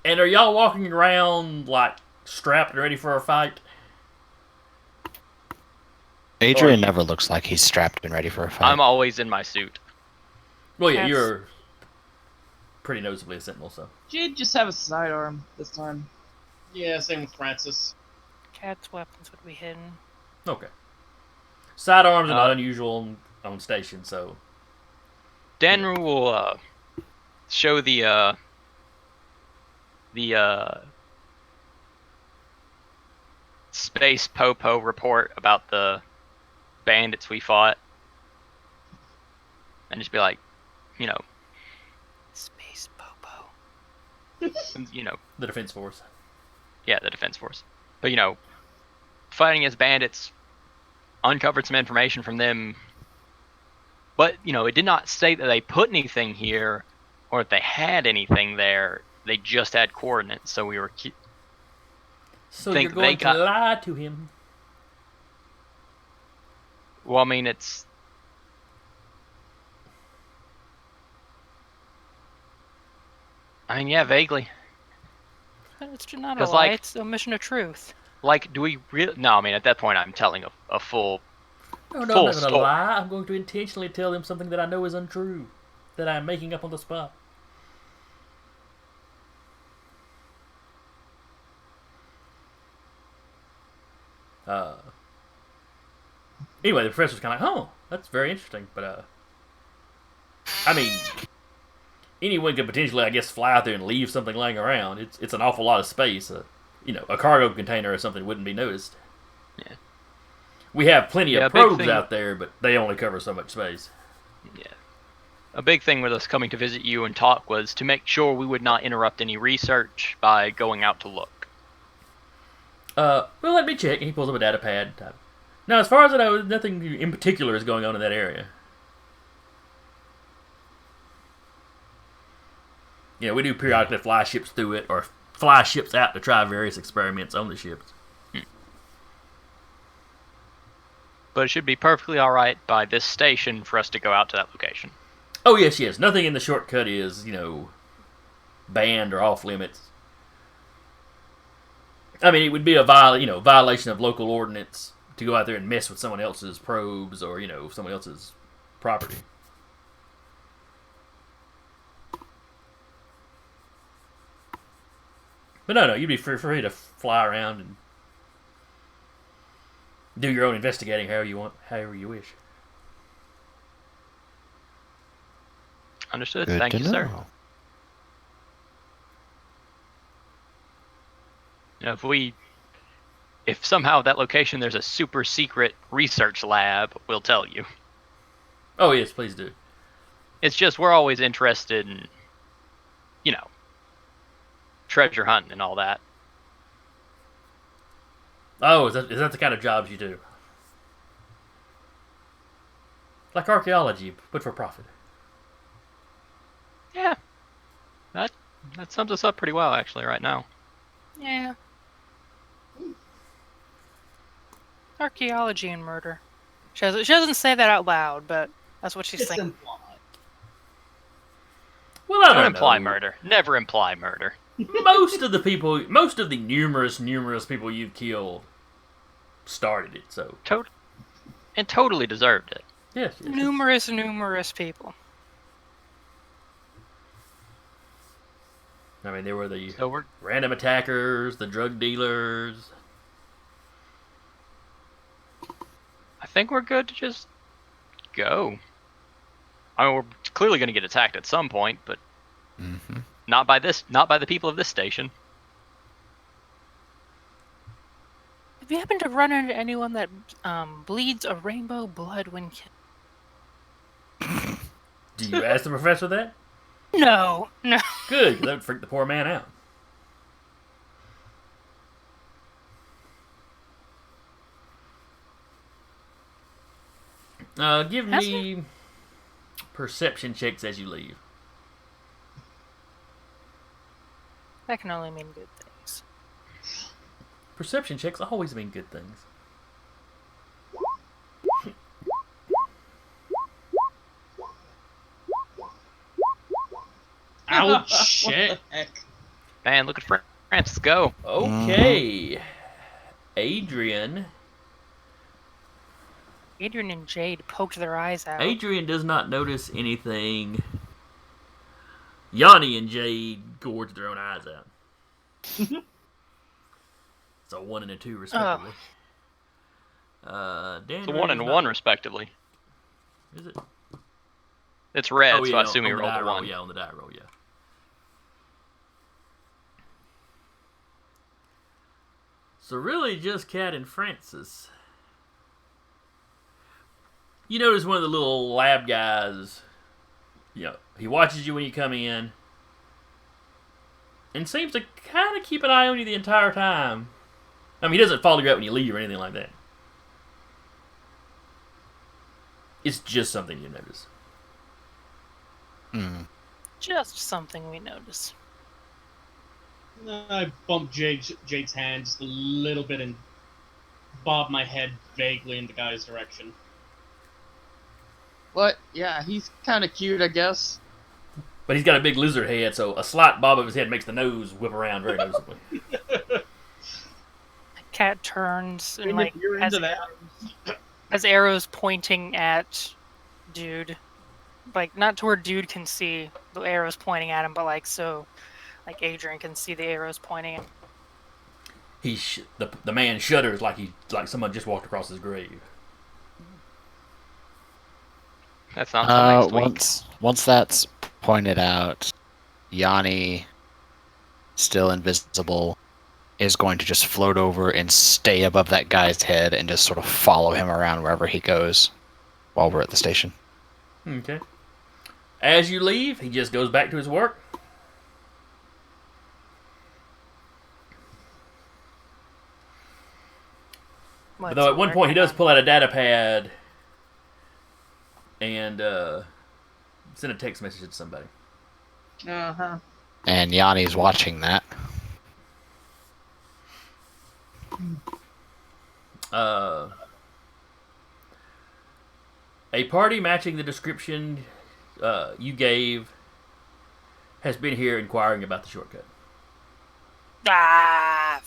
And are y'all walking around like strapped and ready for a fight? Adrian you- never looks like he's strapped and ready for a fight. I'm always in my suit. Well, yeah, Cats- you're pretty noticeably a sentinel, so. She'd just have a sidearm this time. Yeah, same with Francis. Cat's weapons would be hidden. Okay. Sidearms are not Uh, unusual on station, so. Danru will show the space popo report about the bandits we fought, and just be like, you know, Space Popo. The Defense Force. Yeah, the defense force. But fighting as bandits, uncovered some information from them. But it did not state that they put anything here, or if they had anything there. They just had coordinates, so we were. So Think you're they going to got- lie to him. Well, I mean, it's. I mean, yeah, vaguely. It's not a 'Cause, lie. like- It's a mission of truth. Like, do we really? No, I mean, at that point, I'm telling a full. No, I'm Full not going to story. lie. I'm going to intentionally tell them something that I know is untrue, that I'm making up on the spot. Anyway, the professor's kind of like, oh, that's very interesting, but I mean, anyone could potentially, I guess, fly out there and leave something laying around. It's an awful lot of space. A cargo container or something wouldn't be noticed. Yeah. We have plenty Yeah, of a big probes thing- out there, but they only cover so much space. Yeah. A big thing with us coming to visit you and talk was to make sure we would not interrupt any research by going out to look. Well, let me check. And he pulls up a data pad. Now, as far as I know, nothing in particular is going on in that area. We do periodically fly ships through it, or fly ships out to try various experiments on the ships. But it should be perfectly alright by this station for us to go out to that location. Oh, yes, yes. Nothing in the shortcut is, banned or off limits. I mean, it would be a violation of local ordinance to go out there and mess with someone else's probes or, someone else's property. But no, you'd be free to fly around and do your own investigating however you wish. Understood. Good Thank to you, know. sir. If somehow that location there's a super secret research lab, we'll tell you. Oh, yes, please do. It's just we're always interested in, treasure hunting and all that. Oh, is that the kind of jobs you do? Like archaeology, but for profit. Yeah. That sums us up pretty well, actually, right now. Yeah. Archaeology and murder. She doesn't say that out loud, but that's what she's It's thinking. implied. Well, I Don't don't imply know. murder. Never imply murder. Most of the numerous people you've killed started it, so. And totally deserved it. Yes, yes. Numerous people. I mean, there were the So we're random attackers, the drug dealers. I think we're good to just go. I mean, we're clearly going to get attacked at some point, but Mm-hmm. not by the people of this station. Have you happened to run into anyone that bleeds a rainbow blood when killed? Do you ask the professor that? No. Good, 'cause that would freak the poor man out. Give Has me perception checks as you leave. That can only mean good things. Perception checks always mean good things. Ouch! Shit! What the heck? Man, look at Francis go. Okay. Adrian. Adrian and Jade poked their eyes out. Adrian does not notice anything. Yanni and Jade gorge their own eyes out. It's a 1 and a 2, respectively. It's a 1 and 1, respectively. Is it? It's red, Oh, yeah, so I assume he on the rolled die a roll, 1. yeah, on the die roll, yeah. So really just Cat and Francis. You notice one of the little lab guys, he watches you when you come in and seems to kind of keep an eye on you the entire time. I mean, he doesn't follow you out when you leave or anything like that. It's just something you notice. Just something we notice. I bump Jade's hand just a little bit and bob my head vaguely in the guy's direction. But yeah, he's kind of cute, I guess. But he's got a big lizard head, so a slight bob of his head makes the nose whip around very noticeably. Cat turns and If you're into that. has arrows pointing at dude. Like, not to where dude can see the arrows pointing at him, but like Adrian can see the arrows pointing. The man shudders like someone just walked across his grave. That's not until next week. Once that's pointed out, Yanni, still invisible, is going to just float over and stay above that guy's head and just sort of follow him around wherever he goes while we're at the station. Okay. As you leave, he just goes back to his work. Though at one point he does pull out a data pad and send a text message to somebody. Uh-huh. And Yanni's watching that. A party matching the description you gave has been here inquiring about the shortcut. Ah!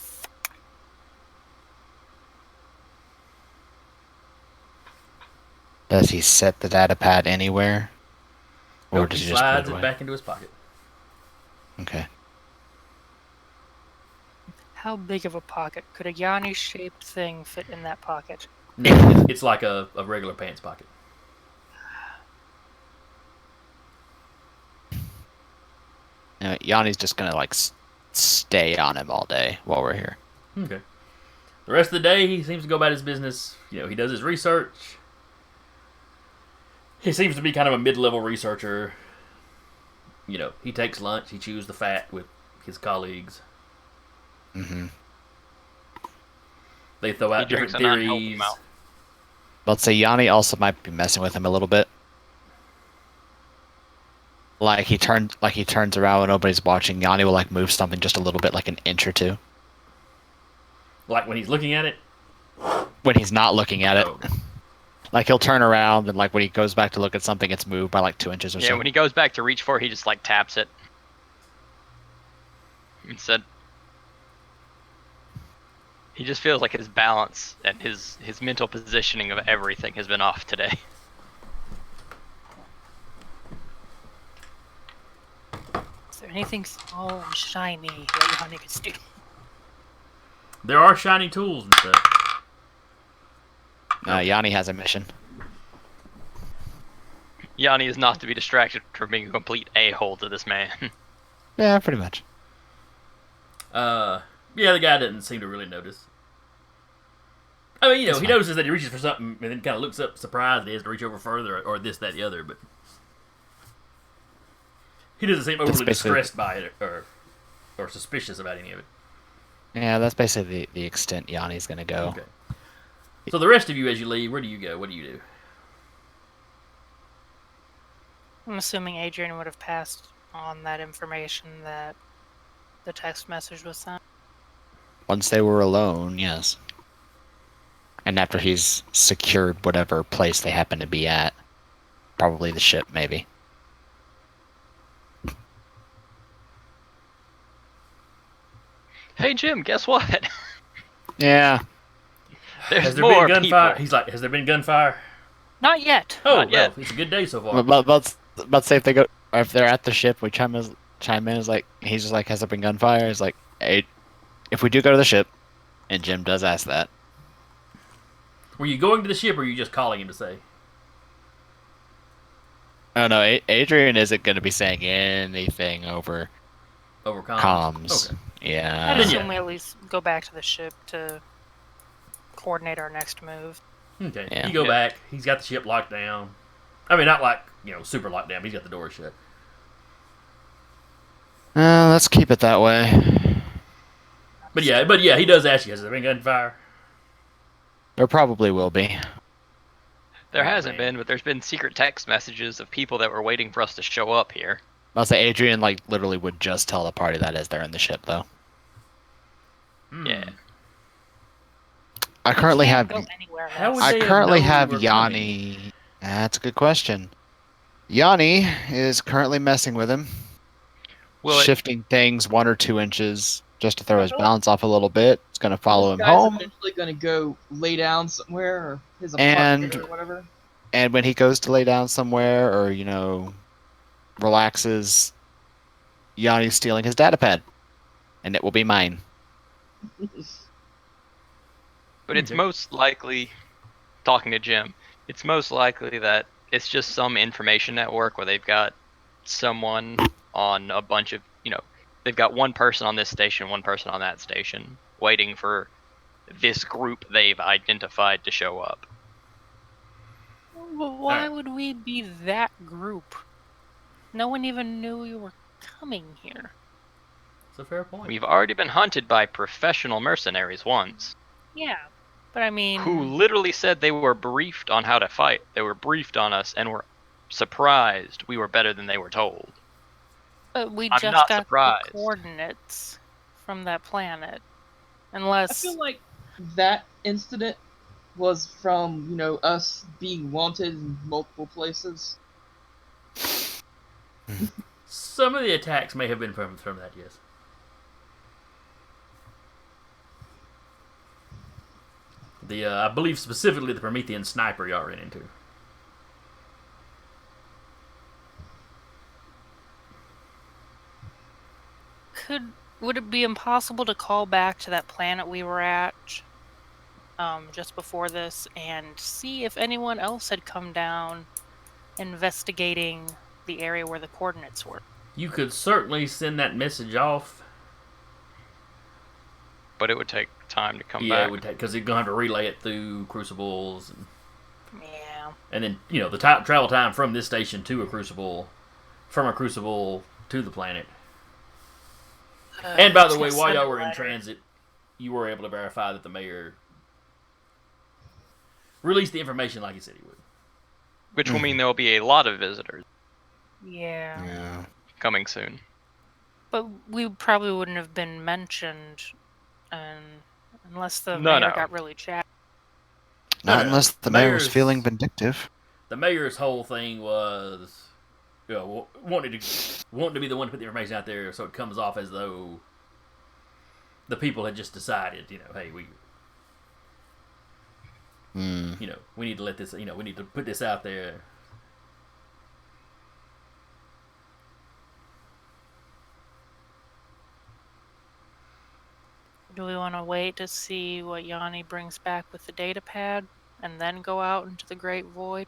Does he set the data pad anywhere? Or Nope, does he he just put slides it it away? back into his pocket. Okay. How big of a pocket? Could a Yanni-shaped thing fit in that pocket? No, it's like a regular pants pocket. Yanni's just gonna stay on him all day while we're here. Okay. The rest of the day, he seems to go about his business. He does his research. He seems to be kind of a mid-level researcher. He takes lunch. He chews the fat with his colleagues. Mm-hmm. They throw out different drinks and not help theories. him out. Let's say Yanni also might be messing with him a little bit. Like he turns around when nobody's watching. Yanni will move something just a little bit, like an inch or two. Like when he's looking at it? When he's not looking at it. Oh. Like he'll turn around and when he goes back to look at something, it's moved by 2 inches or so. Yeah, when he goes back to reach for it, he just taps it. Instead, he just feels like his balance and his mental positioning of everything has been off today. Is there anything small and shiny that Yanni could do? There are shiny tools and stuff. Yanni has a mission. Yanni is not to be distracted from being a complete a-hole to this man. Yeah, pretty much. Yeah, the guy doesn't seem to really notice. I mean, he notices that he reaches for something and then kind of looks up surprised he has to reach over further or this, that, the other, but he doesn't seem overly distressed by it or suspicious about any of it. Yeah, that's basically the extent Yanni's gonna go. Okay. So the rest of you, as you leave, where do you go? What do you do? I'm assuming Adrian would have passed on that information that the text message was sent. Once they were alone, yes. And after he's secured whatever place they happen to be at. Probably the ship, maybe. Hey Jim, guess what? Yeah. There's Has there more been gunfire? people. He's like, has there been gunfire? Not yet. Oh, Not yet. well, it's a good day so far. But say if they go, or if they're at the ship, we chime in. Is like he's just like, has there been gunfire? He's like, hey, if we do go to the ship, and Jim does ask that. Were you going to the ship, or were you just calling him to say? Oh no, Adrian isn't going to be saying anything over Over comms. Okay. Yeah. I'd Then assume yeah. we at least go back to the ship to coordinate our next move. Okay. Yeah. You go Yeah. back. He's got the ship locked down. I mean, not like, super locked down. But he's got the door shut. Let's keep it that way. But yeah, he does ask you, has there been gunfire? There probably will be. There Oh, hasn't man. been, but there's been secret text messages of people that were waiting for us to show up here. I'll say Adrian like literally would just tell the party that as they're in the ship though. Hmm. Yeah. I currently Can't have go anywhere How would else. they I have currently known have we were Yanni. That's a good question. Yanni is currently messing with him, Will it, shifting things 1 or 2 inches just to throw his balance off a little bit. It's going to follow him This guy's home, eventually gonna go lay down somewhere, or his And- apartment, or whatever. and when he goes to lay down somewhere or relaxes, Yanni's stealing his data pad, and it will be mine. but it's Okay. most likely, talking to Jim, it's most likely that it's just some information network where they've got someone on a bunch of, they've got one person on this station, one person on that station, waiting for this group they've identified to show up. Well, why Alright. would we be that group? No one even knew we were coming here. It's a fair point. We've already been hunted by professional mercenaries once, Yeah, but I mean, who literally said they were briefed on how to fight. They were briefed on us and were surprised we were better than they were told. but we I'm just not got surprised. the coordinates from that planet. I Unless feel like that incident was from, us being wanted in multiple places. Some of the attacks may have been from that, yes. I believe specifically the Promethean sniper y'all ran into. would it be impossible to call back to that planet we were at just before this and see if anyone else had come down investigating the area where the coordinates were? You could certainly send that message off. But it would take time to come Yeah, back. it would take, because you're going to have to relay it through crucibles. Yeah. And then, the travel time from this station to a crucible, from a crucible to the planet. And by the way, Just while send y'all a were in letter. transit, you were able to verify that the mayor released the information like he said he would. Which will mean there will be a lot of visitors Yeah. Yeah. coming soon. But we probably wouldn't have been mentioned unless the No, mayor no. got really chatty. Not no. unless the mayor was Mayor's- feeling vindictive. The mayor's whole thing was, wanting to be the one to put the information out there, so it comes off as though the people had just decided, hey, we need to let this, we need to put this out there. Do we want to wait to see what Yanni brings back with the data pad and then go out into the great void?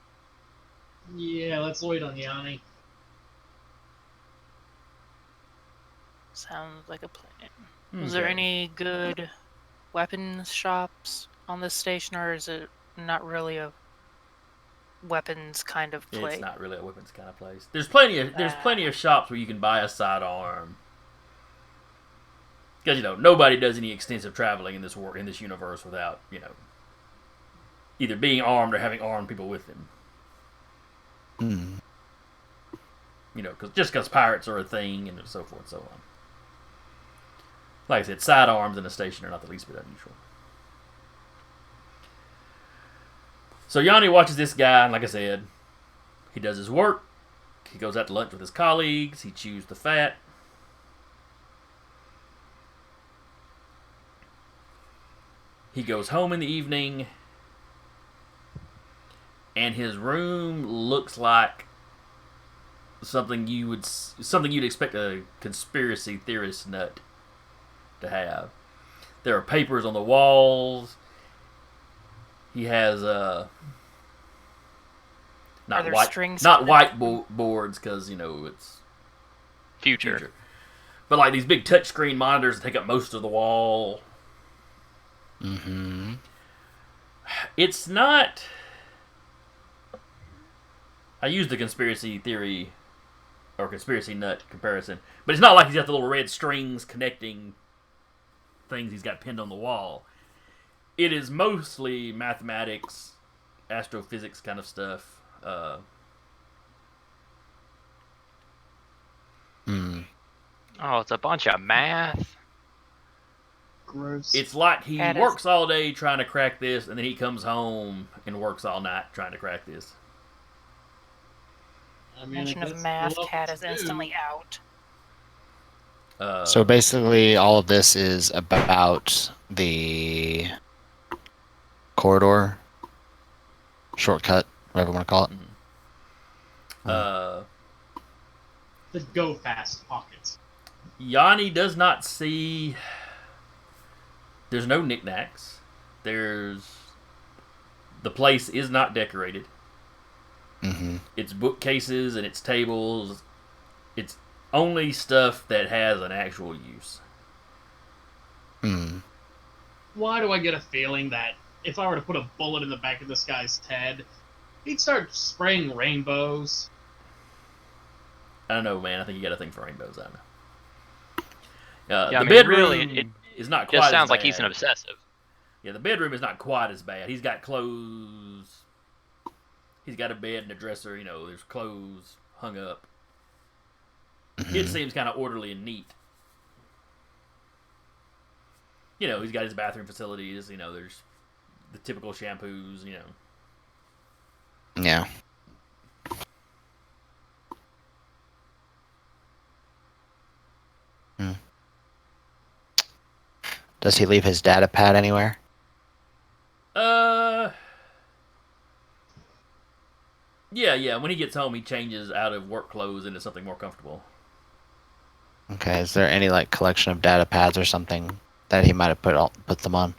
Yeah, let's wait on Yanni. Sounds like a plan. Is there any good weapons shops on this station, or is it not really a weapons kind of place? It's not really a weapons kind of place. There's plenty of shops where you can buy a sidearm. Because nobody does any extensive traveling in this universe without either being armed or having armed people with them. Hmm. Because pirates are a thing and so forth and so on. Like I said, sidearms in a station are not the least bit unusual. So Yanni watches this guy, and like I said, he does his work. He goes out to lunch with his colleagues. He chews the fat. He goes home in the evening, and his room looks like something you'd expect a conspiracy theorist nut to have. There are papers on the walls. He has Are not there white strings not connected? whiteboards because it's Future. future, but like these big touchscreen monitors that take up most of the wall. Mm-hmm. It's not. I used the conspiracy theory or conspiracy nut comparison, but it's not like he's got the little red strings connecting things he's got pinned on the wall. It is mostly mathematics, astrophysics kind of stuff. Oh, it's a bunch of math. Gross. It's like he That is- works all day trying to crack this, and then he comes home and works all night trying to crack this. I mean, Mention if of that's math, the cat level is two, instantly out. So basically, all of this is about the corridor, shortcut, whatever you want to call it. the go fast pockets. Yanni does not see. There's no knickknacks. The place is not decorated. Mm-hmm. It's bookcases and it's tables. It's only stuff that has an actual use. Hmm. Why do I get a feeling that if I were to put a bullet in the back of this guy's head, he'd start spraying rainbows? I don't know, man. I think you got a thing for rainbows. I don't know. Yeah, The I mean, bedroom really, it is not quite Just as sounds like bad. he's an obsessive. Yeah, the bedroom is not quite as bad. He's got clothes. He's got a bed and a dresser. There's clothes hung up. It seems kind of orderly and neat. He's got his bathroom facilities. There's the typical shampoos. Yeah. Hmm. Does he leave his data pad anywhere? Yeah. When he gets home, he changes out of work clothes into something more comfortable. Okay. Is there any collection of data pads or something that he might have put them on?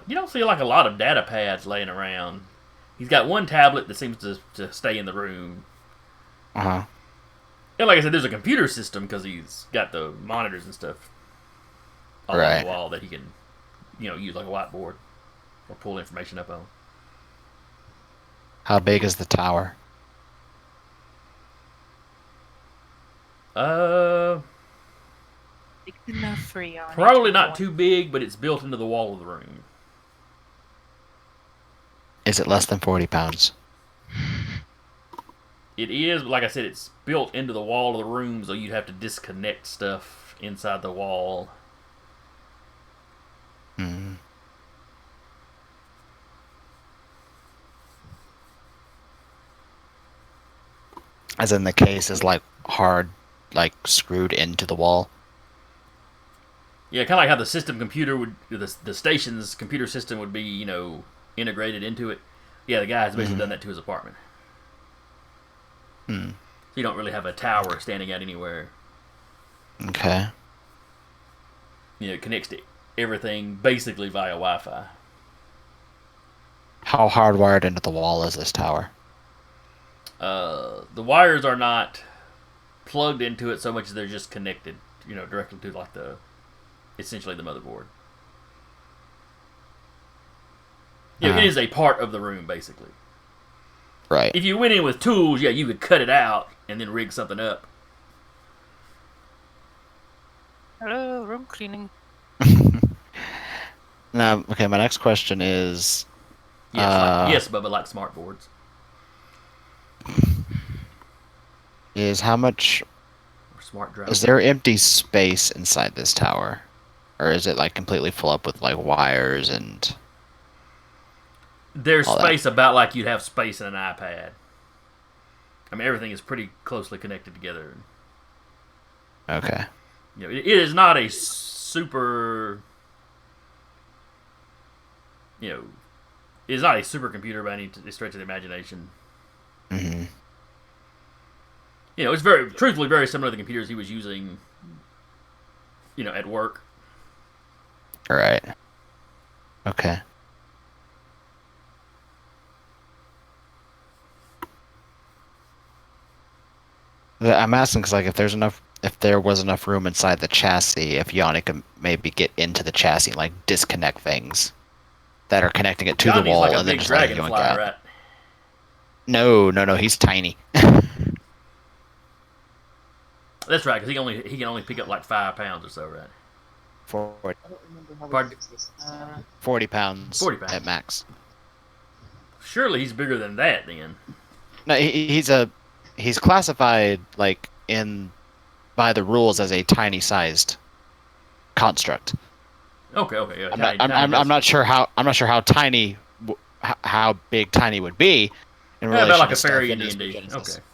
You don't see a lot of data pads laying around. He's got one tablet that seems to stay in the room. Uh huh. And like I said, there's a computer system because he's got the monitors and stuff all on Right. the wall that he can, use like a whiteboard or pull information up on. How big is the tower? Big enough for Yanni Probably to not walk. too big, but it's built into the wall of the room. Is it less than 40 pounds? It is, but like I said, it's built into the wall of the room, so you'd have to disconnect stuff inside the wall. Hmm. As in the case is hard, screwed into the wall. Yeah, kind of like how the system computer the station's computer system would be, integrated into it. Yeah, the guy has basically done that to his apartment. Hmm. So you don't really have a tower standing out anywhere. Okay. It connects to everything basically via Wi-Fi. How hardwired into the wall is this tower? The wires are not plugged into it so much as they're just connected, directly to essentially the motherboard. It is a part of the room basically. Right. If you went in with tools, you could cut it out and then rig something up. Hello, room cleaning. Now, okay, my next question is, Yes, Bubba, like smart boards. how much Or smart drive. is there empty space inside this tower? Or is it completely full up with wires and There's all that? space about like you'd have space in an iPad. I mean, everything is pretty closely connected together. Okay. It is not a super you know, is not a supercomputer by any stretch of the imagination. Mm-hmm. You know, it's very, truthfully, very similar to the computers he was using, you know, at work. All right. Okay. I'm asking because, like, if there was enough room inside the chassis, if Yanni could maybe get into the chassis, and, like, disconnect things that are connecting it to the Yanni's wall, like a and then big just let it dragonfly, yoink out. right? No, he's tiny. That's right, because he can only pick up like 5 pounds or so, right? 40, I don't remember how we Pardon? fixed this time. 40 pounds 40 pounds. at max. Surely he's bigger than that, then. No, he's classified like by the rules as a tiny sized construct. Okay, yeah. I'm not sure how tiny how big tiny would be in relation about like to a fairy stuff in in his D&D. Genesis. Okay.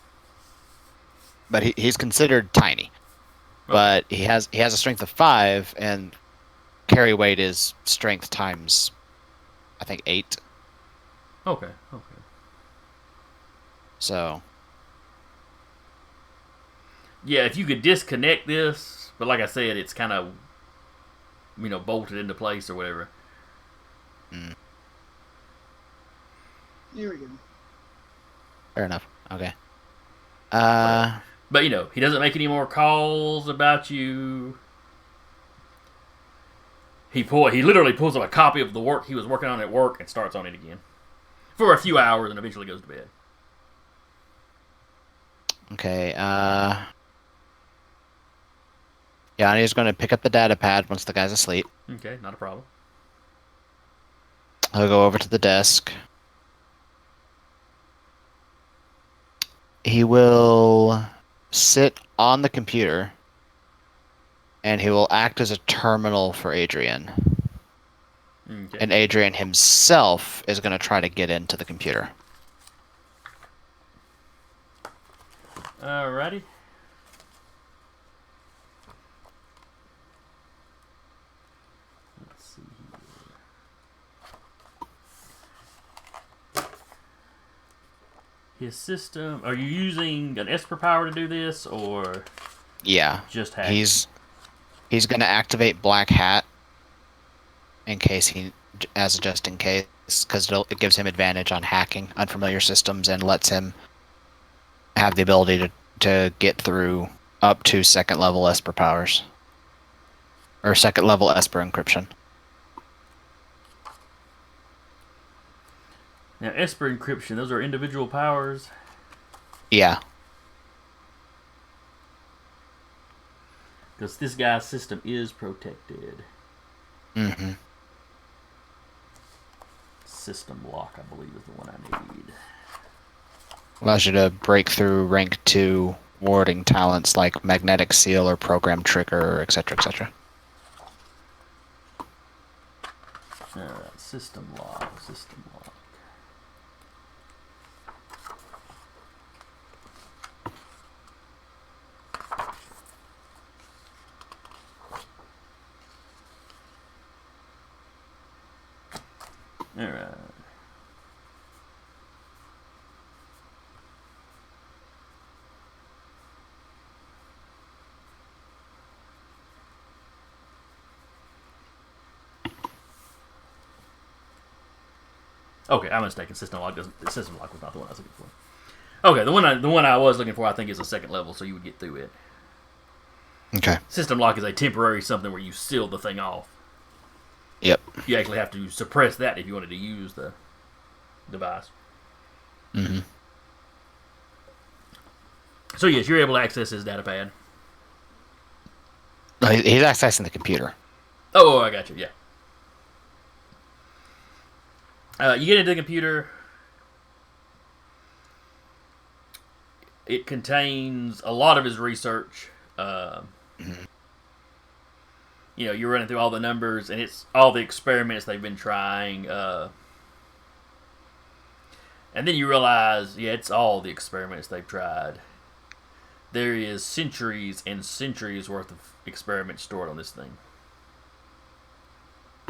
But he's considered tiny. But he has a strength of 5, and carry weight is strength times, I think, 8. Okay. So Yeah, if you could disconnect this, but like I said, it's kind of, you know, bolted into place or whatever. Here we go. fair enough. Okay. But, you know, he doesn't make any more calls about you. He literally pulls up a copy of the work he was working on at work and starts on it again. For a few hours and eventually goes to bed. Okay. Yanni's going to pick up the data pad once the guy's asleep. Okay, not a problem. He'll go over to the desk. He will sit on the computer, and he will act as a terminal for Adrian. Okay. And Adrian himself is going to try to get into the computer. Alrighty. Let's see here. His system. Are you using an Esper power to do this, or Yeah. just hack? He's going to activate Black Hat just in case, because it gives him advantage on hacking unfamiliar systems and lets him have the ability to get through up to second level Esper powers. Or second level Esper encryption. Now, Esper encryption. Those are individual powers. Yeah. Because this guy's system is protected. Mm-hmm. System lock, I believe, is the one I need. Allows you to break through rank 2 warding talents like Magnetic Seal or Program Trigger, etc., etc. Alright, system lock. Alright. Okay, I'm mistaken. System lock was not the one I was looking for. Okay, the one I was looking for, I think, is a second level, so you would get through it. Okay. System lock is a temporary something where you seal the thing off. Yep. You actually have to suppress that if you wanted to use the device. Mm-hmm. So yes, you're able to access his data pad. No, he's accessing the computer. Oh, I got you. Yeah. You get into the computer. It contains a lot of his research. You know, you're running through all the numbers, and it's all the experiments they've been trying. And then you realize, yeah, it's all the experiments they've tried. There is centuries and centuries worth of experiments stored on this thing.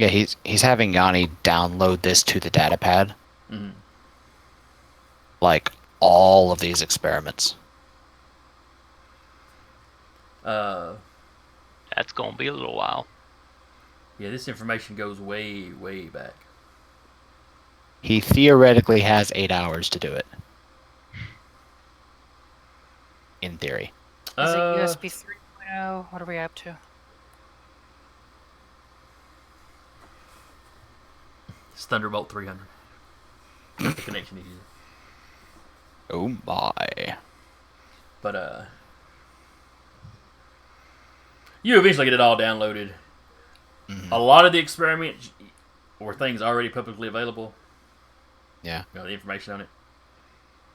Yeah, he's having Yanni download this to the datapad, Mhm. like all of these experiments. That's gonna be a little while. Yeah, this information goes way, way back. He theoretically has 8 hours to do it. In theory. Is it Uh, USB 3.0? What are we up to? it's Thunderbolt 300. That's the connection he uses. Oh my. But you eventually get it all downloaded. Mhm. A lot of the experiments were things already publicly available. Yeah. You know, the information on it.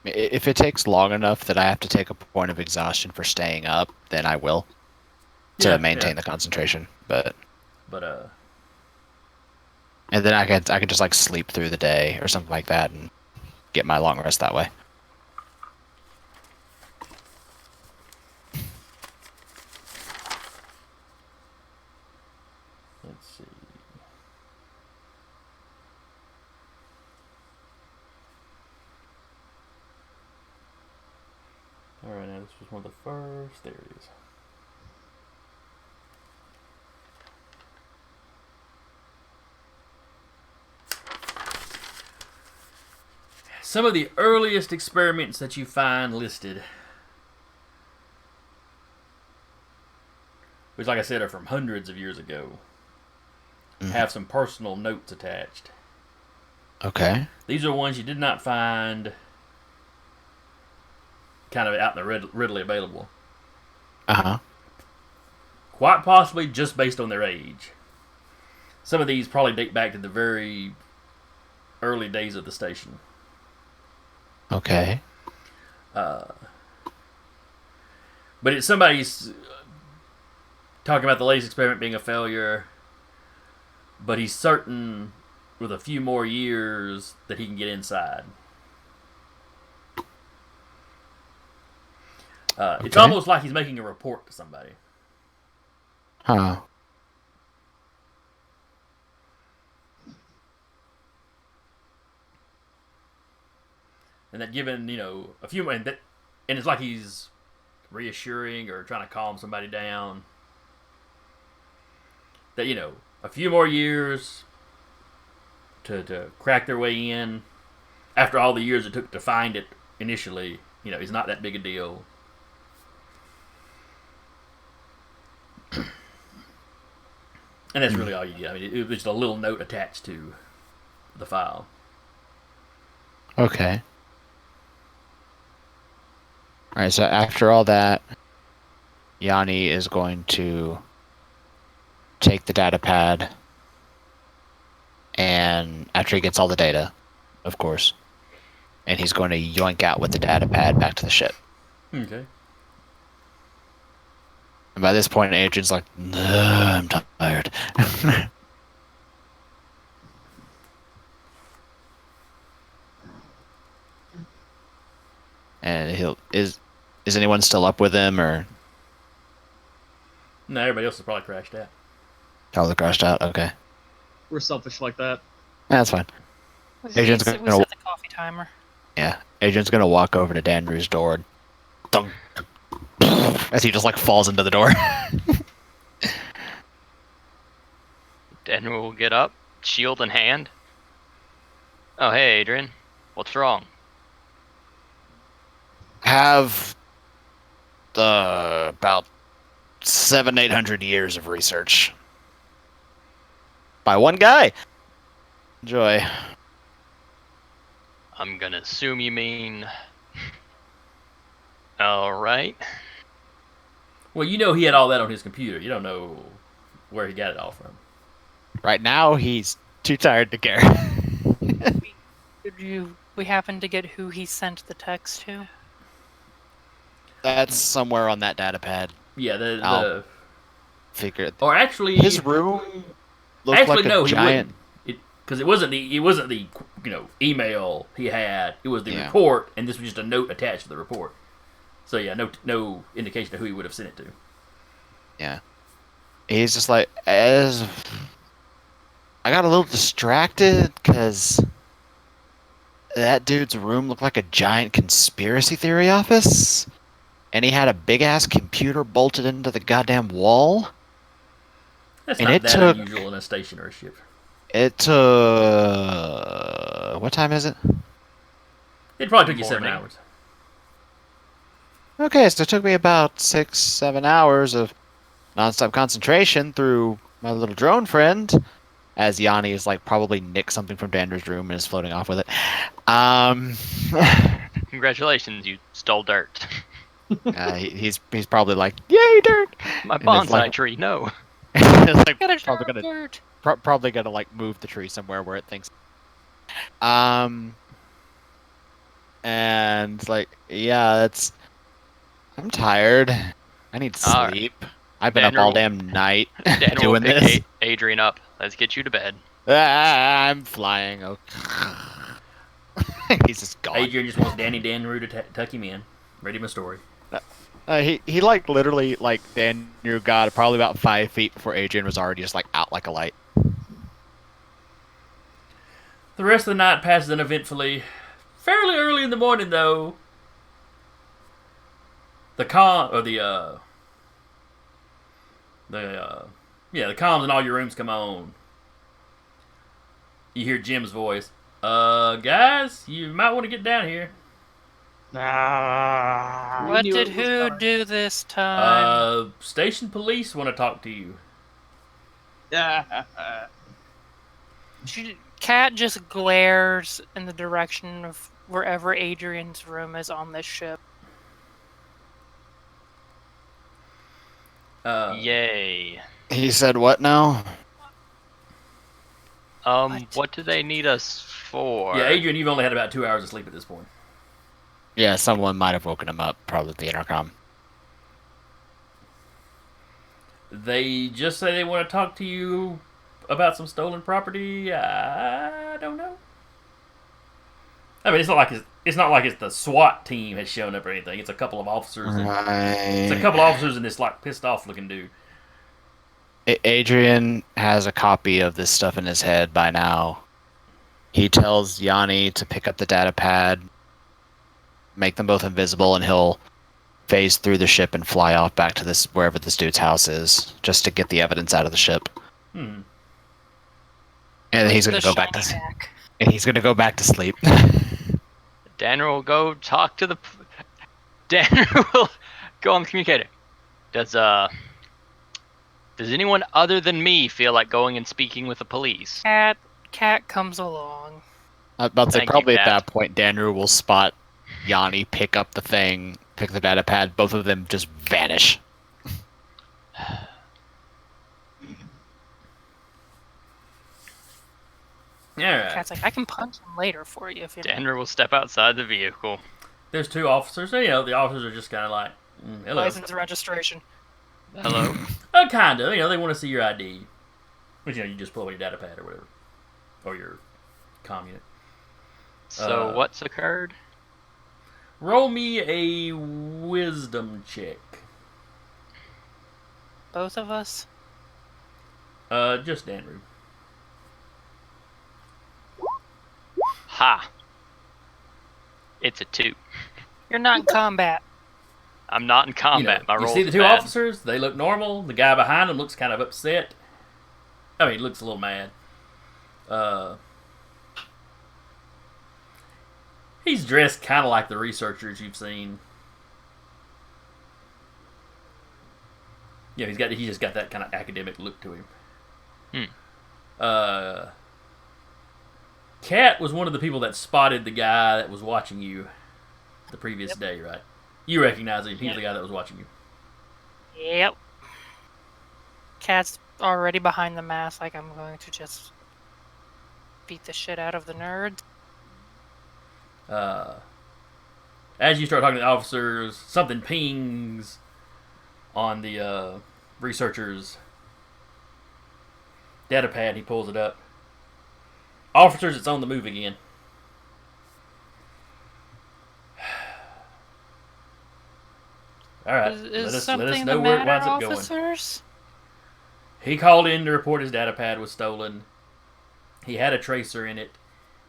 If it takes long enough that I have to take a point of exhaustion for staying up, then I will to Yeah, maintain yeah. the concentration. But But and then I could just like sleep through the day or something like that and get my long rest that way. let's see. All right, now this was one of the first. There it is. Some of the earliest experiments that you find listed, which, like I said, are from hundreds of years ago, have some personal notes attached. Okay. These are ones you did not find kind of out in the readily available. Uh-huh. Quite possibly just based on their age. Some of these probably date back to the very early days of the station. Okay. But it's somebody's talking about the latest experiment being a failure, but he's certain with a few more years that he can get inside. It's Okay. almost like he's making a report to somebody. Huh. And that given, a few, and it's like he's reassuring or trying to calm somebody down. That, a few more years to crack their way in after all the years it took to find it initially, is not that big a deal. And that's really all you get. I mean, it was just a little note attached to the file. Okay. Alright, so after all that, Yanni is going to take the data pad, and after he gets all the data, of course, and he's going to yoink out with the data pad back to the ship. Okay. And by this point, Adrian's like, I'm tired. And is anyone still up with him, or No, everybody else has probably crashed out. all the crashed out? Okay, We're selfish like that. that's fine. We Agent's set gonna- the coffee timer. Yeah, Adrian's gonna walk over to Dandrew's door, and dunk, as he just like falls into the door. Daniel will get up, shield in hand. Oh, hey, Adrian. What's wrong? Have about 700-800 years of research by one guy. Enjoy. I'm gonna assume you mean... Alright. Well, he had all that on his computer. You don't know where he got it all from. Right now, he's too tired to care. We happen to get who he sent the text to? That's somewhere on that data pad. Yeah, I'll figure it. or actually His room looked actually like a no, giant. he wouldn't. Because it wasn't the email he had. It was the Yeah. report, and this was just a note attached to the report. So yeah, no indication of who he would have sent it to. Yeah. He's just like, as I got a little distracted because that dude's room looked like a giant conspiracy theory office, and he had a big ass computer bolted into the goddamn wall. That's And not it that took unusual in a stationary ship. it took what time is it? It probably took you 7 Morning. hours. Okay, so it took me about 6-7 hours of nonstop concentration through my little drone friend, as Yanni is like probably nicked something from Dander's room and is floating off with it. Um, Congratulations, you stole dirt. he's probably like, yay, dirt! My And it's bonsai like, tree, no. it's like Get a probably gonna dirt. probably gonna like move the tree somewhere where it thinks. Um, and like, yeah, that's. I'm tired. I need All right. sleep. I've been up all Danner damn night Danner will doing pick this. Adrian up. Let's get you to bed. I'm flying. Okay. He's just gone. Adrian just wants Danny Danru to tuck him in. Read him a story. He like literally like Daniel got probably about 5 feet before Adrian was already just like out like a light. The rest of the night passes uneventfully. Fairly early in the morning, though, the comms in all your rooms come on. You hear Jim's voice. Guys, you might want to get down here. We What knew did it was who coming. do this time? Station police want to talk to you. Cat just glares in the direction of wherever Adrian's room is on this ship. Yay. He said what now? What do they need us for? Yeah, Adrian, you've only had about 2 hours of sleep at this point. Yeah, someone might have woken him up, probably at the intercom. They just say they want to talk to you about some stolen property. I don't know. I mean, it's not like it's the SWAT team has shown up or anything. It's a couple of officers. It's a couple of officers and this like pissed off looking dude. Adrian has a copy of this stuff in his head by now. He tells Yanni to pick up the data pad, make them both invisible, and he'll phase through the ship and fly off back to this wherever this dude's house is, just to get the evidence out of the ship. Hmm. And then he's gonna The go back to shiny hack. and he's gonna go back to sleep. Danner will go talk to the. Danner will go on the communicator. Does anyone other than me feel like going and speaking with the police? Cat comes along. I'm about to say, Thank you, probably at Kat. that point, Daniel will spot Yanni pick up the thing, pick the data pad, both of them just vanish. All right. Cat's like, I can punch him later for you if you. Danner will step outside the vehicle. There's two officers. You know, the officers are just kind of like, hello. License registration. Hello. Kind of. You know, they want to see your ID. Which, you know, you just pull up your data pad or whatever. Or your comm unit. So what's occurred? Roll me a wisdom check. Both of us. Just Andrew. Ha. It's a 2. You're not in combat. I'm not in combat. My You roll's see the two bad. officers? They look normal. The guy behind them looks kind of upset. I mean, he looks a little mad. He's dressed kind of like the researchers you've seen. Yeah, he's just got that kind of academic look to him. Kat was one of the people that spotted the guy that was watching you the previous day, right? You recognize him. He's the guy that was watching you. Yep. Cat's already behind the mask, like I'm going to just beat the shit out of the nerd. As you start talking to the officers, something pings on the researcher's data pad. He pulls it up. Officers, it's on the move again. All right, Is let us something know the where it matter, winds up going. officers? He called in to report his data pad was stolen. He had a tracer in it.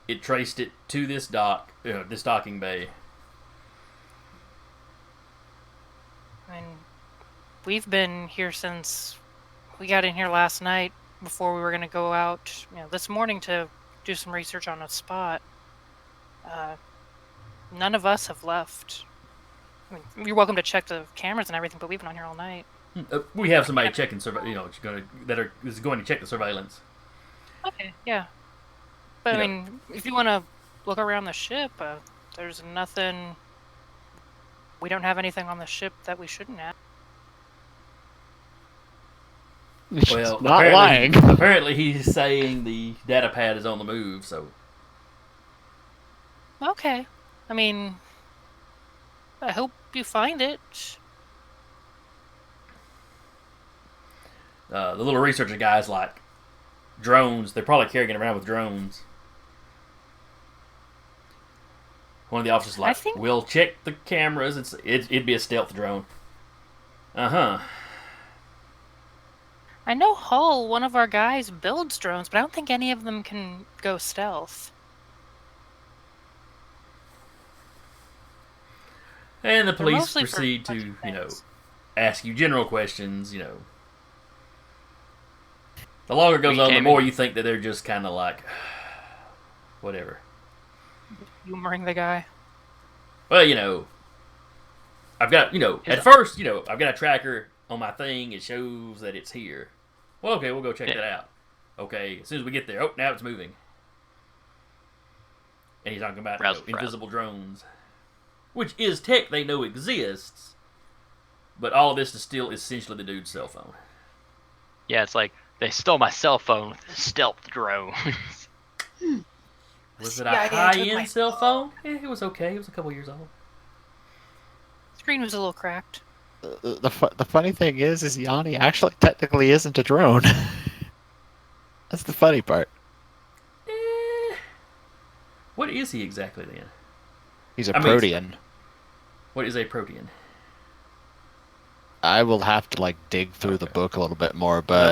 It traced it to this dock, this docking bay. I mean, we've been here since we got in here last night before we were going to go out, this morning to do some research on a spot. None of us have left. I mean, you're welcome to check the cameras and everything, but we've been on here all night. We have somebody checking, is going to check the surveillance. Okay, yeah. But I mean, if you want to look around the ship, there's nothing. We don't have anything on the ship that we shouldn't have. Well, not lying. Apparently, he's saying the data pad is on the move. So, Okay. I mean, I hope you find it. the little researcher guy's like, drones. They're probably carrying it around with drones. One of the officers like, we'll check the cameras. It'd be a stealth drone. Uh-huh. I know Hull, one of our guys, builds drones, but I don't think any of them can go stealth. And the police proceed to, ask you general questions, The longer it goes on, the more you think that they're just kind of like, whatever. Humoring the guy. Well, I've got, at first, I've got a tracker on my thing. It shows that it's here. Well, okay, we'll go check that out. Okay, as soon as we get there, now it's moving. And he's talking about invisible drones. Which is tech they know exists, but all of this is still essentially the dude's cell phone. Yeah, it's like, they stole my cell phone with a stealth drone. Was it a high-end cell phone? It was okay. It was a couple years old. Screen was a little cracked. The funny thing is Yanni actually technically isn't a drone. That's the funny part. What is he exactly then? He's a protean. What is a protean? I will have to dig through the book a little bit more, but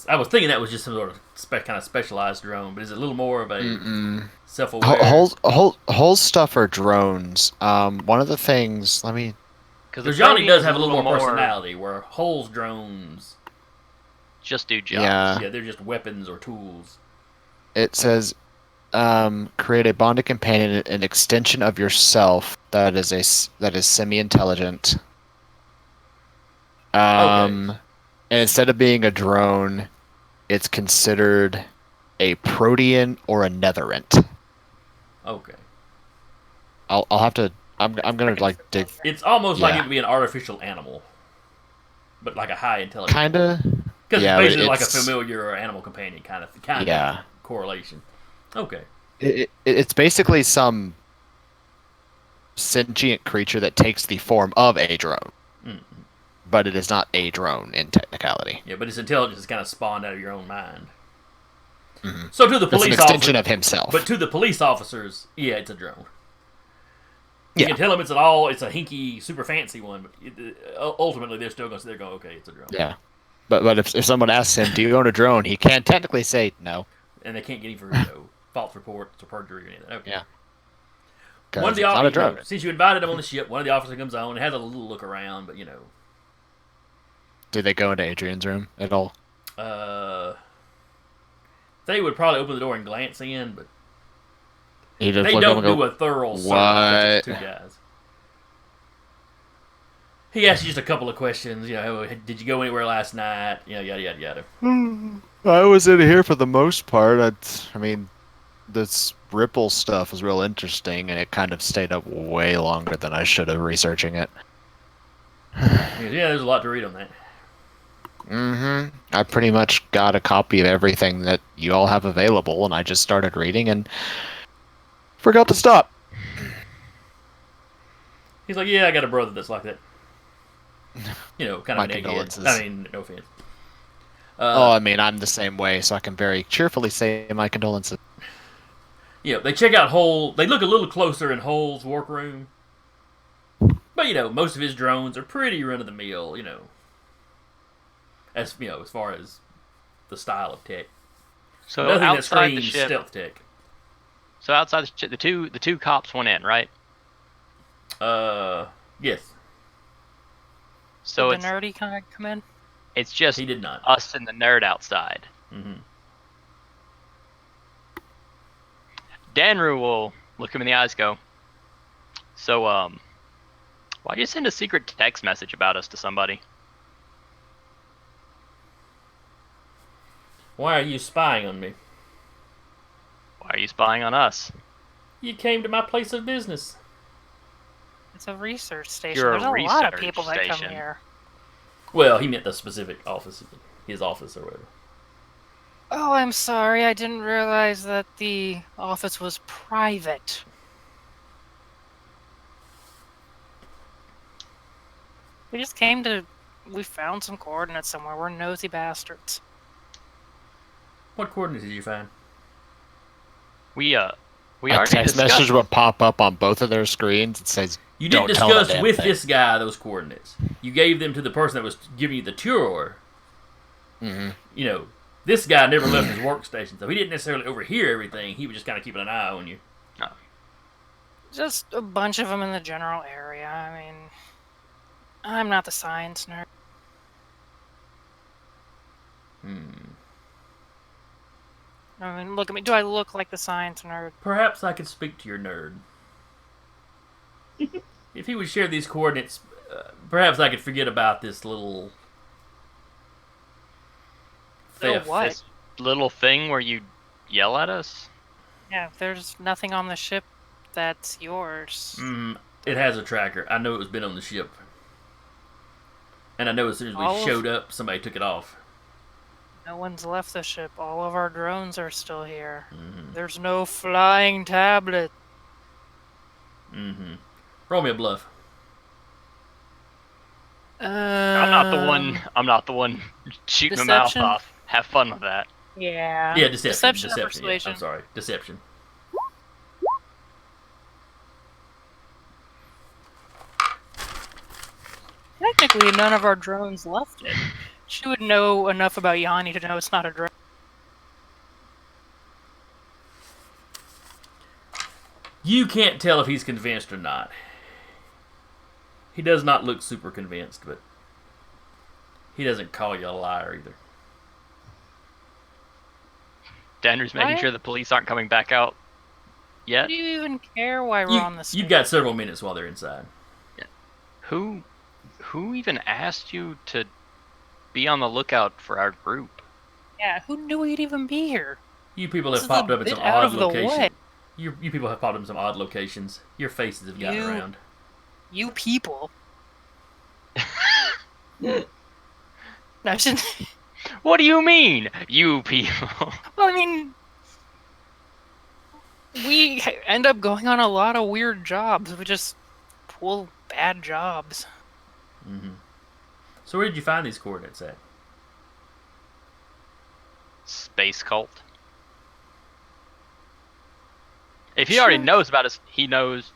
I was thinking that was just some sort of kind of specialized drone. But is it a little more of a self-aware? Whole stuff are drones. One of the things, because Johnny does have a little more personality, where Hull's drones just do jobs. Yeah, they're just weapons or tools. It says, create a bonded companion, an extension of yourself that is semi-intelligent. And instead of being a drone, it's considered a protean or a netherent. Okay. I'll have to. I'm gonna dig. It's almost like it would be an artificial animal, but like a high intelligence. Kinda. Because it's basically like a familiar or animal companion kind of correlation. Okay. It's basically some sentient creature that takes the form of a drone. Mm-hmm. But it is not a drone in technicality. Yeah, but its intelligence is kind of spawned out of your own mind. Mm-hmm. So to the police it's an extension of himself. But to the police officers, yeah, it's a drone. You can tell them it's a hinky, super fancy one, but ultimately they're still going to go, okay, it's a drone. Yeah. But if someone asks him, do you own a drone, he can technically say no. And they can't get him for false reports or perjury or anything. Okay. Yeah. One of the officers, since you invited him on the ship, one of the officers comes on and has a little look around, but Did they go into Adrian's room at all? They would probably open the door and glance in, but they don't do a thorough search. Two guys. He asked you just a couple of questions. Did you go anywhere last night? Yada yada yada. I was in here for the most part. This Ripple stuff was real interesting, and it kind of stayed up way longer than I should have researching it. Yeah, there's a lot to read on that. Mm-hmm. I pretty much got a copy of everything that you all have available, and I just started reading and forgot to stop. He's like, yeah, I got a brother that's like that. Kind of My an egghead. condolences. I mean, no offense. I'm the same way, so I can very cheerfully say my condolences. They check out Hull. They look a little closer in Hull's workroom. But, most of his drones are pretty run-of-the-mill, as far as the style of tech. So Nothing that outside the screams ship. stealth tech. So outside the ship, the two cops went in, right? Yes, So Did the nerdy come in? it's just he did not. us and the nerd outside. Mm-hmm. Danru will look him in the eyes, go. So why'd you send a secret text message about us to somebody? Why are you spying on me? Why are you spying on us? You came to my place of business. It's a research station. You're a There's a lot of research people that come station. here. Well, he meant the specific office, his office or whatever. Oh, I'm sorry. I didn't realize that the office was private. We just came to... We found some coordinates somewhere. We're nosy bastards. What coordinates did you find? We A already text discussed. message will pop up on both of their screens. It says, You didn't "Don't tell the discuss damn with thing." this guy those coordinates. You gave them to the person that was giving you the tour. Mm-hmm. You know, this guy never left his workstation, so he didn't necessarily overhear everything. He was just kind of keeping an eye on you. Just a bunch of them in the general area. I mean, I'm not the science nerd. I mean, look at me. Do I look like the science nerd? Perhaps I could speak to your nerd. If he would share these coordinates, perhaps I could forget about this little theft. what? This little thing where you yell at us? Yeah, there's nothing on the ship that's yours. It has a tracker. I know it was been on the ship. And I know as soon as we All of- showed up, somebody took it off. No one's left the ship. All of our drones are still here. There's no flying tablet. Roll me a bluff. I'm not the one shooting the mouth Deception? off. Have fun with that. Yeah. Yeah, deception. Deception or Yeah, persuasion? I'm sorry. Deception. Technically, none of our drones left it. She would know enough about Yanni to know it's not a drone. You can't tell if he's convinced or not. He does not look super convinced, but he doesn't call you a liar either. Danru's making Why? sure the police aren't coming back out yet. Do you even care why we're on this? You've got several minutes while they're inside. Who even asked you to be on the lookout for our group? Yeah, who knew we'd even be here? You people This have is popped a up in bit some out odd of the locations. way. You people have popped up in some odd locations. Your faces have gotten You- around. You people. No, I shouldn't. What do you mean, you people? Well, I mean, we end up going on a lot of weird jobs. We just pull bad jobs. So where did you find these coordinates at? Space cult. If he already Sure. knows about us, he knows.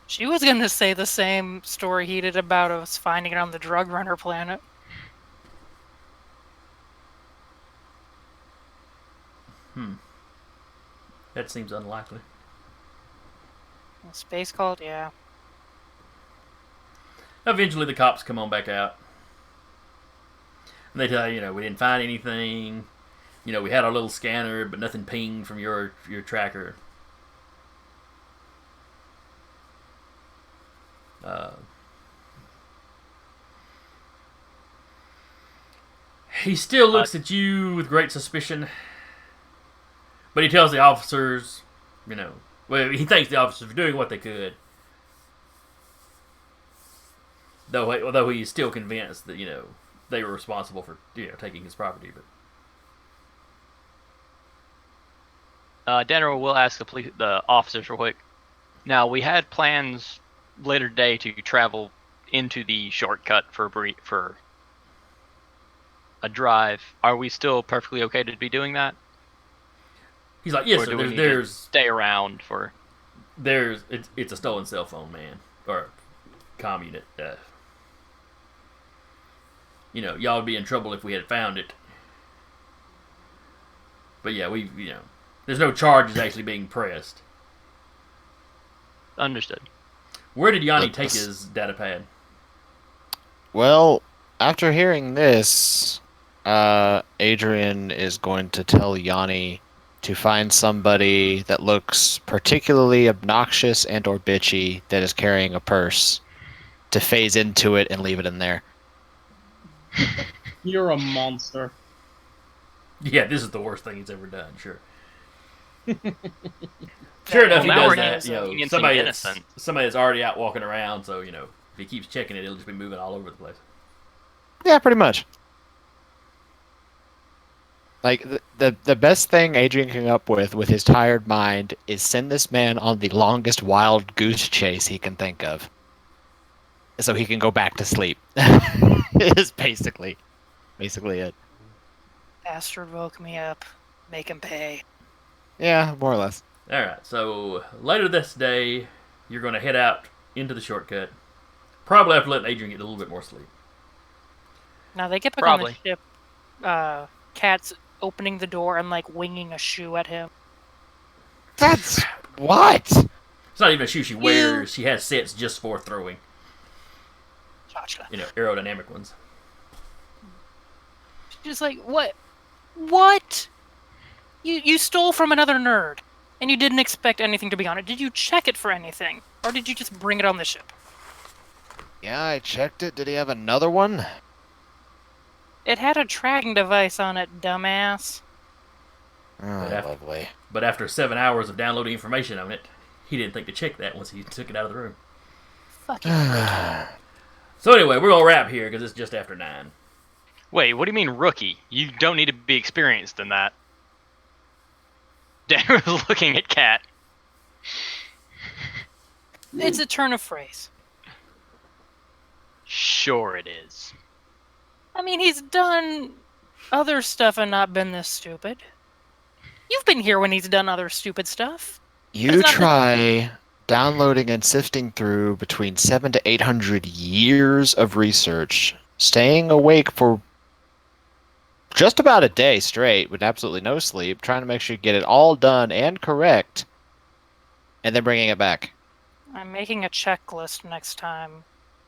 She was gonna say the same story he did about us finding it on the drug runner planet. That seems unlikely. Space cult, yeah. Eventually, the cops come on back out. And they tell you, we didn't find anything. We had our little scanner, but nothing pinged from your tracker. He still looks at you with great suspicion. But he tells the officers, well, he thanks the officers for doing what they could. Although he's still convinced that, they were responsible for, taking his property. But Danner will ask the officers real quick. Now, we had plans later today to travel into the shortcut for a drive. Are we still perfectly okay to be doing that? he's like, yes, Or sir, do we need there's to stay around for... it's a stolen cell phone, man. Or comm unit. Y'all would be in trouble if we had found it. But yeah, there's no charges actually being pressed. Understood. Where did Yanni But take this- his data pad? Well, after hearing this, Adrian is going to tell Yanni to find somebody that looks particularly obnoxious and or bitchy that is carrying a purse to phase into it and leave it in there. You're a monster. Yeah, this is the worst thing he's ever done. Sure. Sure enough, he now does we're that. conveniencing Somebody innocent. that's already out walking around. So if he keeps checking it, it'll just be moving all over the place. Yeah, pretty much. Like the best thing Adrian came up with his tired mind is send this man on the longest wild goose chase he can think of, so he can go back to sleep. Is basically it. Bastard woke me up. Make him pay. Yeah, more or less. All right. So later this day, you're going to head out into the shortcut. Probably after letting Adrian get a little bit more sleep. Now they get back Probably. on the ship. Cat's opening the door and like winging a shoe at him. That's what? It's not even a shoe she wears. She has sets just for throwing. Gotcha. Aerodynamic ones. She's like, what? What? You stole from another nerd, and you didn't expect anything to be on it. Did you check it for anything, or did you just bring it on the ship? Yeah, I checked it. Did he have another one? It had a tracking device on it, dumbass. Oh, Yeah. lovely. But after 7 hours of downloading information on it, he didn't think to check that once he took it out of the room. Fucking. So anyway, we're going to wrap here because it's just after 9. Wait, what do you mean rookie? You don't need to be experienced in that. Dan was looking at Cat. It's a turn of phrase. Sure it is. I mean, he's done other stuff and not been this stupid. You've been here when he's done other stupid stuff. You That's not the- try downloading and sifting through between 700 to 800 years of research, staying awake for just about a day straight with absolutely no sleep, trying to make sure you get it all done and correct, and then bringing it back. I'm making a checklist next time.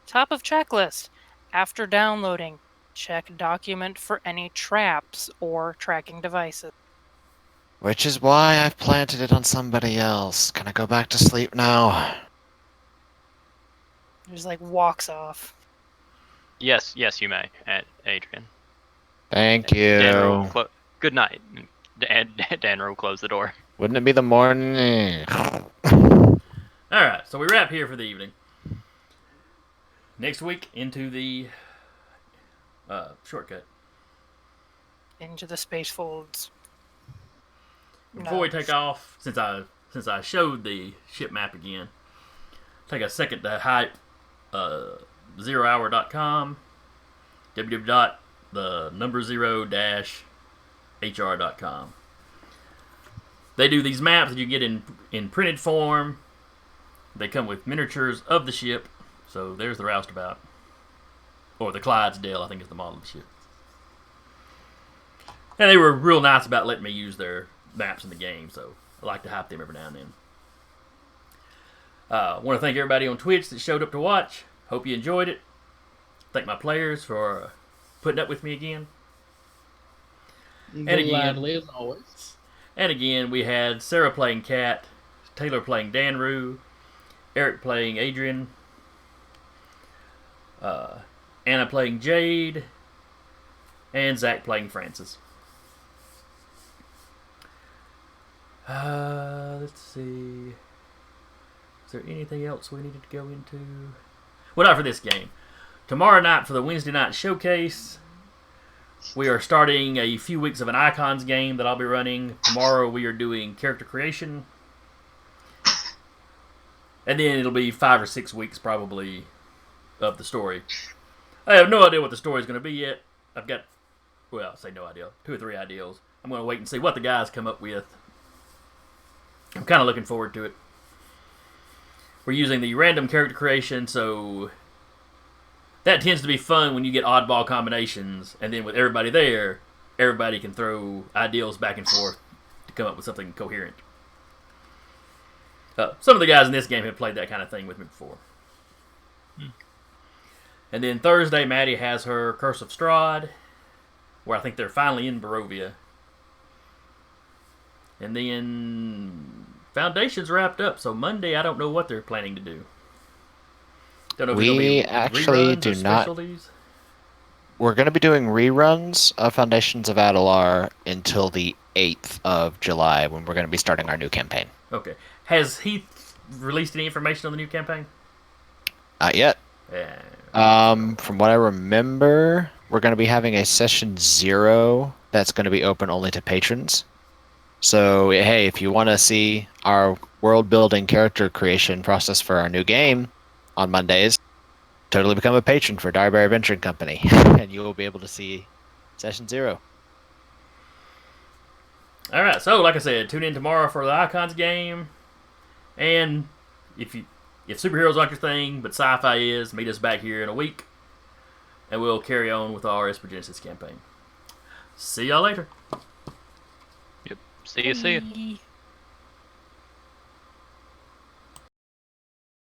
Top of checklist. After downloading, check document for any traps or tracking devices. Which is why I've planted it on somebody else. Can I go back to sleep now? Just like walks off. Yes, you may, Adrian. Thank Dan you. good night. Dan will close the door. Wouldn't it be the morning? Alright, so we wrap here for the evening. Next week, into the shortcut. Into the space folds. Before we take off, since I showed the ship map again, take a second to hype zerohour.com, www.the0-hr.com. They do these maps that you get in printed form. They come with miniatures of the ship. So there's the roustabout. Or the Clydesdale, I think is the model of the ship. And they were real nice about letting me use their maps in the game, so I like to hype them every now and then. I want to thank everybody on Twitch that showed up to watch. Hope you enjoyed it. Thank my players for putting up with me again. Gladly, as always. And again, we had Sarah playing Kat, Taylor playing Danru, Eric playing Adrian, Anna playing Jade, and Zach playing Francis. Let's see. Is there anything else we needed to go into? Well, not for this game. Tomorrow night for the Wednesday night showcase, we are starting a few weeks of an Icons game that I'll be running. Tomorrow we are doing character creation. And then it'll be 5 or 6 weeks probably of the story. I have no idea what the story is going to be yet. I've got, well, I say no idea, 2 or 3 ideas. I'm going to wait and see what the guys come up with. I'm kind of looking forward to it. We're using the random character creation, so that tends to be fun when you get oddball combinations, and then with everybody there, everybody can throw ideals back and forth to come up with something coherent. Some of the guys in this game have played that kind of thing with me before. And then Thursday, Maddie has her Curse of Strahd, where I think they're finally in Barovia. And then Foundation's wrapped up, so Monday I don't know what they're planning to do. Don't know if it's gonna We be actually reruns or do not. specialties. We're going to be doing reruns of Foundations of Adalar until the 8th of July when we're going to be starting our new campaign. Okay. Has Heath released any information on the new campaign? Not yet. Yeah. From what I remember, we're going to be having a session 0 that's going to be open only to patrons. So, hey, if you want to see our world building character creation process for our new game on Mondays, totally become a patron for Direberry Venturing Company, and you will be able to see session 0. All right. So, like I said, tune in tomorrow for the Icons game, and if superheroes aren't your thing, but sci-fi is, meet us back here in a week, and we'll carry on with our Espergenesis campaign. See y'all later. Yep. See you.